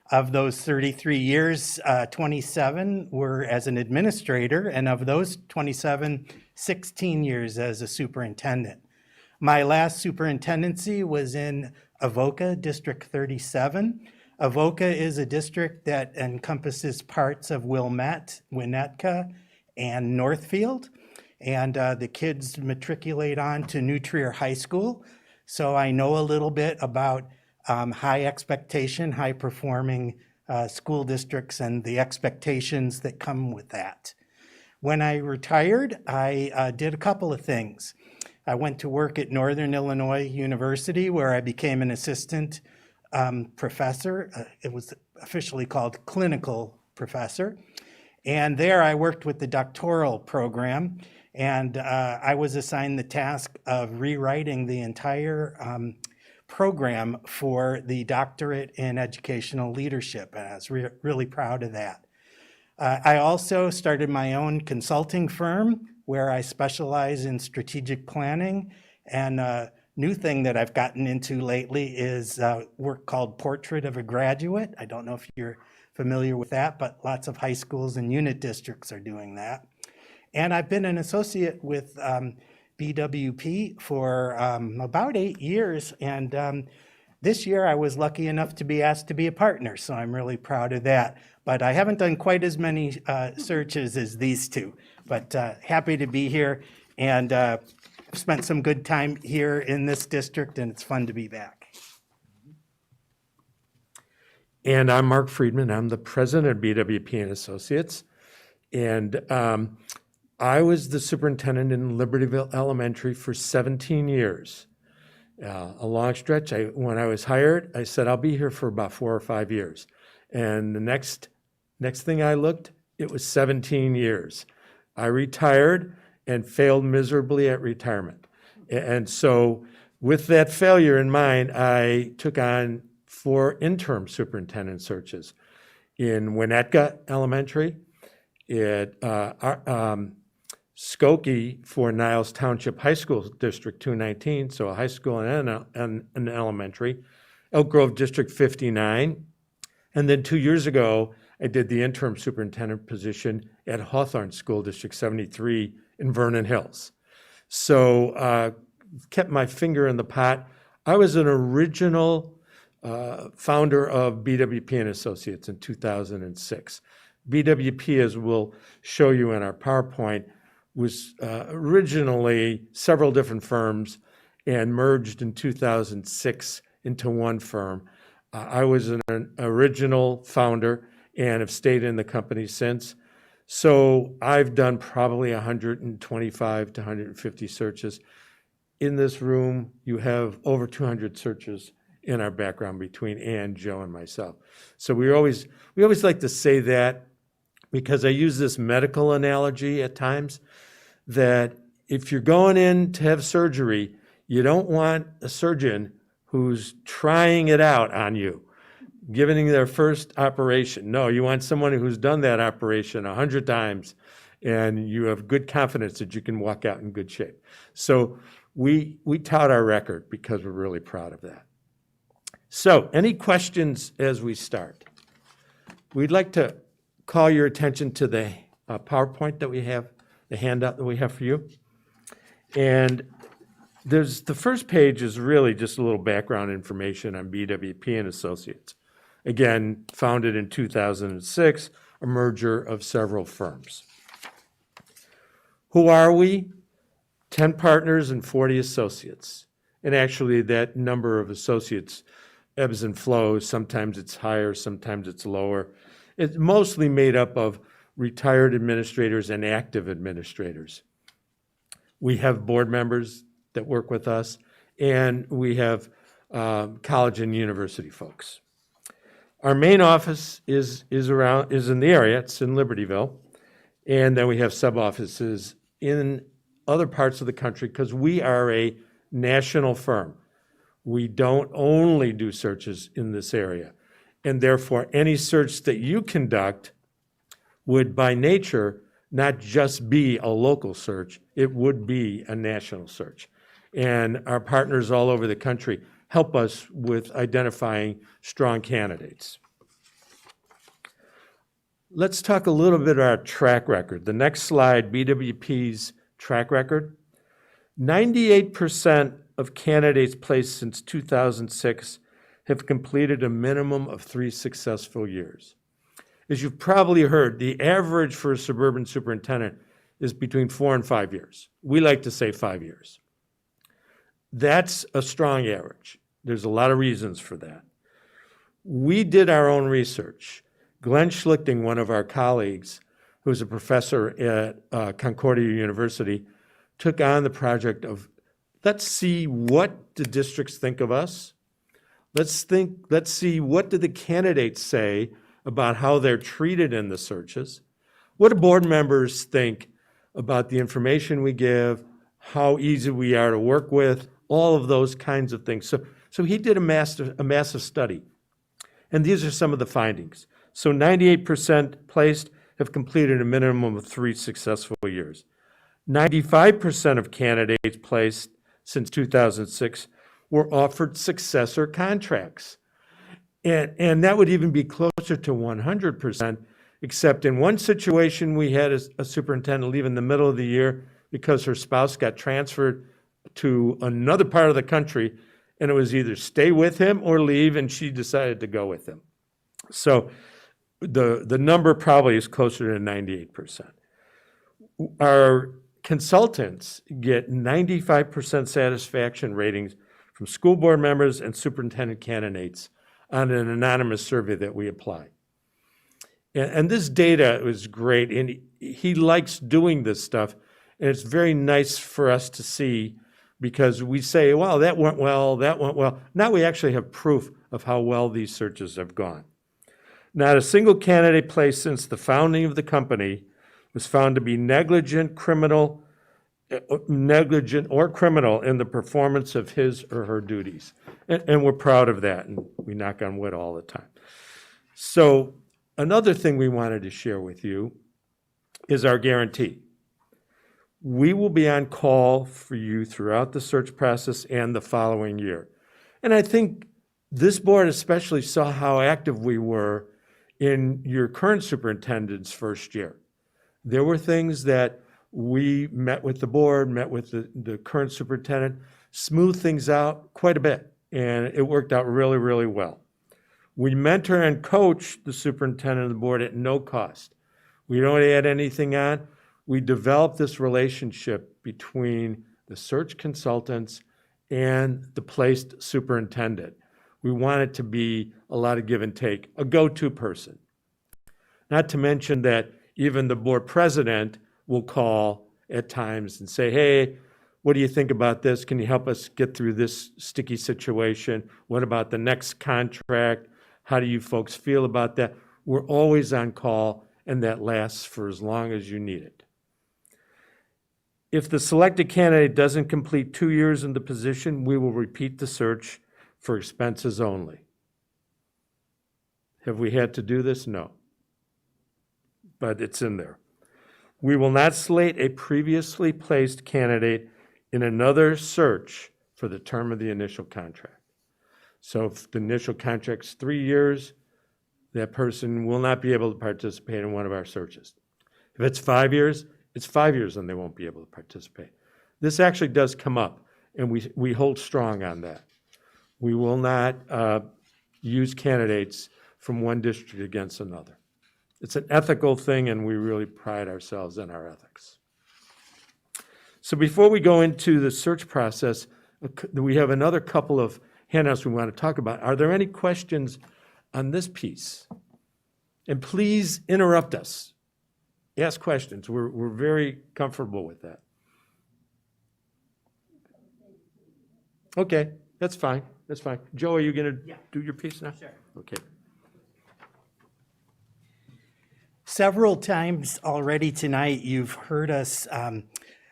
Of those 33 years, 27 were as an administrator, and of those 27, 16 years as a superintendent. My last superintendency was in Avoca, District 37. Avoca is a district that encompasses parts of Wilmette, Winnetka, and Northfield. And the kids matriculate on to New Trier High School. So I know a little bit about high expectation, high performing school districts and the expectations that come with that. When I retired, I did a couple of things. I went to work at Northern Illinois University, where I became an assistant professor. It was officially called clinical professor. And there I worked with the doctoral program. And I was assigned the task of rewriting the entire program for the doctorate in educational leadership, and I was really proud of that. I also started my own consulting firm where I specialize in strategic planning, and a new thing that I've gotten into lately is work called Portrait of a Graduate. I don't know if you're familiar with that, but lots of high schools and unit districts are doing that. And I've been an associate with BWP for about 8 years. And this year I was lucky enough to be asked to be a partner. So I'm really proud of that. But I haven't done quite as many searches as these two. But happy to be here and spent some good time here in this district, and it's fun to be back. And I'm Mark Friedman. I'm the president of BWP and Associates. And I was the superintendent in Libertyville Elementary for 17 years. A long stretch. When I was hired, I said, I'll be here for about 4 or 5 years. And the next thing I looked, it was 17 years. I retired and failed miserably at retirement. And so with that failure in mind, I took on 4 interim superintendent searches in Winnetka Elementary, at Skokie for Niles Township High School District 219, so a high school and an elementary, Elk Grove District 59. And then 2 years ago, I did the interim superintendent position at Hawthorne School District 73 in Vernon Hills. So kept my finger in the pot. I was an original founder of BWP and Associates in 2006. BWP, as we'll show you in our PowerPoint, was originally several different firms and merged in 2006 into one firm. I was an original founder and have stayed in the company since. So I've done probably 125 to 150 searches. In this room, you have over 200 searches in our background between Ann, Joe, and myself. So we always like to say that, because I use this medical analogy at times, that if you're going in to have surgery, you don't want a surgeon who's trying it out on you, giving their first operation. No, you want someone who's done that operation 100 times, and you have good confidence that you can walk out in good shape. So we tout our record because we're really proud of that. So any questions as we start? We'd like to call your attention to the PowerPoint that we have, the handout that we have for you. And the first page is really just a little background information on BWP and Associates. Again, founded in 2006, a merger of several firms. Who are we? 10 partners and 40 associates. And actually that number of associates ebbs and flows. Sometimes it's higher, sometimes it's lower. It's mostly made up of retired administrators and active administrators. We have board members that work with us, and we have college and university folks. Our main office is in the area. It's in Libertyville, and then we have sub-offices in other parts of the country because we are a national firm. We don't only do searches in this area, and therefore any search that you conduct would by nature not just be a local search, it would be a national search. And our partners all over the country help us with identifying strong candidates. Let's talk a little bit about our track record. The next slide, BWP's track record. 98% of candidates placed since 2006 have completed a minimum of 3 successful years. As you've probably heard, the average for a suburban superintendent is between 4 and 5 years. We like to say 5 years. That's a strong average. There's a lot of reasons for that. We did our own research. Glenn Schlichting, one of our colleagues, who's a professor at Concordia University, took on the project of, let's see what the districts think of us. Let's see what do the candidates say about how they're treated in the searches. What do board members think about the information we give, how easy we are to work with, all of those kinds of things. So he did a massive study. And these are some of the findings. So 98% placed have completed a minimum of 3 successful years. 95% of candidates placed since 2006 were offered successor contracts. And that would even be closer to 100%, except in one situation, we had a superintendent leave in the middle of the year because her spouse got transferred to another part of the country, and it was either stay with him or leave, and she decided to go with him. So the number probably is closer to 98%. Our consultants get 95% satisfaction ratings from school board members and superintendent candidates on an anonymous survey that we apply. And this data is great, and he likes doing this stuff, and it's very nice for us to see because we say, well, that went well, that went well. Now we actually have proof of how well these searches have gone. Not a single candidate placed since the founding of the company was found to be negligent, criminal, negligent or criminal in the performance of his or her duties. And we're proud of that, and we knock on wood all the time. So another thing we wanted to share with you is our guarantee. We will be on call for you throughout the search process and the following year. And I think this board especially saw how active we were in your current superintendent's first year. There were things that we met with the board, met with the current superintendent, smoothed things out quite a bit, and it worked out really, really well. We mentor and coach the superintendent and the board at no cost. We don't add anything on. We develop this relationship between the search consultants and the placed superintendent. We want it to be a lot of give and take, a go-to person. Not to mention that even the board president will call at times and say, hey, what do you think about this? Can you help us get through this sticky situation? What about the next contract? How do you folks feel about that? We're always on call, and that lasts for as long as you need it. If the selected candidate doesn't complete 2 years in the position, we will repeat the search for expenses only. Have we had to do this? No. But it's in there. We will not slate a previously placed candidate in another search for the term of the initial contract. So if the initial contract's 3 years, that person will not be able to participate in one of our searches. If it's 5 years, it's 5 years and they won't be able to participate. This actually does come up, and we hold strong on that. We will not use candidates from one district against another. It's an ethical thing, and we really pride ourselves in our ethics. So before we go into the search process, we have another couple of handouts we want to talk about. Are there any questions on this piece? And please interrupt us. Ask questions. We're very comfortable with that. Okay, that's fine. That's fine. Joe, are you going to do your piece now? Sure. Okay. Several times already tonight, you've heard us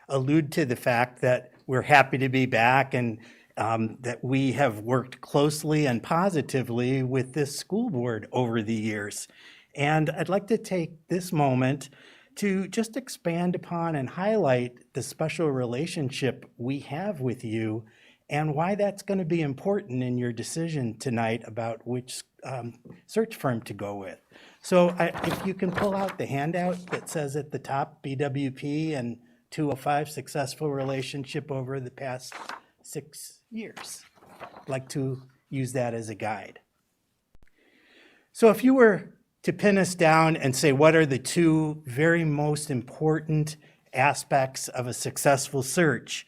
allude to the fact that we're happy to be back and that we have worked closely and positively with this school board over the years. And I'd like to take this moment to just expand upon and highlight the special relationship we have with you and why that's going to be important in your decision tonight about which search firm to go with. So if you can pull out the handout that says at the top, BWP and 205 successful relationship over the past 6 years. I'd like to use that as a guide. So if you were to pin us down and say, what are the two very most important aspects of a successful search?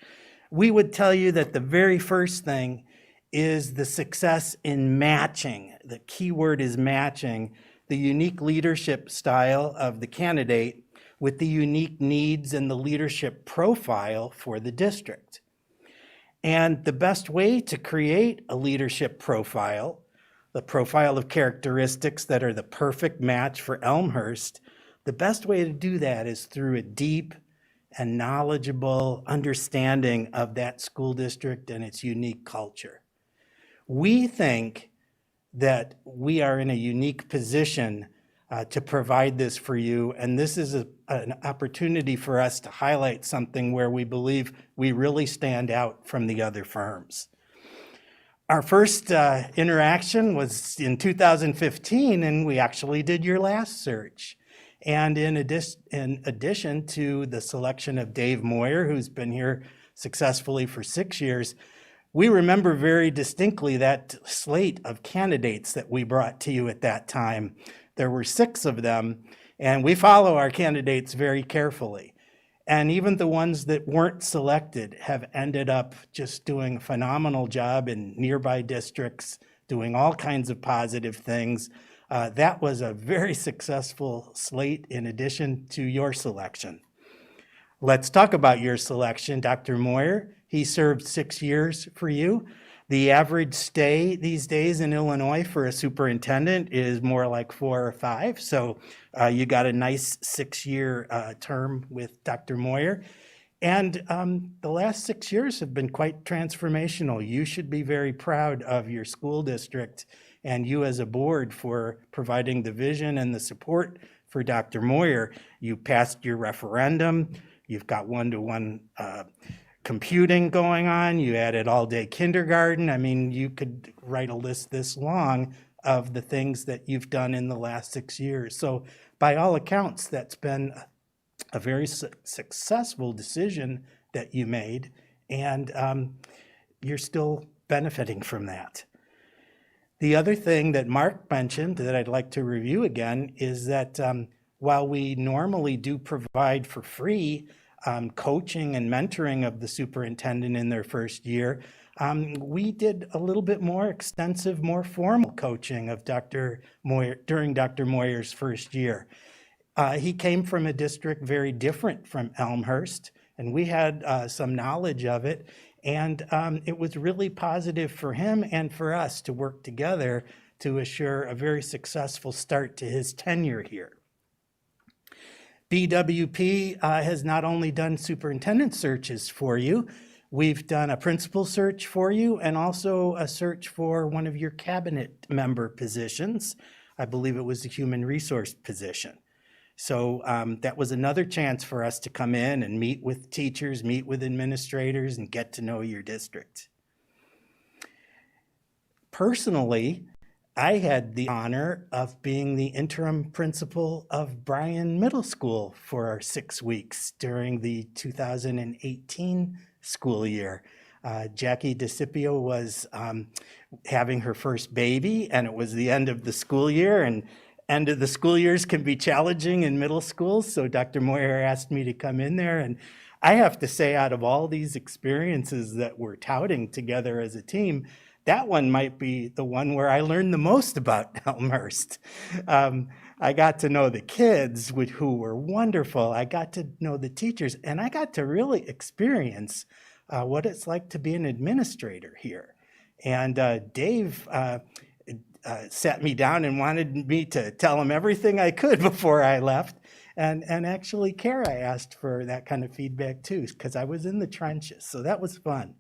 We would tell you that the very first thing is the success in matching. The key word is matching the unique leadership style of the candidate with the unique needs and the leadership profile for the district. And the best way to create a leadership profile, the profile of characteristics that are the perfect match for Elmhurst, the best way to do that is through a deep and knowledgeable understanding of that school district and its unique culture. We think that we are in a unique position to provide this for you, and this is an opportunity for us to highlight something where we believe we really stand out from the other firms. Our first interaction was in 2015, and we actually did your last search. And in addition to the selection of Dave Moyer, who's been here successfully for 6 years, we remember very distinctly that slate of candidates that we brought to you at that time. There were 6 of them, and we follow our candidates very carefully. And even the ones that weren't selected have ended up just doing a phenomenal job in nearby districts, doing all kinds of positive things. That was a very successful slate in addition to your selection. Let's talk about your selection, Dr. Moyer. He served 6 years for you. The average stay these days in Illinois for a superintendent is more like 4 or 5. So you got a nice 6-year term with Dr. Moyer. And the last 6 years have been quite transformational. You should be very proud of your school district and you as a board for providing the vision and the support for Dr. Moyer. You passed your referendum. You've got one-to-one computing going on. You added all-day kindergarten. I mean, you could write a list this long of the things that you've done in the last 6 years. So by all accounts, that's been a very successful decision that you made, and you're still benefiting from that. The other thing that Mark mentioned that I'd like to review again is that while we normally do provide for free coaching and mentoring of the superintendent in their first year, we did a little bit more extensive, more formal coaching of Dr. Moyer during Dr. Moyer's first year. He came from a district very different from Elmhurst, and we had some knowledge of it. And it was really positive for him and for us to work together to assure a very successful start to his tenure here. BWP has not only done superintendent searches for you, we've done a principal search for you and also a search for one of your cabinet member positions. I believe it was the human resource position. So that was another chance for us to come in and meet with teachers, meet with administrators, and get to know your district. Personally, I had the honor of being the interim principal of Bryan Middle School for 6 weeks during the 2018 school year. Jackie DeCipio was having her first baby, and it was the end of the school year, and end of the school years can be challenging in middle schools, so Dr. Moyer asked me to come in there, and I have to say, out of all these experiences that we're touting together as a team, that one might be the one where I learned the most about Elmhurst. I got to know the kids, who were wonderful. I got to know the teachers, and I got to really experience what it's like to be an administrator here. And Dave sat me down and wanted me to tell him everything I could before I left. And actually, Kara asked for that kind of feedback too, because I was in the trenches, so that was fun.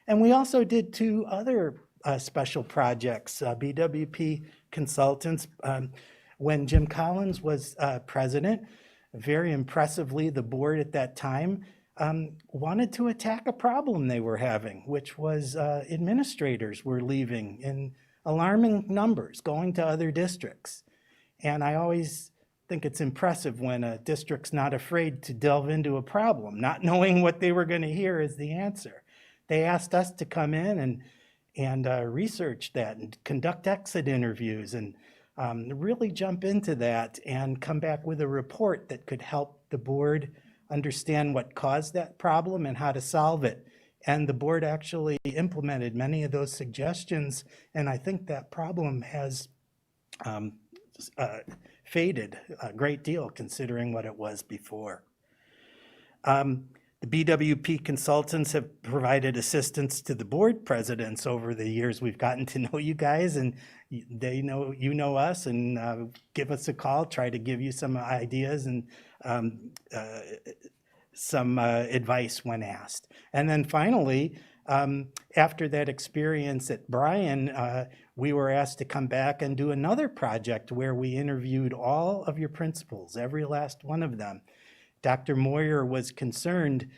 And we also did 2 other special projects, BWP consultants. When Jim Collins was president, very impressively, the board at that time wanted to attack a problem they were having, which was administrators were leaving in alarming numbers, going to other districts. And I always think it's impressive when a district's not afraid to delve into a problem, not knowing what they were going to hear as the answer. They asked us to come in and research that and conduct exit interviews and really jump into that and come back with a report that could help the board understand what caused that problem and how to solve it. And the board actually implemented many of those suggestions, and I think that problem has faded a great deal considering what it was before. The BWP consultants have provided assistance to the board presidents over the years. We've gotten to know you guys, and they know you know us, and give us a call, try to give you some ideas and some advice when asked. And then finally, after that experience at Bryan, we were asked to come back and do another project where we interviewed all of your principals, every last one of them. Dr. Moyer was concerned,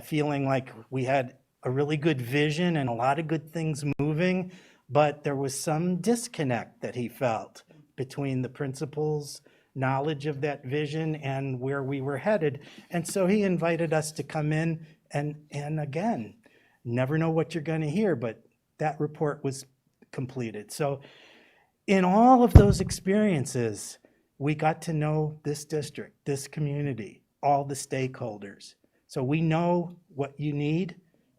feeling like we had a really good vision and a lot of good things moving, but there was some disconnect that he felt between the principals' knowledge of that vision and where we were headed. And so he invited us to come in and again, never know what you're going to hear, but that report was completed. So in all of those experiences, we got to know this district, this community, all the stakeholders. So we know what you need,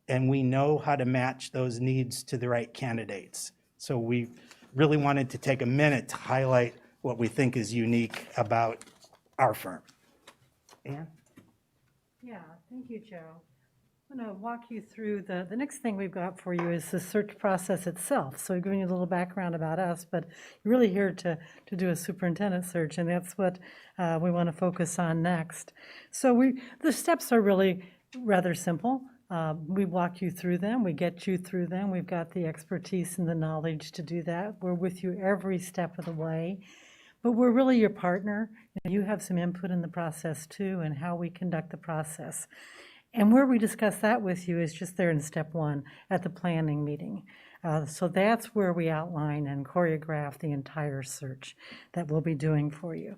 and we know how to match those needs to the right candidates. So we really wanted to take a minute to highlight what we think is unique about our firm. Ann? Yeah, thank you, Joe. I'm going to walk you through the next thing we've got for you is the search process itself. So we've given you a little background about us, but you're really here to do a superintendent search, and that's what we want to focus on next. So the steps are really rather simple. We walk you through them, we get you through them. We've got the expertise and the knowledge to do that. We're with you every step of the way. But we're really your partner. You have some input in the process too, and how we conduct the process. And where we discuss that with you is just there in step one at the planning meeting. So that's where we outline and choreograph the entire search that we'll be doing for you.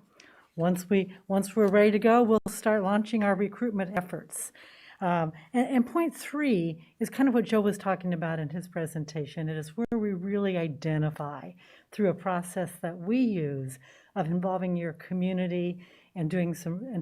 Once we're ready to go, we'll start launching our recruitment efforts. And point three is kind of what Joe was talking about in his presentation. It is where we really identify through a process that we use of involving your community and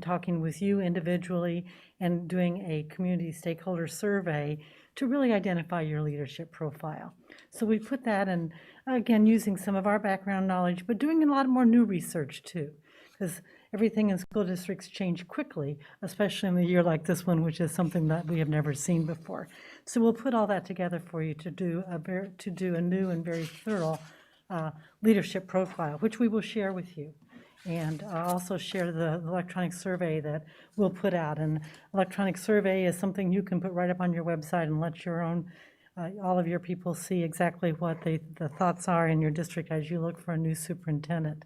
talking with you individually and doing a community stakeholder survey to really identify your leadership profile. So we put that in, again, using some of our background knowledge, but doing a lot more new research too, because everything in school districts change quickly, especially in a year like this one, which is something that we have never seen before. So we'll put all that together for you to do a new and very thorough leadership profile, which we will share with you. And I'll also share the electronic survey that we'll put out. And electronic survey is something you can put right up on your website and let your own, all of your people see exactly what the thoughts are in your district as you look for a new superintendent.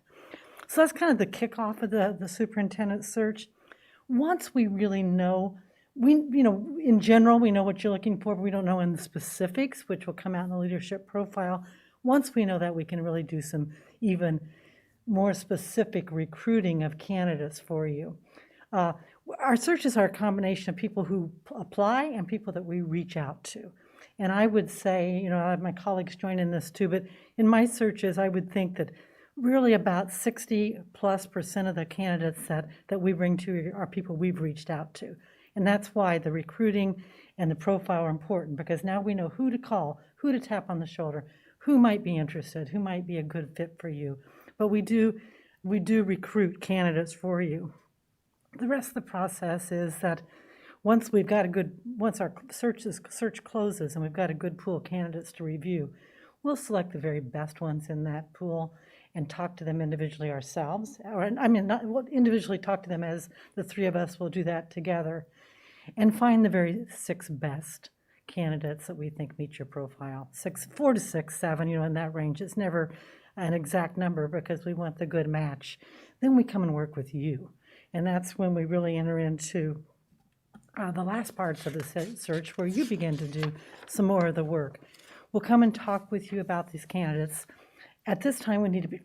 So that's kind of the kickoff of the superintendent search. Once we really know, in general, we know what you're looking for, but we don't know in the specifics, which will come out in the leadership profile. Once we know that, we can really do some even more specific recruiting of candidates for you. Our searches are a combination of people who apply and people that we reach out to. And I would say, I have my colleagues join in this too, but in my searches, I would think that really about 60+% of the candidates that we bring to you are people we've reached out to. And that's why the recruiting and the profile are important, because now we know who to call, who to tap on the shoulder, who might be interested, who might be a good fit for you. But we do recruit candidates for you. The rest of the process is that once our search closes and we've got a good pool of candidates to review, we'll select the very best ones in that pool and talk to them individually ourselves. We'll individually talk to them as the three of us will do that together and find the very 6 best candidates that we think meet your profile. 4 to 6, 7, in that range. It's never an exact number because we want the good match. Then we come and work with you. And that's when we really enter into the last parts of the search where you begin to do some more of the work. We'll come and talk with you about these candidates. At this time, we need to be,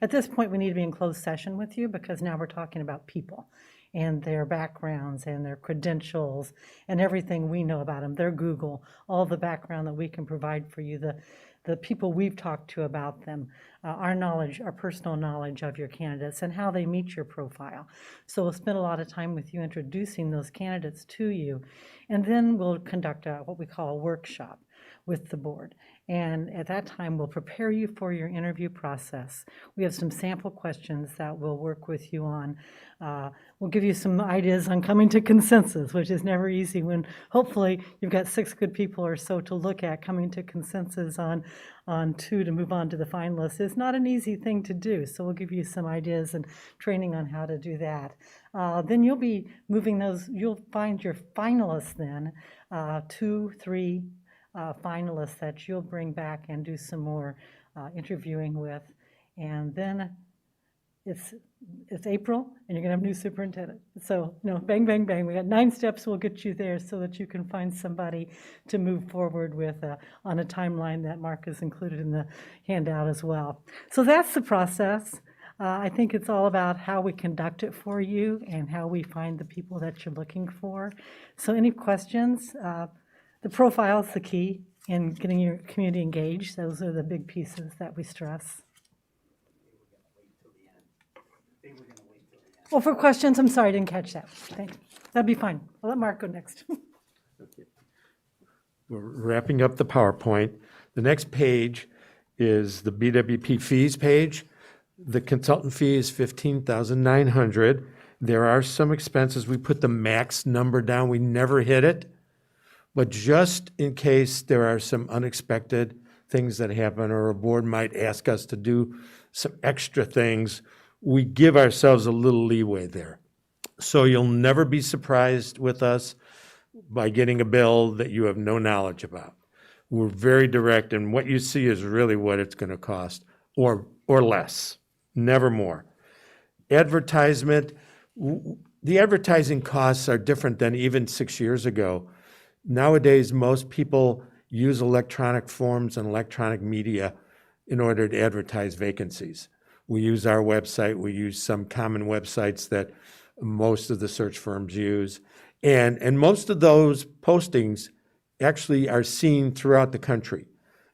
at this point, we need to be in closed session with you because now we're talking about people and their backgrounds and their credentials and everything we know about them, their Google, all the background that we can provide for you, the people we've talked to about them, our knowledge, our personal knowledge of your candidates and how they meet your profile. So we'll spend a lot of time with you introducing those candidates to you, and then we'll conduct what we call a workshop with the board. And at that time, we'll prepare you for your interview process. We have some sample questions that we'll work with you on. We'll give you some ideas on coming to consensus, which is never easy when hopefully you've got 6 good people or so to look at. Coming to consensus on 2 to move on to the finalists is not an easy thing to do. So we'll give you some ideas and training on how to do that. Then you'll be moving those, you'll find your finalists then, 2, 3, finalists that you'll bring back and do some more interviewing with. And then it's April and you're gonna have a new superintendent. So bang, bang, bang. We got 9 steps. We'll get you there so that you can find somebody to move forward with on a timeline that Mark has included in the handout as well. So that's the process. I think it's all about how we conduct it for you and how we find the people that you're looking for. So any questions? The profile is the key in getting your community engaged. Those are the big pieces that we stress. Well, for questions, I'm sorry, I didn't catch that. Thanks. That'd be fine. I'll let Mark go next. We're wrapping up the PowerPoint. The next page is the BWP fees page. The consultant fee is $15,900. There are some expenses. We put the max number down. We never hit it. But just in case there are some unexpected things that happen or a board might ask us to do some extra things, we give ourselves a little leeway there. So you'll never be surprised with us by getting a bill that you have no knowledge about. We're very direct, and what you see is really what it's going to cost, or less, never more. Advertisement, the advertising costs are different than even 6 years ago. Nowadays, most people use electronic forms and electronic media in order to advertise vacancies. We use our website, we use some common websites that most of the search firms use. And most of those postings actually are seen throughout the country.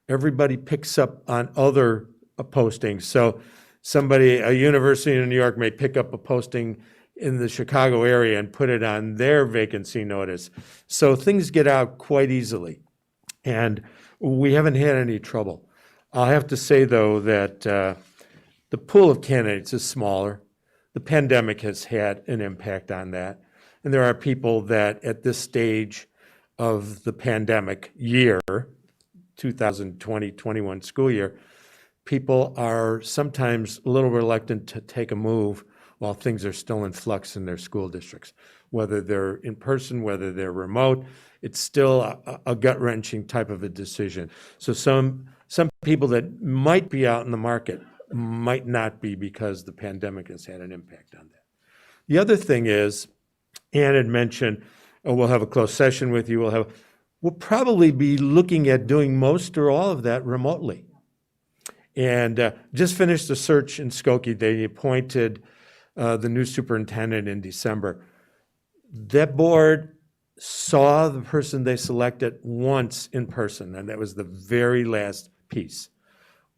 Everybody picks up on other postings. So a university in New York may pick up a posting in the Chicago area and put it on their vacancy notice. So things get out quite easily. And we haven't had any trouble. I'll have to say, though, that the pool of candidates is smaller. The pandemic has had an impact on that. And there are people that at this stage of the pandemic year, 2020-21 school year, people are sometimes a little reluctant to take a move while things are still in flux in their school districts. Whether they're in person, whether they're remote, it's still a gut-wrenching type of a decision. So some people that might be out in the market might not be because the pandemic has had an impact on that. The other thing is, Ann had mentioned, we'll have a closed session with you. We'll probably be looking at doing most or all of that remotely. And just finished the search in Skokie. They appointed the new superintendent in December. That board saw the person they selected once in person, and that was the very last piece.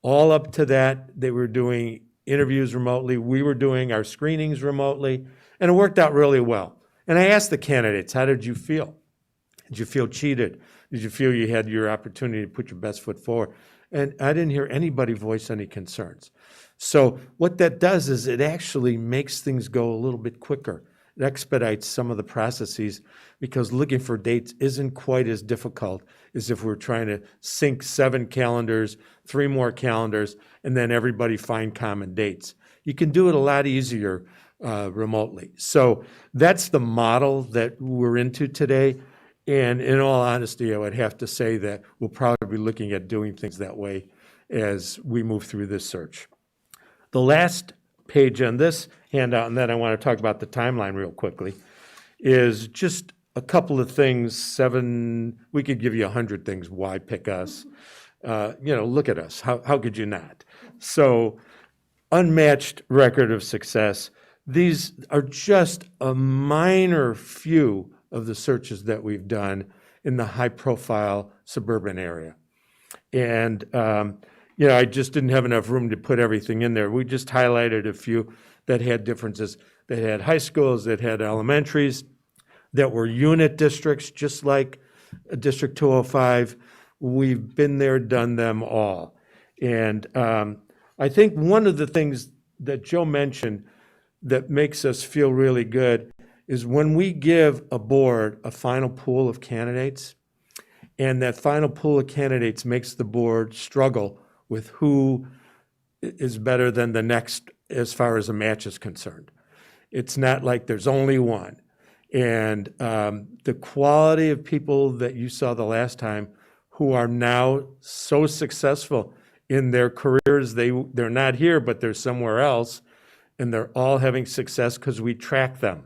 All up to that, they were doing interviews remotely. We were doing our screenings remotely, and it worked out really well. And I asked the candidates, how did you feel? Did you feel cheated? Did you feel you had your opportunity to put your best foot forward? And I didn't hear anybody voice any concerns. So what that does is it actually makes things go a little bit quicker. It expedites some of the processes because looking for dates isn't quite as difficult as if we're trying to sync 7 calendars, 3 more calendars, and then everybody find common dates. You can do it a lot easier remotely. So that's the model that we're into today. And in all honesty, I would have to say that we'll probably be looking at doing things that way as we move through this search. The last page on this handout, and then I want to talk about the timeline real quickly, is just a couple of things. We could give you 100 things. Why pick us? Look at us. How could you not? So unmatched record of success. These are just a minor few of the searches that we've done in the high-profile suburban area. And, I just didn't have enough room to put everything in there. We just highlighted a few that had differences, that had high schools, that had elementaries, that were unit districts, just like District 205. We've been there, done them all. And I think one of the things that Joe mentioned that makes us feel really good is when we give a board a final pool of candidates, and that final pool of candidates makes the board struggle with who is better than the next as far as a match is concerned. It's not like there's only one. And the quality of people that you saw the last time who are now so successful in their careers, they're not here, but they're somewhere else, and they're all having success because we track them.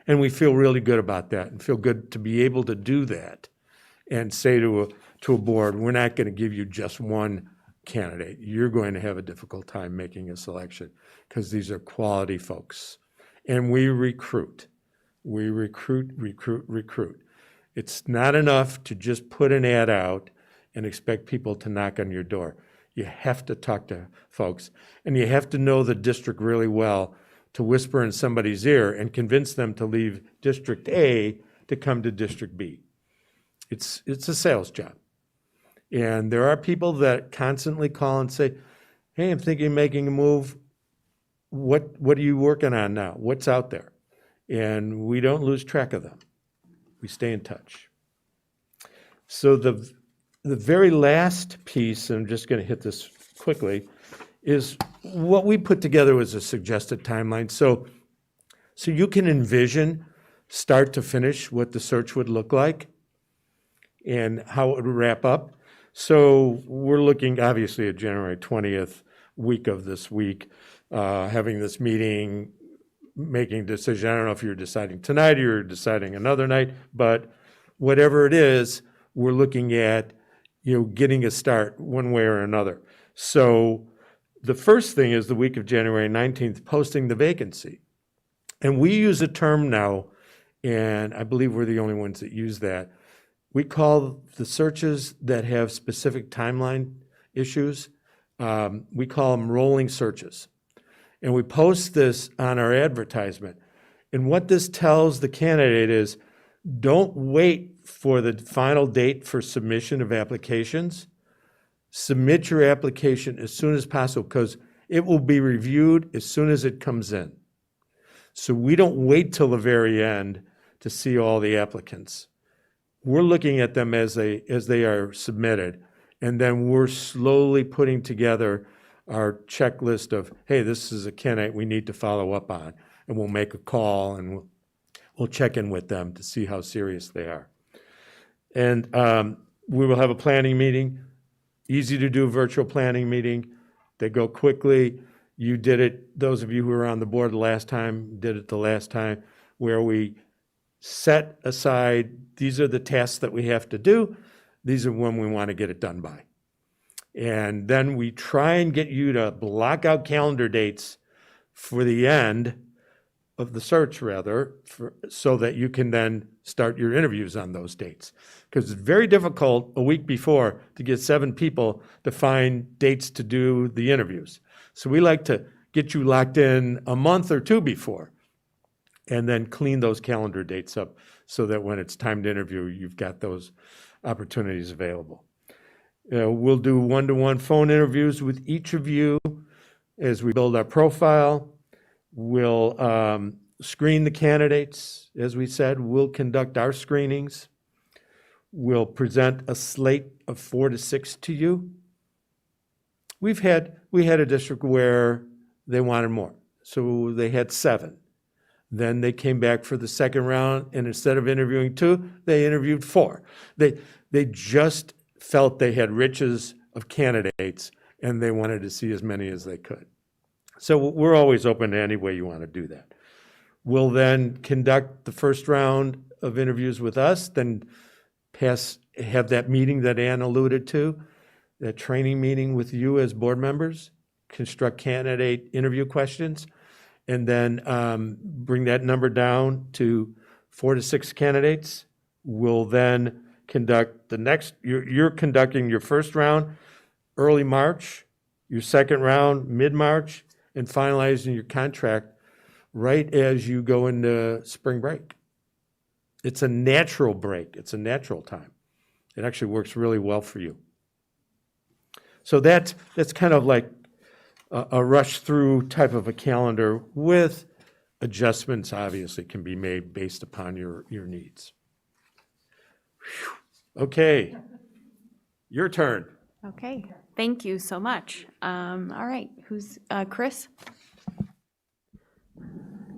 And we feel really good about that and feel good to be able to do that and say to a board, we're not going to give you just one candidate. You're going to have a difficult time making a selection because these are quality folks. And we recruit. We recruit. It's not enough to just put an ad out and expect people to knock on your door. You have to talk to folks, and you have to know the district really well to whisper in somebody's ear and convince them to leave District A to come to District B. It's a sales job. And there are people that constantly call and say, hey, I'm thinking of making a move. What are you working on now? What's out there? And we don't lose track of them. We stay in touch. So the very last piece, and I'm just going to hit this quickly, is what we put together was a suggested timeline. So you can envision start to finish, what the search would look like and how it would wrap up. So we're looking obviously at January 20th, week of this week, having this meeting, making a decision. I don't know if you're deciding tonight or you're deciding another night, but whatever it is, we're looking at, getting a start one way or another. So the first thing is the week of January 19th, posting the vacancy. And we use a term now, and I believe we're the only ones that use that. We call the searches that have specific timeline issues, we call them rolling searches. And we post this on our advertisement. And what this tells the candidate is, don't wait for the final date for submission of applications. Submit your application as soon as possible because it will be reviewed as soon as it comes in. So we don't wait till the very end to see all the applicants. We're looking at them as they are submitted, and then we're slowly putting together our checklist of, hey, this is a candidate we need to follow up on, and we'll make a call and we'll check in with them to see how serious they are. And we will have a planning meeting, easy to do virtual planning meeting. They go quickly. You did it, those of you who were on the board the last time, did it the last time, where we set aside, these are the tasks that we have to do. These are when we want to get it done by. And then we try and get you to block out calendar dates for the end of the search, so that you can then start your interviews on those dates. Because it's very difficult a week before to get 7 people to find dates to do the interviews. So we like to get you locked in a month or 2 before, and then clean those calendar dates up so that when it's time to interview, you've got those opportunities available. We'll do one-to-one phone interviews with each of you as we build our profile. We'll screen the candidates, as we said. We'll conduct our screenings. We'll present a slate of 4 to 6 to you. We had a district where they wanted more, so they had 7. Then they came back for the second round, and instead of interviewing 2, they interviewed 4. They just felt they had riches of candidates, and they wanted to see as many as they could. So we're always open to any way you want to do that. We'll then conduct the first round of interviews with us, then have that meeting that Ann alluded to, that training meeting with you as board members, construct candidate interview questions, and then bring that number down to 4 to 6 candidates. We'll then conduct the next, you're conducting your first round early March, your second round mid-March, and finalizing your contract right as you go into spring break. It's a natural break. It's a natural time. It actually works really well for you. So that's kind of like a rush through type of a calendar with adjustments obviously can be made based upon your needs. Whew. Okay, your turn. Okay, thank you so much. All right, who's, Chris?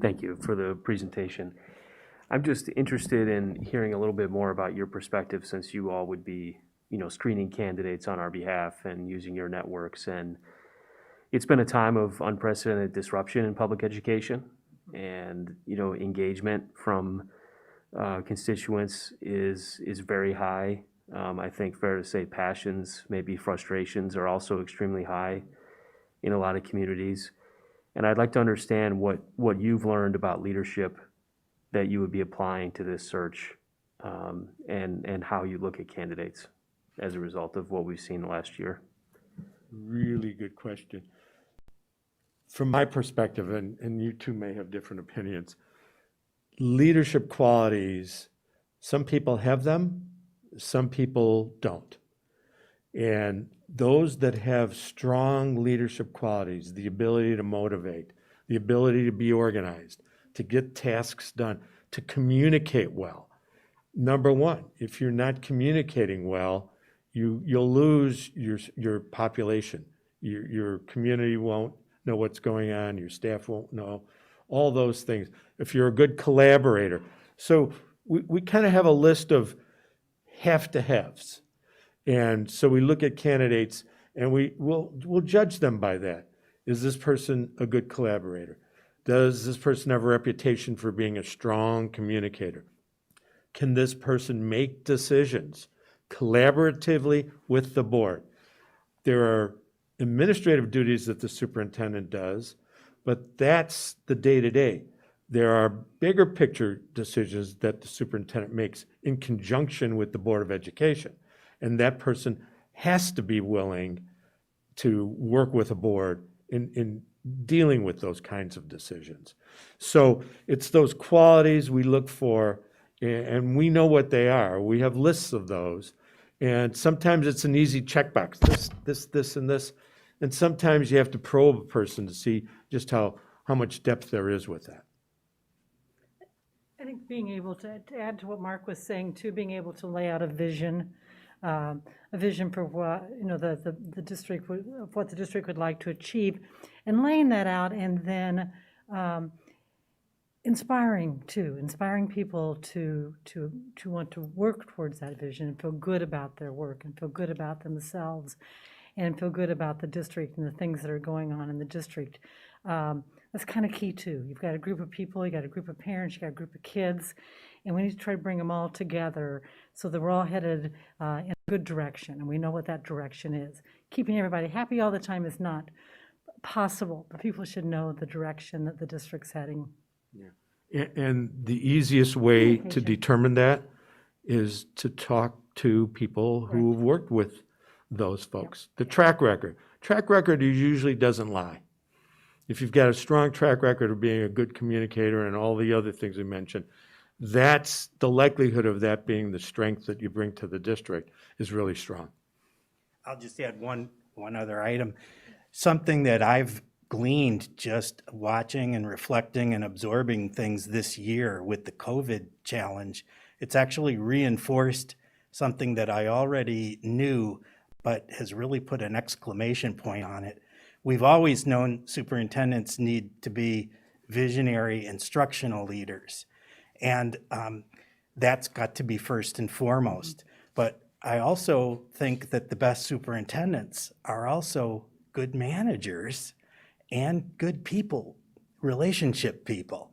Thank you for the presentation. I'm just interested in hearing a little bit more about your perspective, since you all would be, screening candidates on our behalf and using your networks. And it's been a time of unprecedented disruption in public education, and, engagement from constituents is very high. I think fair to say passions, maybe frustrations, are also extremely high in a lot of communities. And I'd like to understand what you've learned about leadership that you would be applying to this search, and how you look at candidates as a result of what we've seen last year. Really good question. From my perspective, and you two may have different opinions, leadership qualities, some people have them, some people don't. And those that have strong leadership qualities, the ability to motivate, the ability to be organized, to get tasks done, to communicate well. Number one, if you're not communicating well, you'll lose your population. Your community won't know what's going on, your staff won't know, all those things. If you're a good collaborator, So we kind of have a list of have to haves. And so we look at candidates and we'll judge them by that. Is this person a good collaborator? Does this person have a reputation for being a strong communicator? Can this person make decisions collaboratively with the board? There are administrative duties that the superintendent does, but that's the day-to-day. There are bigger picture decisions that the superintendent makes in conjunction with the Board of Education. And that person has to be willing to work with a board in dealing with those kinds of decisions. So it's those qualities we look for, and we know what they are. We have lists of those. And sometimes it's an easy checkbox, this, and this. And sometimes you have to probe a person to see just how much depth there is with that. I think being able to add to what Mark was saying too, being able to lay out a vision for what, the district, of what the district would like to achieve, and laying that out, and then inspiring people to want to work towards that vision and feel good about their work and feel good about themselves and feel good about the district and the things that are going on in the district. That's kind of key too. You've got a group of people, you got a group of parents, you got a group of kids, and we need to try to bring them all together so that we're all headed in a good direction, and we know what that direction is. Keeping everybody happy all the time is not possible, but people should know the direction that the district's heading. And the easiest way to determine that is to talk to people who've worked with those folks. The track record usually doesn't lie. If you've got a strong track record of being a good communicator and all the other things we mentioned, that's the likelihood of that being the strength that you bring to the district is really strong. I'll just add one other item. Something that I've gleaned just watching and reflecting and absorbing things this year with the COVID challenge, it's actually reinforced something that I already knew, but has really put an exclamation point on it. We've always known superintendents need to be visionary instructional leaders, and that's got to be first and foremost. But I also think that the best superintendents are also good managers and good people, relationship people.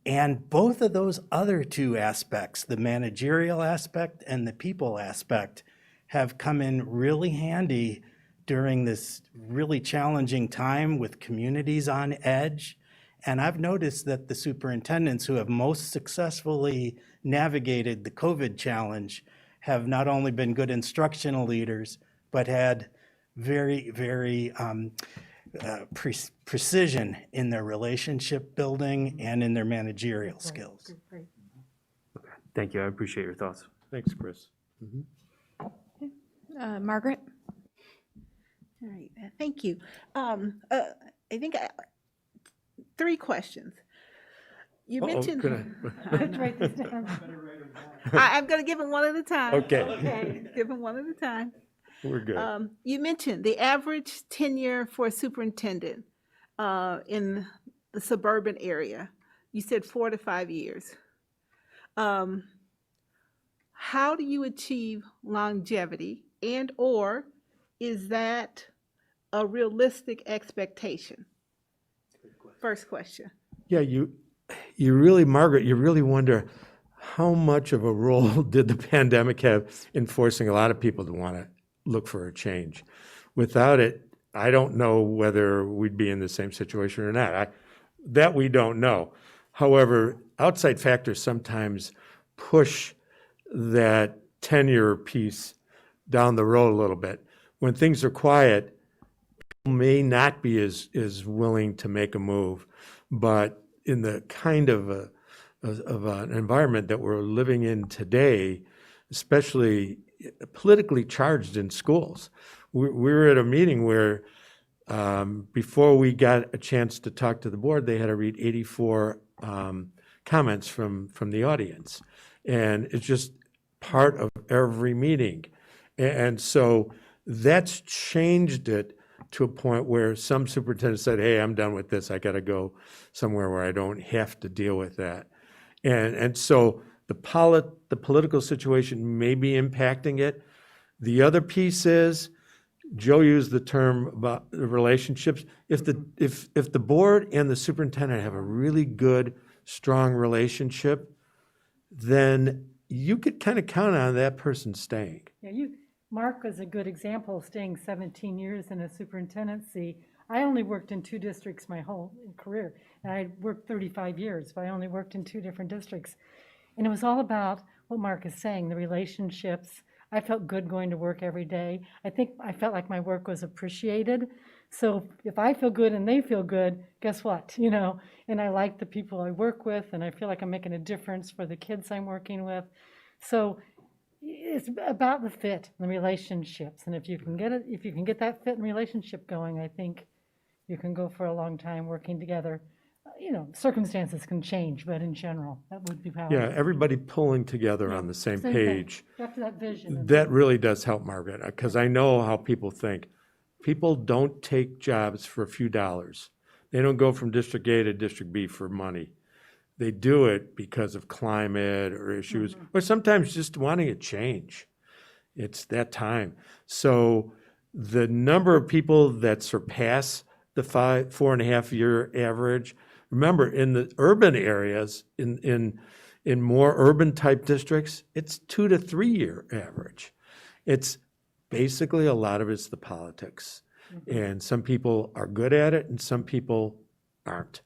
And both of those other two aspects, the managerial aspect and the people aspect, have come in really handy during this really challenging time with communities on edge. And I've noticed that the superintendents who have most successfully navigated the COVID challenge have not only been good instructional leaders, but had very, very precision in their relationship building and in their managerial skills. Thank you. I appreciate your thoughts. Thanks, Chris. Margaret? All right, thank you. I think 3 questions. You mentioned. Let's write this down. I'm going to give them one at a time. Okay. Give them one at a time. We're good. You mentioned the average tenure for a superintendent in the suburban area. You said 4 to 5 years. How do you achieve longevity, and or is that a realistic expectation? First question. Yeah, you really, Margaret, you really wonder how much of a role did the pandemic have in forcing a lot of people to want to look for a change. Without it, I don't know whether we'd be in the same situation or not. That we don't know. However, outside factors sometimes push that tenure piece down the road a little bit. When things are quiet, people may not be as willing to make a move, but in the kind of an environment that we're living in today, especially politically charged in schools. We were at a meeting where before we got a chance to talk to the board, they had to read 84 comments from the audience. And it's just part of every meeting. And so that's changed it to a point where some superintendents said, hey, I'm done with this. I got to go somewhere where I don't have to deal with that. And so the political situation may be impacting it. The other piece is, Joe used the term about the relationships. If the board and the superintendent have a really good, strong relationship, then you could kind of count on that person staying. Yeah, Mark was a good example of staying 17 years in a superintendency. I only worked in 2 districts my whole career, and I worked 35 years, but I only worked in 2 different districts. And it was all about what Mark is saying, the relationships. I felt good going to work every day. I think I felt like my work was appreciated. So if I feel good and they feel good, guess what? And I like the people I work with, and I feel like I'm making a difference for the kids I'm working with. So it's about the fit and the relationships. And if you can get that fit and relationship going, I think you can go for a long time working together. Circumstances can change, but in general, that would be powerful. Yeah, everybody pulling together on the same Same page. thing. After that vision. That really does help, Margaret, because I know how people think. People don't take jobs for a few dollars. They don't go from District A to District B for money. They do it because of climate or issues, or sometimes just wanting a change. It's that time. So the number of people that surpass the 4.5-year average, remember, in the urban areas, in more urban type districts, it's 2 to 3 year average. It's basically, a lot of it's the politics. And some people are good at it and some people aren't.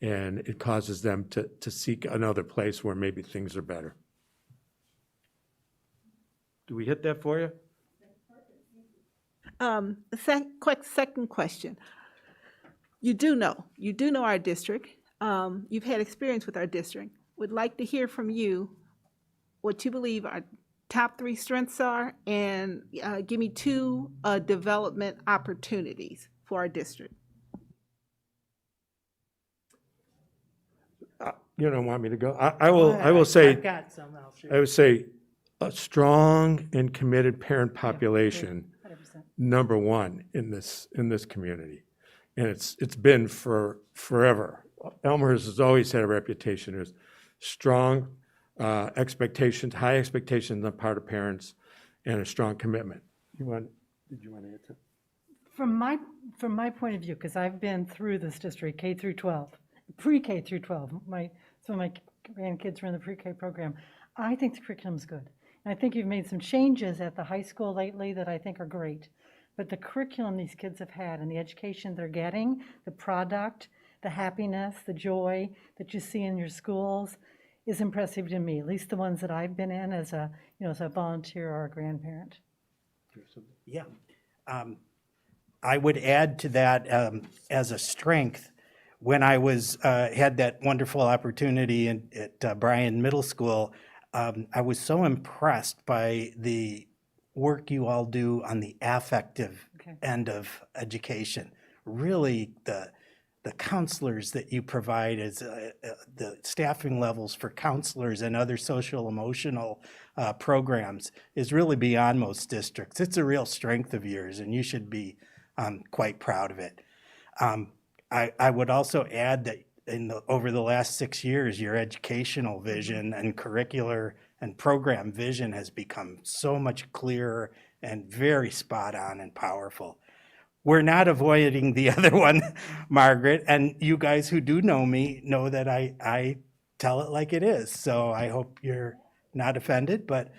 And it causes them to seek another place where maybe things are better. Do we hit that for you? Quick second question. You do know our district. You've had experience with our district. Would like to hear from you what you believe our top 3 strengths are, and give me 2 development opportunities for our district. You don't want me to go? I will say, I've got some, I'll share. I would say a strong and committed parent population, 100%. number one in this community. And it's been for forever. Elmhurst has always had a reputation as strong expectations, high expectations on the part of parents, and a strong commitment. Did you want to answer? From my point of view, because I've been through this district, K through 12, pre-K through 12, some of my grandkids were in the pre-K program. I think the curriculum's good. And I think you've made some changes at the high school lately that I think are great. But the curriculum these kids have had and the education they're getting, the product, the happiness, the joy that you see in your schools is impressive to me, at least the ones that I've been in as a volunteer or a grandparent. Yeah. I would add to that as a strength. When I had that wonderful opportunity at Bryan Middle School, I was so impressed by the work you all do on the affective end of education. Really, the counselors that you provide, as the staffing levels for counselors and other social emotional programs is really beyond most districts. It's a real strength of yours, and you should be quite proud of it. I would also add that over the last 6 years, your educational vision and curricular and program vision has become so much clearer and very spot on and powerful. We're not avoiding the other one, Margaret, and you guys who do know me know that I tell it like it is. So I hope you're not offended, but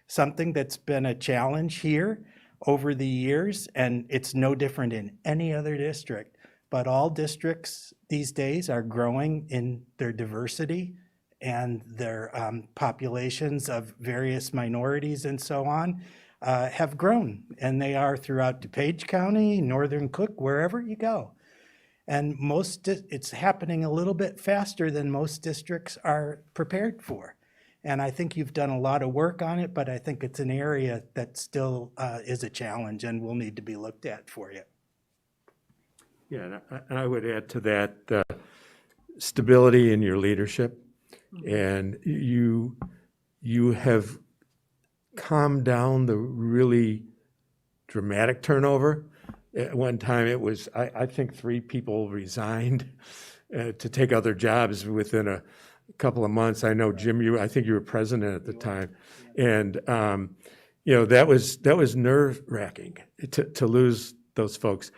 something that's been a challenge here over the years, and it's no different in any other district, but all districts these days are growing in their diversity and their populations of various minorities and so on have grown, and they are throughout DuPage County, Northern Cook, wherever you go. And it's happening a little bit faster than most districts are prepared for. And I think you've done a lot of work on it, but I think it's an area that still is a challenge and will need to be looked at for you. Yeah, and I would add to that stability in your leadership. And you have calmed down the really dramatic turnover. At one time, it was, I think 3 people resigned to take other jobs within couple of months. I know, Jim, I think you were president at the time. And, you know, that was nerve-wracking to lose those folks.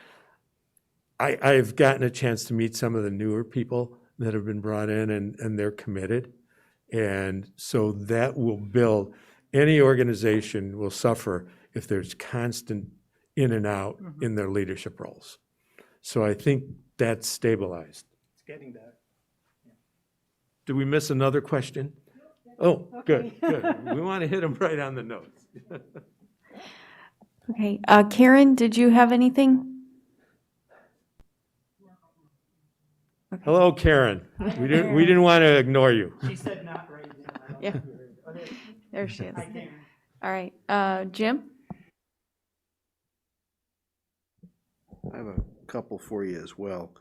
I've gotten a chance to meet some of the newer people that have been brought in, and they're committed. And so that will build, any organization will suffer if there's constant in and out in their leadership roles. So I think that's stabilized. It's getting better. Did we miss another question? Oh, good. We want to hit them right on the nose. Okay, Karen, did you have anything? Hello, Karen. We didn't want to ignore you. She said not right now. Yeah. There she is. All right, Jim? I have a couple for you as well.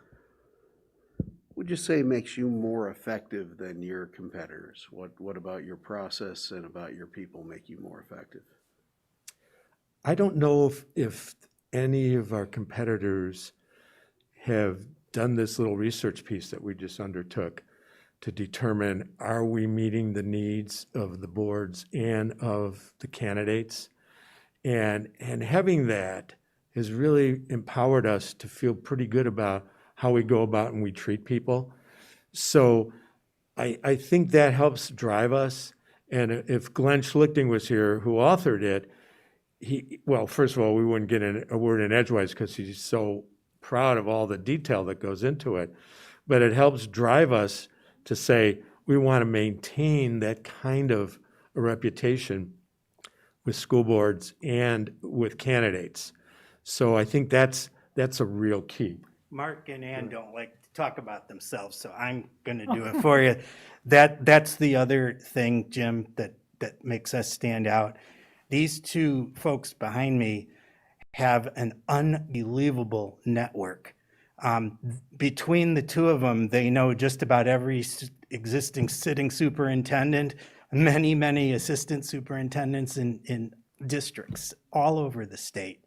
Would you say makes you more effective than your competitors? What about your process and about your people make you more effective? I don't know if any of our competitors have done this little research piece that we just undertook to determine, are we meeting the needs of the boards and of the candidates? And having that has really empowered us to feel pretty good about how we go about and we treat people. So I think that helps drive us. And if Glenn Schlichting was here, who authored it, well, first of all, we wouldn't get a word in edgewise because he's so proud of all the detail that goes into it. But it helps drive us to say, we want to maintain that kind of a reputation with school boards and with candidates. So I think that's a real key. Mark and Ann don't like to talk about themselves, so I'm going to do it for you. That's the other thing, Jim, that makes us stand out. These two folks behind me have an unbelievable network. Between the two of them, they know just about every existing sitting superintendent, many assistant superintendents in districts all over the state.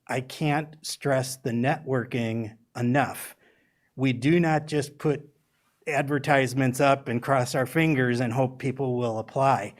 I can't stress the networking enough. We do not just put advertisements up and cross our fingers and hope people will apply.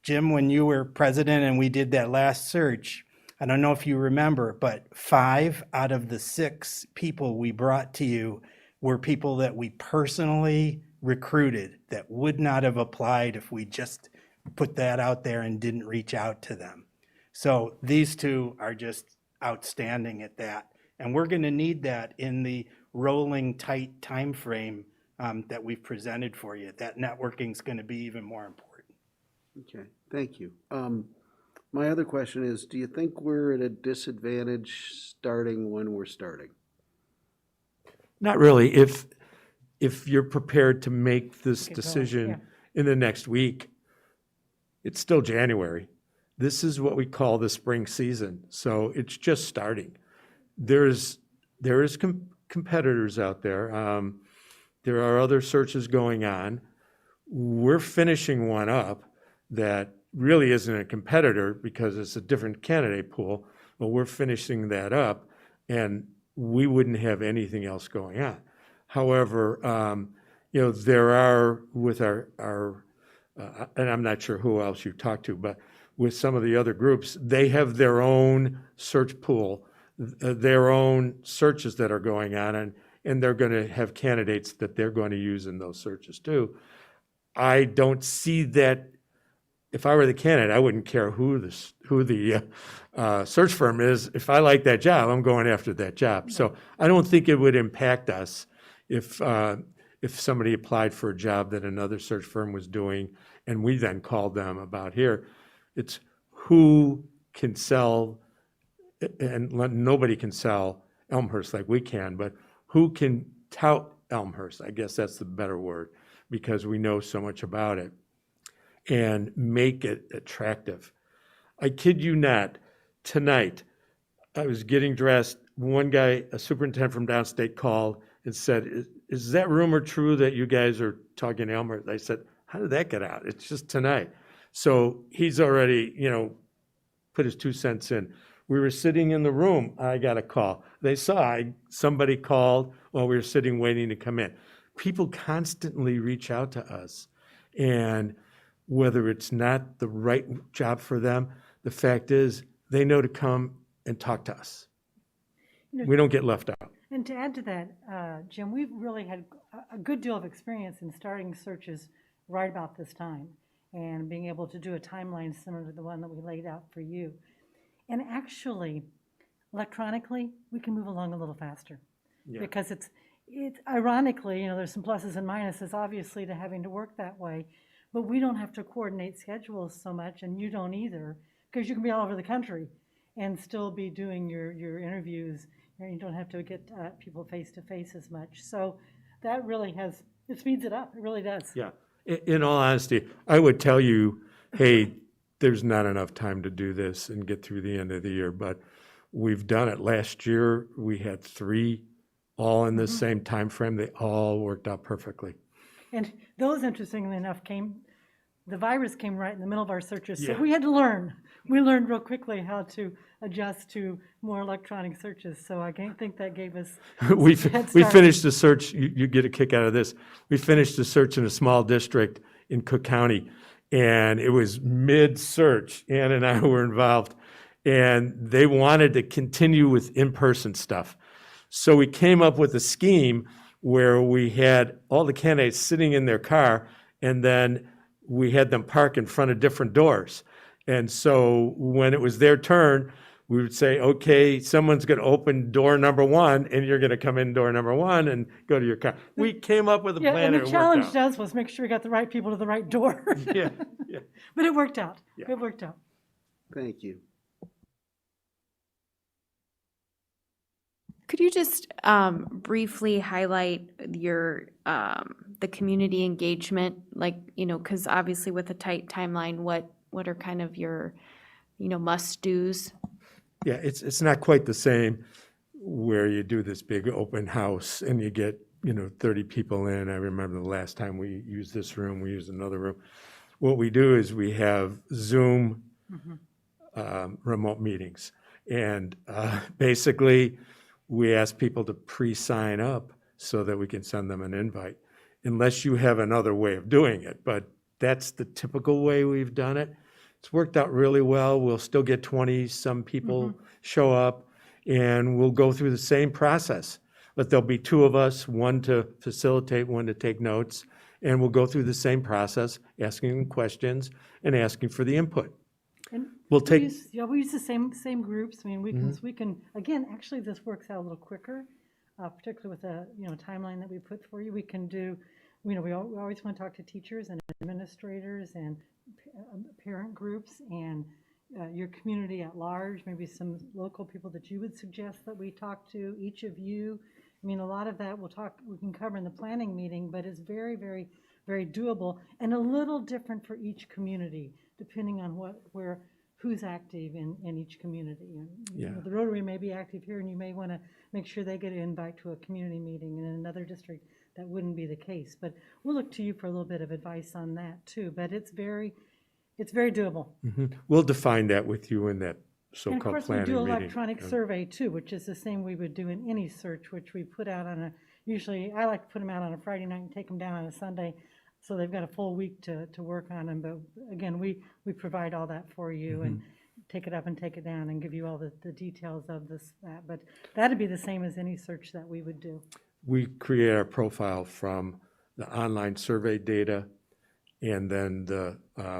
Jim, when you were president and we did that last search, I don't know if you remember, but 5 out of the 6 people we brought to you were people that we personally recruited that would not have applied if we just put that out there and didn't reach out to them. So these two are just outstanding at that. And we're going to need that in the rolling tight time frame that we've presented for you. That networking is going to be even more important. Okay, thank you. My other question is, do you think we're at a disadvantage starting when we're starting? Not really. If you're prepared to make this decision in the next week, it's still January. This is what we call the spring season. So it's just starting. There is competitors out there. There are other searches going on. We're finishing one up that really isn't a competitor because it's a different candidate pool, but we're finishing that up and we wouldn't have anything else going on. However, you know, there are with our and I'm not sure who else you talked to, but with some of the other groups, they have their own search pool, their own searches that are going on, and they're going to have candidates that they're going to use in those searches too. I don't see that. If I were the candidate, I wouldn't care who the search firm is. If I like that job, I'm going after that job. So I don't think it would impact us if somebody applied for a job that another search firm was doing, and we then called them about here. It's who can sell, and nobody can sell Elmhurst like we can, but who can tout Elmhurst? I guess that's the better word, because we know so much about it, and make it attractive. I kid you not, tonight, I was getting dressed, one guy, a superintendent from downstate, called and said, is that rumor true that you guys are talking Elmhurst? I said, how did that get out? It's just tonight. So he's already, you know, put his 2 cents in. We were sitting in the room, I got a call. They saw somebody called while we were sitting waiting to come in. people constantly reach out to us. And whether it's not the right job for them, the fact is they know to come and talk to us. We don't get left out. And to add to that, Jim, we've really had a good deal of experience in starting searches right about this time and being able to do a timeline similar to the one that we laid out for you. And actually, electronically, we can move along a little faster. Yeah. Because it's ironically, there's some pluses and minuses, obviously, to having to work that way, but we don't have to coordinate schedules so much, and you don't either, because you can be all over the country and still be doing your interviews. You don't have to get people face to face as much. So that really it speeds it up. It really does. Yeah. In all honesty, I would tell you, hey, there's not enough time to do this and get through the end of the year, but we've done it. Last year, we had 3 all in the same time frame. They all worked out perfectly. And those, interestingly enough, the virus came right in the middle of our searches. So Yeah. we had to learn. We learned real quickly how to adjust to more electronic searches. So I think that gave us We head we start. finished the search, you get a kick out of this. We finished the search in a small district in Cook County, and it was mid-search. Ann and I were involved, and they wanted to continue with in-person stuff. So we came up with a scheme where we had all the candidates sitting in their car, and then we had them park in front of different doors. And so when it was their turn, we would say, okay, someone's going to open door number 1, and you're going to come in door number 1 and go to your car. We came up with a Yeah, plan, and and the it challenge worked out. was make sure we got the right people to the right door. Yeah, yeah. But it worked out. Yeah. It worked out. Thank you. Could you just briefly highlight the community engagement, because obviously with a tight timeline, what are kind of your, must-dos? Yeah, it's not quite the same where you do this big open house and you get, 30 people in. I remember the last time we used this room, we used another room. What we do is we have Zoom remote meetings. And basically, we ask people to pre-sign up so that we can send them an invite, unless you have another way of doing it. But that's the typical way we've done it. It's worked out really well. We'll still get 20-some people show up, and we'll go through the same process. But there'll be 2 of us, one to facilitate, one to take notes, and we'll go through the same process, asking them questions and asking for the input. And We'll we take- use the same groups. I mean, we can, again, actually, this works out a little quicker, particularly with the, timeline that we put for you. We can do, we always want to talk to teachers and administrators and parent groups and your community at large, maybe some local people that you would suggest that we talk to, each of you. I mean, a lot of that we can cover in the planning meeting, but it's very, very, very doable and a little different for each community, depending on who's active in each community. And, Yeah. The Rotary may be active here, and you may want to make sure they get an invite to a community meeting. And in another district, that wouldn't be the case. But we'll look to you for a little bit of advice on that too. But it's very doable. We'll define that with you in that And of so-called course, we planning do meeting. electronic survey too, which is the same we would do in any search, which we put out usually I like to put them out on a Friday night and take them down on a Sunday. So they've got a full week to work on them. But again, we provide all that for you and take it up and take it down and give you all the details of that. But that'd be the same as any search that we would do. We create our profile from the online survey data and then the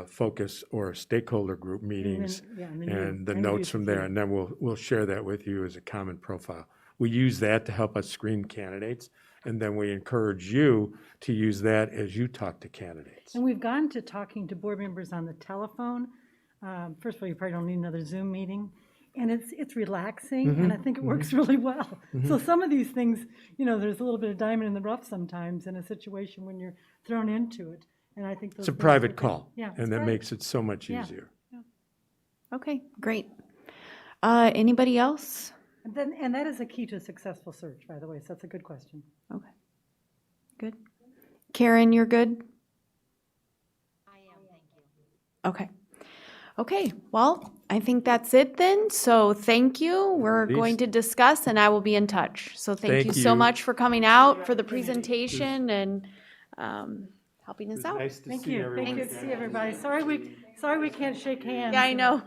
focus or stakeholder group meetings and then and the interviews notes from with there. you. And then we'll share that with you as a common profile. We use that to help us screen candidates. And then we encourage you to use that as you talk to candidates. And we've gone to talking to board members on the telephone. First of all, you probably don't need another Zoom meeting. And it's relaxing, and I think it works really well. So some of these things, there's a little bit of diamond in the rough sometimes in a situation when you're thrown into it. And I think those It's a things private work out. call. Yeah, it's And that private. makes it so much Yeah. easier. Okay, great. Anybody else? And that is a key to a successful search, by the way, so that's a good question. Okay, good. Karen, you're good? I am, thank you. Okay. Okay, well, I think that's it then. So thank you. We're going to discuss and I will be in touch. So thank you Thank so you. much for coming out for the presentation and helping us out. Nice to Thank see you. everyone. Thank you. See everybody. Sorry we can't shake hands. Yeah, I know.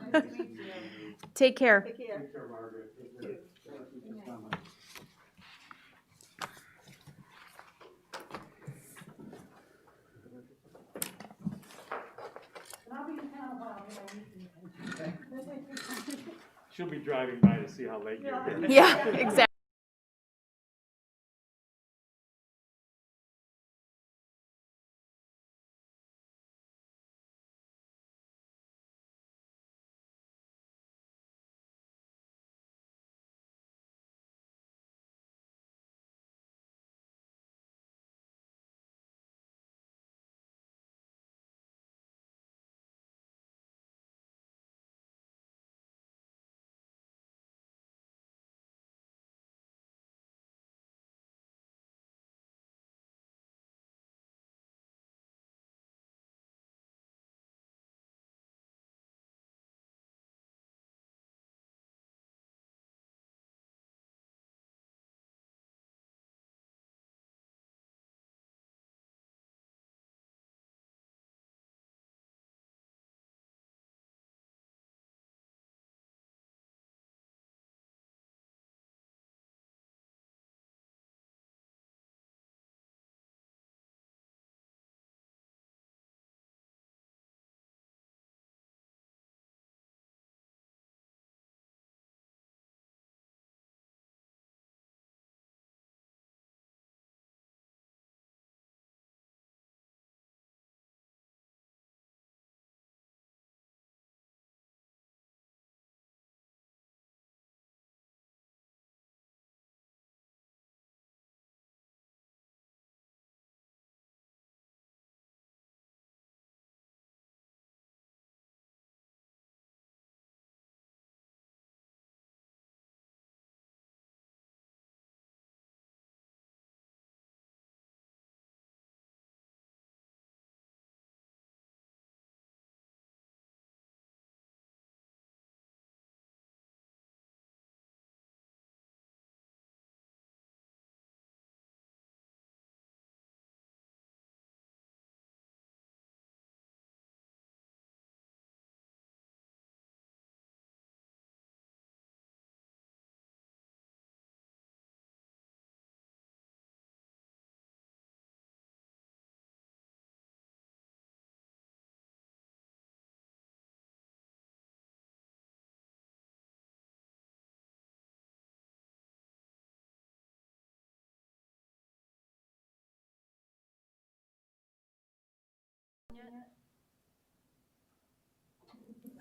Take care. She'll be driving by to see how late you're here. Yeah, exactly.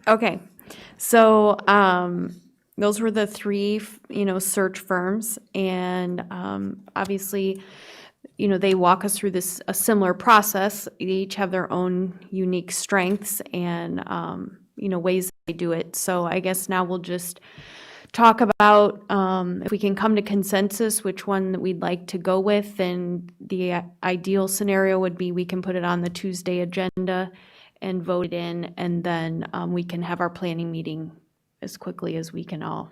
Okay, so those were the three, search firms, and obviously, they walk us through a similar process. They each have their own unique strengths and, ways they do it. So I guess now we'll just talk about if we can come to consensus, which one that we'd like to go with, and the ideal scenario would be we can put it on the Tuesday agenda and vote it in, and then we can have our planning meeting as quickly as we can all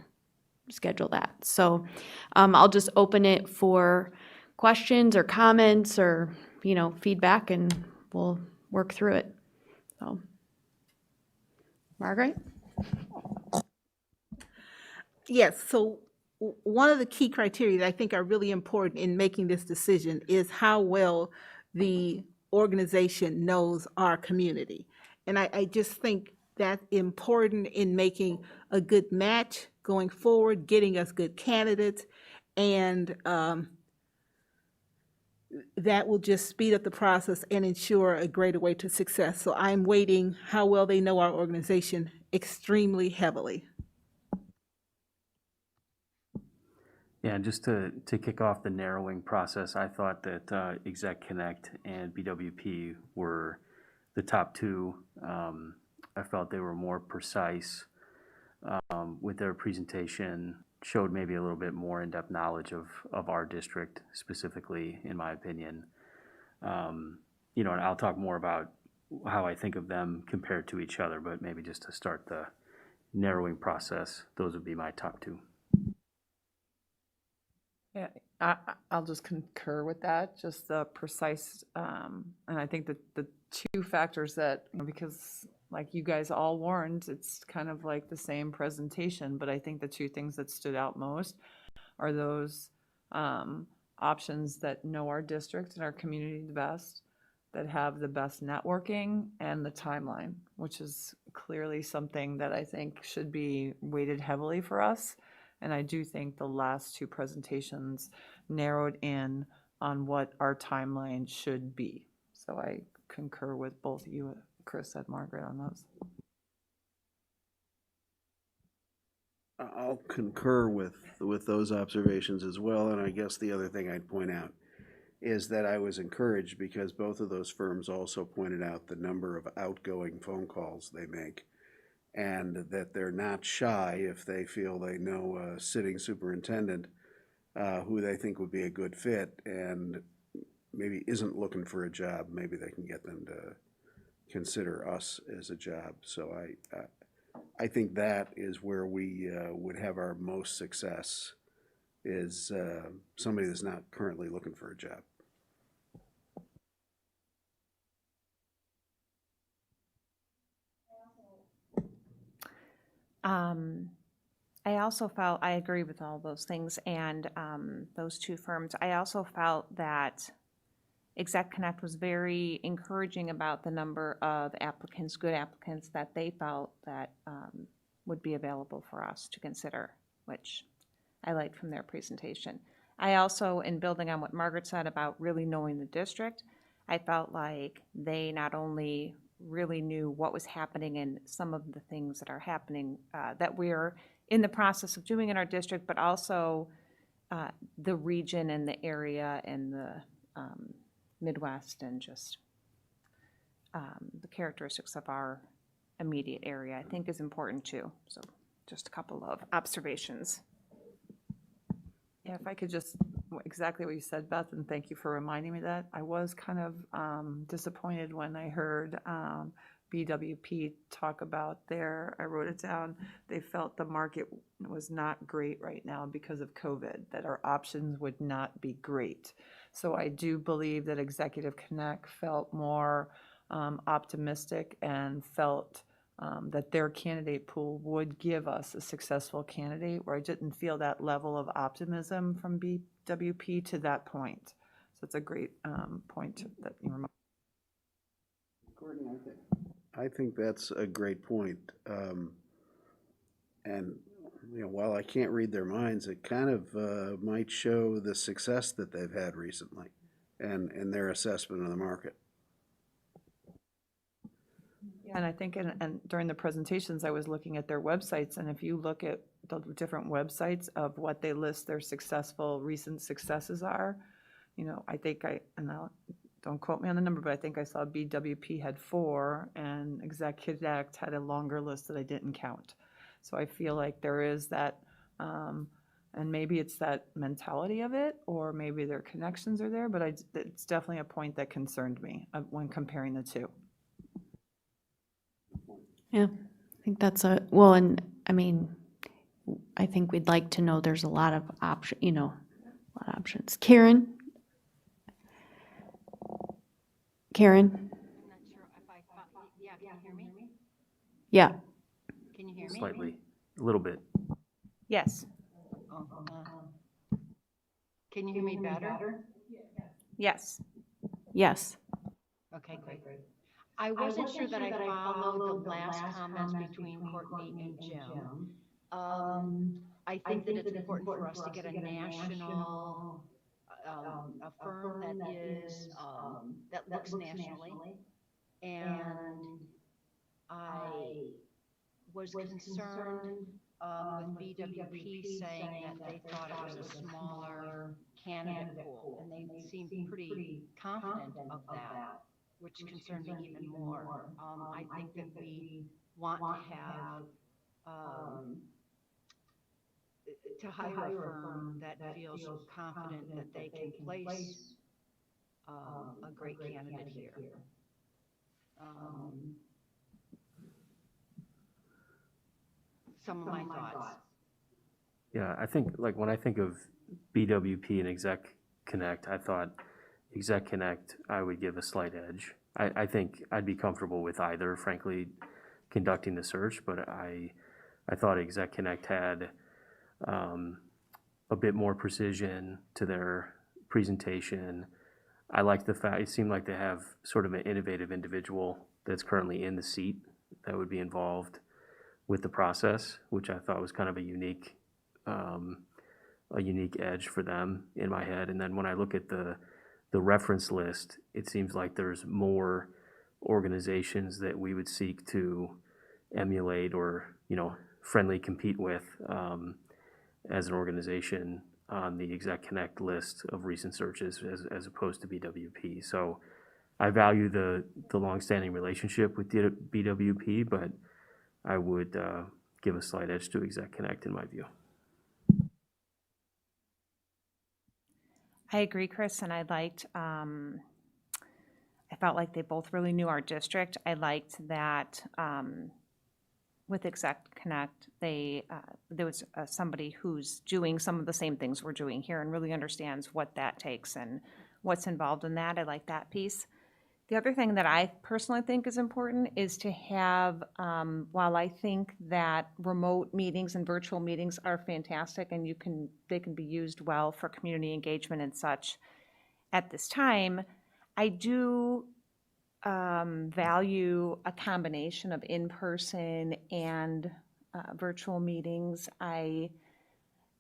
schedule that. So I'll just open it for questions or comments or, feedback, and we'll work through it. So, Margaret? Yes, so one of the key criteria that I think are really important in making this decision is how well the organization knows our community. And I just think that's important in making a good match going forward, getting us good candidates, and that will just speed up the process and ensure a greater way to success. So I'm weighting how well they know our organization extremely heavily. Yeah, and just to kick off the narrowing process, I thought that Exec Connect and BWP were the top two. I felt they were more precise with their presentation, showed maybe a little bit more in-depth knowledge of our district specifically, in my opinion. And I'll talk more about how I think of them compared to each other, but maybe just to start the narrowing process, those would be my top two. Yeah, I'll just concur with that, just the precise, and I think that the two factors that, because like you guys all warned, it's kind of like the same presentation, but I think the two things that stood out most are those options that know our district and our community the best, that have the best networking and the timeline, which is clearly something that I think should be weighted heavily for us. And I do think the last two presentations narrowed in on what our timeline should be. So I concur with both you, Chris and Margaret, on those. I'll concur with those observations as well, and I guess the other thing I'd point out is that I was encouraged because both of those firms also pointed out the number of outgoing phone calls they make, and that they're not shy if they feel they know a sitting superintendent who they think would be a good fit and maybe isn't looking for a job. Maybe they can get them to consider us as a job. So I think that is where we would have our most success, is somebody that's not currently looking for a job. I also felt, I agree with all those things, and those two firms. I also felt that Exec Connect was very encouraging about the number of applicants, good applicants, that they felt that would be available for us to consider, which I liked from their presentation. I also, in building on what Margaret said about really knowing the district, I felt like they not only really knew what was happening and some of the things that are happening that we're in the process of doing in our district, but also the region and the area and the Midwest, and just the characteristics of our immediate area, I think, is important too. So just a couple of observations. Yeah, if I could just, exactly what you said, Beth, and thank you for reminding me that. I was kind of disappointed when I heard BWP talk about I wrote it down, they felt the market was not great right now because of COVID, that our options would not be great. So I do believe that Executive Connect felt more optimistic and felt that their candidate pool would give us a successful candidate, where I didn't feel that level of optimism from BWP to that point. So it's a great point that you reminded. Gordon, I think that's a great point. And while I can't read their minds, it kind of might show the success that they've had recently and their assessment of the market. And I think and during the presentations, I was looking at their websites, and if you look at the different websites of what they list their successful recent successes are, I think don't quote me on the number, but I think I saw BWP had 4 and Exec Connect had a longer list that I didn't count. So I feel like there is that, and maybe it's that mentality of it, or maybe their connections are there, but it's definitely a point that concerned me when comparing the two. Yeah, I think that's and I mean, I think we'd like to know there's a lot of options. Karen? Karen? I'm not sure if I caught, yeah, can you hear me? Yeah. Can you hear me? Slightly, a little bit. Yes. Can you hear me better? Yes. Yes. Okay, great. I wasn't sure that I followed the last comments between Courtney and Jim. I think that it's important for us to get a national, a firm that is, that looks nationally. And I was concerned with BWP saying that they thought it was a smaller candidate pool, and they seemed pretty confident of that, which concerned me even more. I think that we want to have, to hire a firm that feels confident that they can place a great candidate here. some of my thoughts. Yeah, I think, like, when I think of BWP and Exec Connect, I thought Exec Connect, I would give a slight edge. I think I'd be comfortable with either, frankly, conducting the search, but I thought Exec Connect had a bit more precision to their presentation. I like the fact, it seemed like they have sort of an innovative individual that's currently in the seat that would be involved with the process, which I thought was kind of a unique edge for them in my head. And then when I look at the reference list, it seems like there's more organizations that we would seek to emulate or, friendly compete with as an organization on the Exec Connect list of recent searches as opposed to BWP. So I value the longstanding relationship with BWP, but I would give a slight edge to Exec Connect in my view. I agree, Chris, and I felt like they both really knew our district. I liked that with Exec Connect, there was somebody who's doing some of the same things we're doing here and really understands what that takes and what's involved in that. I like that piece. The other thing that I personally think is important is to have, while I think that remote meetings and virtual meetings are fantastic and they can be used well for community engagement and such, at this time, I do value a combination of in-person and virtual meetings. I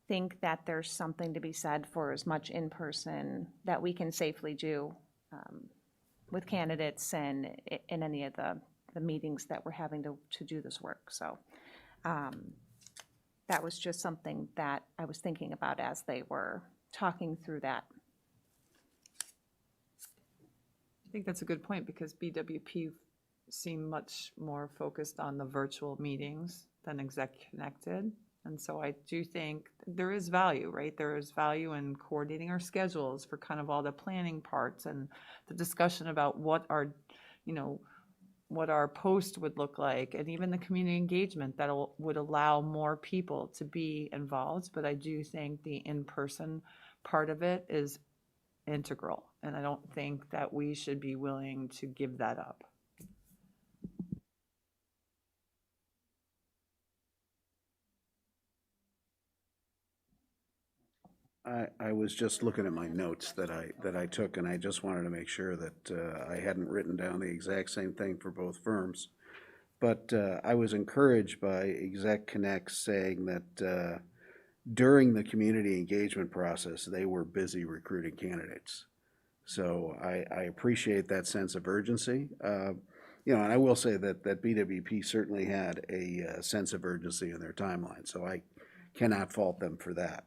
think that there's something to be said for as much in-person that we can safely do with candidates and in any of the meetings that we're having to do this work. So that was just something that I was thinking about as they were talking through that. I think that's a good point because BWP seemed much more focused on the virtual meetings than Exec Connected. And so I do think there is value, right? There is value in coordinating our schedules for kind of all the planning parts and the discussion about what our post would look like, and even the community engagement that would allow more people to be involved. But I do think the in-person part of it is integral, and I don't think that we should be willing to give that up. I was just looking at my notes that I took, and I just wanted to make sure that I hadn't written down the exact same thing for both firms. But I was encouraged by Exec Connect saying that during the community engagement process, they were busy recruiting candidates. So I appreciate that sense of urgency. And I will say that BWP certainly had a sense of urgency in their timeline, so I cannot fault them for that.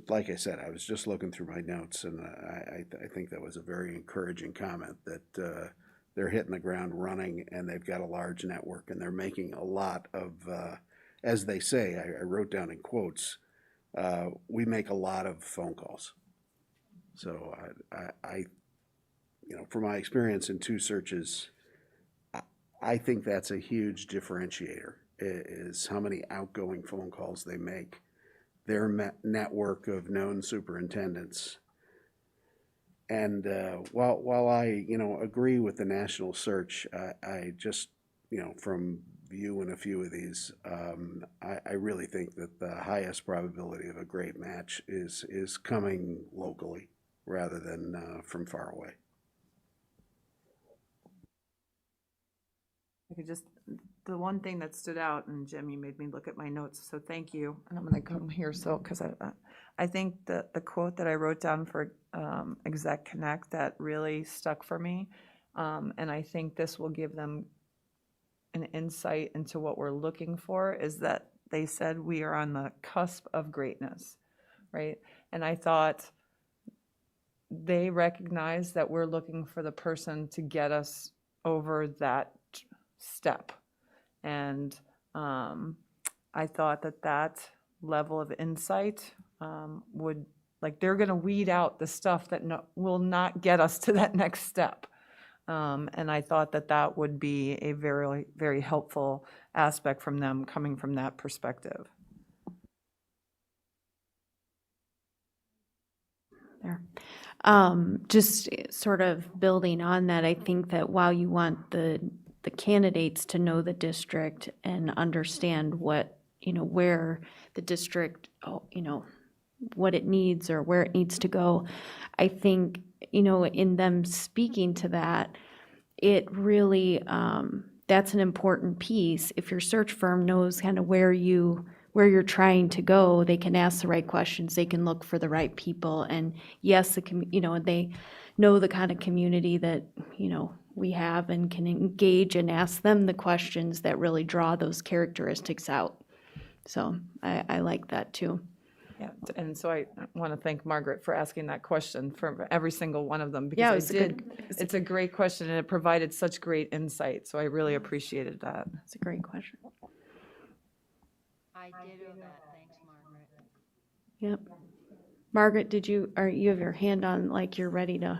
Like I said, I was just looking through my notes, and I think that was a very encouraging comment that they're hitting the ground running, and they've got a large network, and they're making a lot of, as they say, I wrote down in quotes, we make a lot of phone calls. So I from my experience in 2 searches, I think that's a huge differentiator, is how many outgoing phone calls they make. Their network of known superintendents. And while I agree with the national search, I just from viewing a few of these, I really think that the highest probability of a great match is coming locally rather than from far away. I could just, the one thing that stood out, and Jim, you made me look at my notes, so thank you. And I'm going to come here, so, because I think the quote that I wrote down for Exec Connect that really stuck for me, and I think this will give them an insight into what we're looking for, is that they said we are on the cusp of greatness, right? And I thought they recognize that we're looking for the person to get us over that step. And I thought that level of insight they're going to weed out the stuff that will not get us to that next step. And I thought that that would be a very, very helpful aspect from them, coming from that perspective. There. Just sort of building on that, I think that while you want the candidates to know the district and understand what, where the district, what it needs or where it needs to go, I think, in them speaking to that, it really, that's an important piece. If your search firm knows kind of where you're trying to go, they can ask the right questions, they can look for the right people, and yes, they know the kind of community that, we have and can engage and ask them the questions that really draw those characteristics out. So I like that too. Yeah, and so I want to thank Margaret for asking that question for every single one of them. Yeah, Because it's a great question, and it provided such great insight, so I really appreciated that. It's a great question. I ditto that, thanks, Margaret. Yep. Margaret, you have your hand on like you're ready to,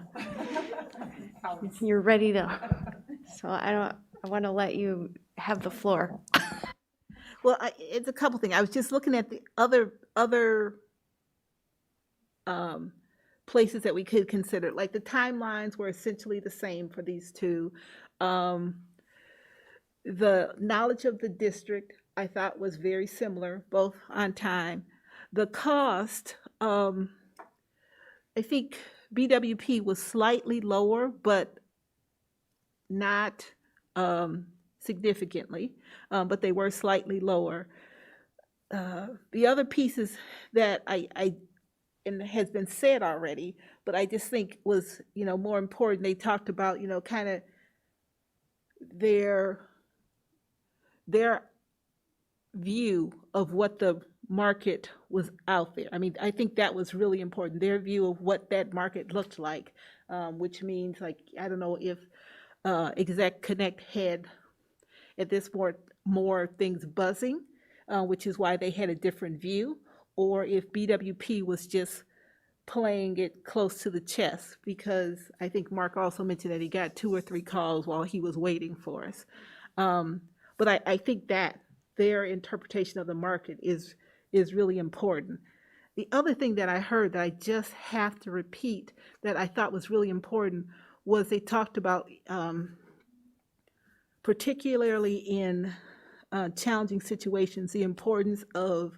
so I want to let you have the floor. Well, it's a couple things. I was just looking at the other places that we could consider. Like the timelines were essentially the same for these two. The knowledge of the district I thought was very similar, both on time. The cost, I think BWP was slightly lower, but not significantly, but they were slightly lower. The other pieces that and has been said already, but I just think was, more important, they talked about, kind of their view of what the market was out there. I mean, I think that was really important, their view of what that market looked like, which means, like, I don't know if Exec Connect had at this point more things buzzing, which is why they had a different view, or if BWP was just playing it close to the chest, because I think Mark also mentioned that he got 2 or 3 calls while he was waiting for us. But I think that their interpretation of the market is really important. The other thing that I heard that I just have to repeat that I thought was really important was they talked about, particularly in challenging situations, the importance of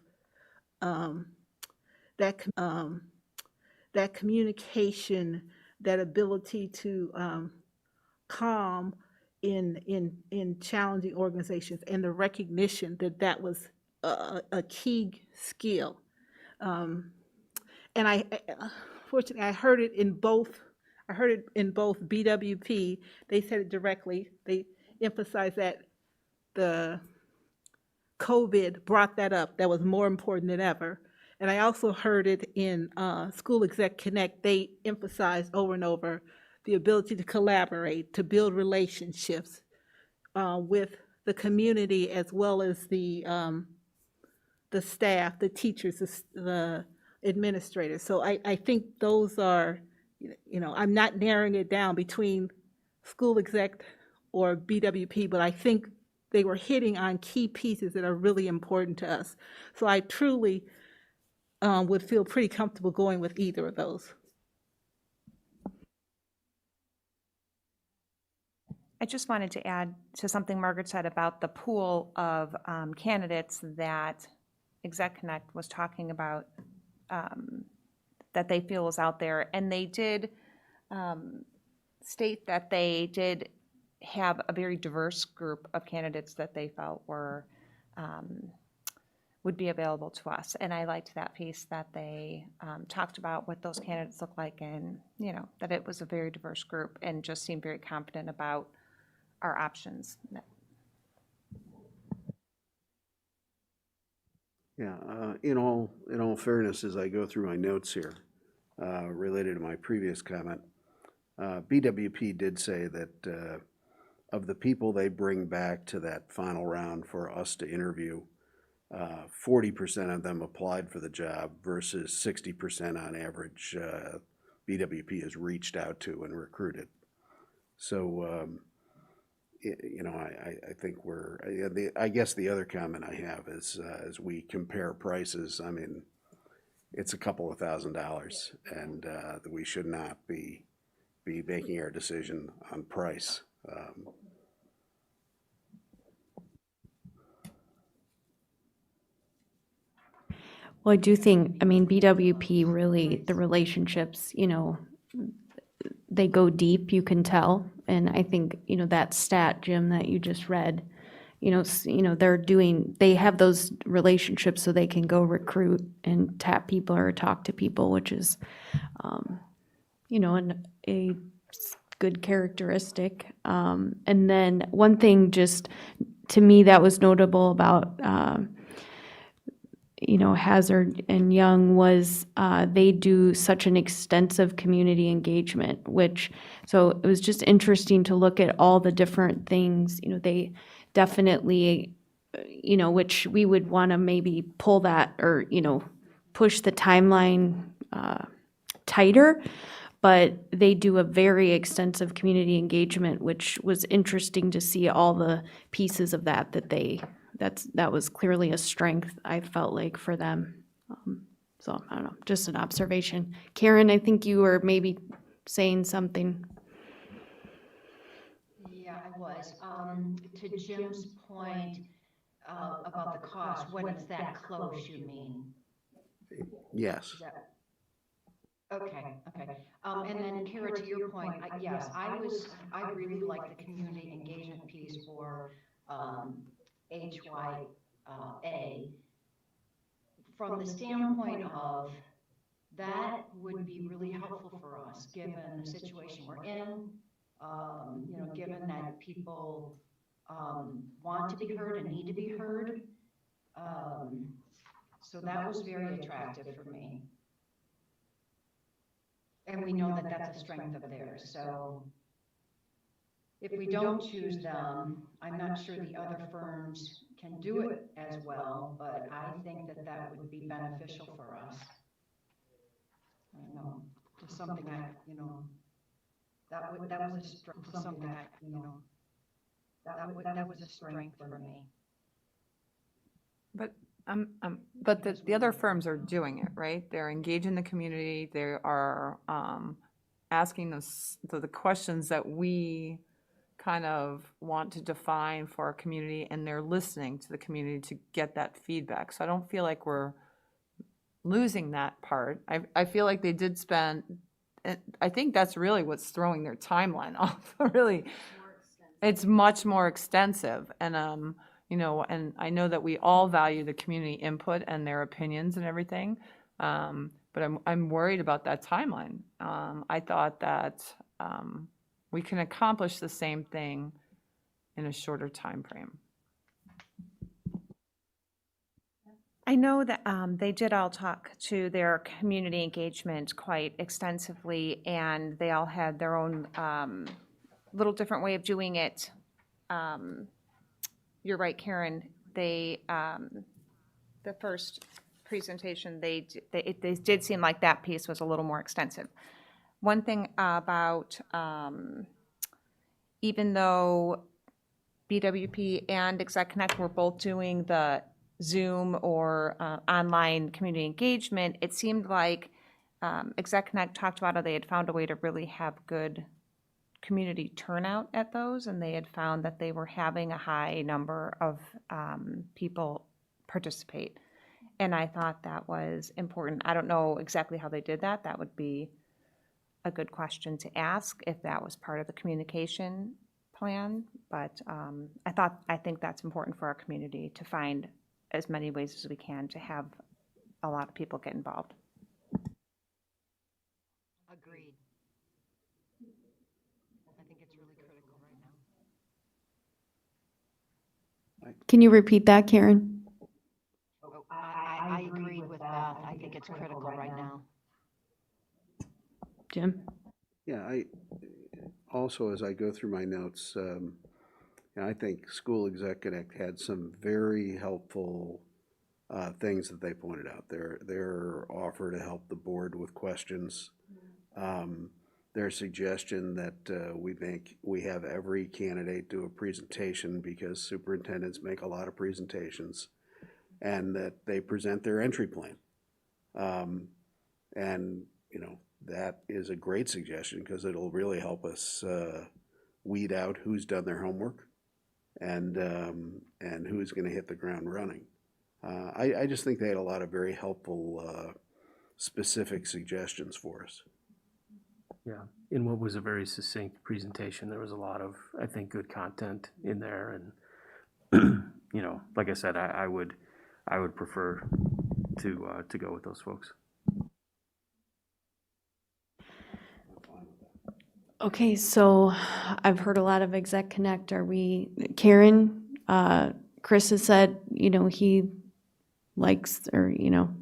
that communication, that ability to calm in challenging organizations, and the recognition that that was a key skill. And fortunately, I heard it in both BWP. They said it directly. They emphasized that the COVID brought that up. That was more important than ever. And I also heard it in School Exec Connect. They emphasized over and over the ability to collaborate, to build relationships with the community, as well as the staff, the teachers, the administrators. So I think those are, I'm not narrowing it down between School Exec or BWP, but I think they were hitting on key pieces that are really important to us. So I truly would feel pretty comfortable going with either of those. I just wanted to add to something Margaret said about the pool of candidates that Exec Connect was talking about, that they feel is out there. And they did state that they did have a very diverse group of candidates that they felt were would be available to us. And I liked that piece that they talked about what those candidates look like, and that it was a very diverse group, and just seemed very confident about our options. Yeah, in all fairness, as I go through my notes here, related to my previous comment, BWP did say that of the people they bring back to that final round for us to interview, 40% of them applied for the job versus 60% on average BWP has reached out to and recruited. So, you know, I think I guess the other comment I have is, as we compare prices, I mean, it's a couple of $1,000s, and that we should not be making our decision on price. Well, I do think, I mean, BWP really, the relationships, you know, they go deep, you can tell. And I think, you know, that stat, Jim, that you just read, you know, they have those relationships so they can go recruit and tap people or talk to people, which is, you know, a good characteristic. And then one thing just to me that was notable about, you know, Hazard and Young was they do such an extensive community engagement, so it was just interesting to look at all the different things, you know, they definitely, you know, which we would want to maybe pull that or, you know, push the timeline tighter, but they do a very extensive community engagement, which was interesting to see all the pieces of that was clearly a strength, I felt like, for them. So, I don't know, just an observation. Karen, I think you were maybe saying something. Yeah, I was. To Jim's point about the cost, when it's that close, you mean? Yes. Is that- Okay. And then Kara, to your point, yes, I really like the community engagement piece for HYA from the standpoint of that would be really helpful for us, given the situation we're in, you know, given that people want to be heard and need to be heard. So that was very attractive for me. And we know that that's a strength of theirs. So if we don't choose them, I'm not sure the other firms can do it as well, but I think that would be beneficial for us. I don't know, just something you know, that was a strength, something you know, that was a strength for me. But but the other firms are doing it, right? They're engaging the community. They are asking us the questions that we kind of want to define for our community, and they're listening to the community to get that feedback. So I don't feel like we're losing that part. I feel like they did spend, I think that's really what's throwing their timeline off, really. It's much more extensive, and you know, and I know that we all value the community input and their opinions and everything, but I'm worried about that timeline. I thought that we can accomplish the same thing in a shorter time frame. I know that they did all talk to their community engagement quite extensively, and they all had their own little different way of doing it. You're right, Karen. They the first presentation, it did seem like that piece was a little more extensive. One thing about even though BWP and Exec Connect were both doing the Zoom or online community engagement, it seemed like Exec Connect talked about how they had found a way to really have good community turnout at those, and they had found that they were having a high number of people participate. And I thought that was important. I don't know exactly how they did that. That would be a good question to ask if that was part of the communication plan. But I think that's important for our community to find as many ways as we can to have a lot of people get involved. Agreed. I think it's really critical right now. Can you repeat that, Karen? I agree with Beth. I think it's critical right now. Jim? Yeah, also, as I go through my notes, you know, I think School Exec Connect had some very helpful things that they pointed out. Their offer to help the board with questions, their suggestion that we have every candidate do a presentation because superintendents make a lot of presentations, and that they present their entry plan. And, you know, that is a great suggestion because it'll really help us weed out who's done their homework and who's going to hit the ground running. I just think they had a lot of very helpful specific suggestions for us. Yeah, in what was a very succinct presentation, there was a lot of, I think, good content in there, and, you know, like I said, I would prefer to go with those folks. Okay, so I've heard a lot of Exec Connect. Karen, Chris has said, you know, he likes or, you know,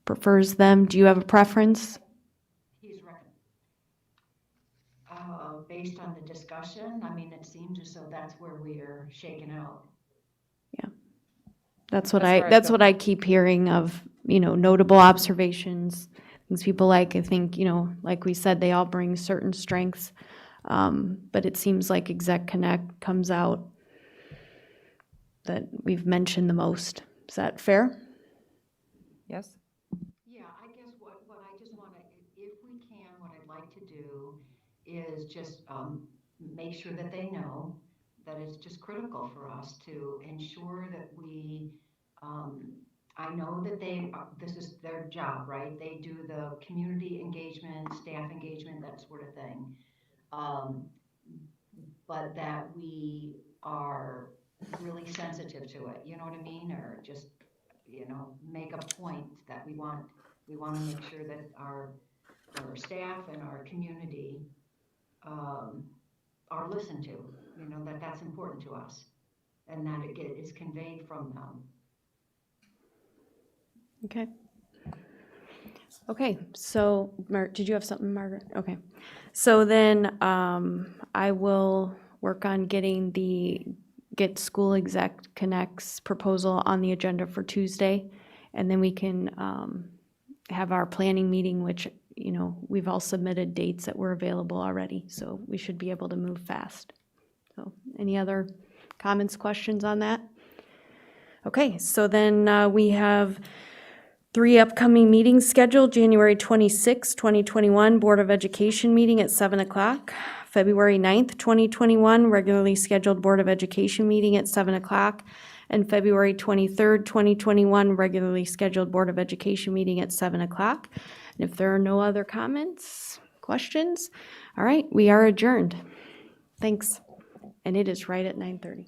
prefers them. Do you have a preference? He's right. Based on the discussion, I mean, it seems as though that's where we are shaken out. That's where I what I keep hearing of, you know, notable observations, things people like. I think, you know, like we said, they all bring certain strengths. But it seems like Exec Connect comes out that we've mentioned the most. Is that fair? Yes? Yeah, I guess what I just want to, if we can, what I'd like to do is just make sure that they know that it's just critical for us to ensure that we, I know that this is their job, right? They do the community engagement, staff engagement, that sort of thing. But that we are really sensitive to it, you know what I mean? Or just, you know, make a point that we want to make sure that our staff and our community are listened to, you know, that's important to us, and that it is conveyed from them. Okay. Okay, so, did you have something, Margaret? Okay. So then, I will work on get School Exec Connect's proposal on the agenda for Tuesday, and then we can, have our planning meeting, which, you know, we've all submitted dates that were available already, so we should be able to move fast. So, any other comments, questions on that? Okay, so then, we have 3 upcoming meetings scheduled: January 26, 2021, Board of Education meeting at 7 o'clock. February 9th, 2021, regularly scheduled Board of Education meeting at 7 o'clock. And February 23rd, 2021, regularly scheduled Board of Education meeting at 7 o'clock. And if there are no other comments, questions, all right, we are adjourned. Thanks. And it is right at 9:30.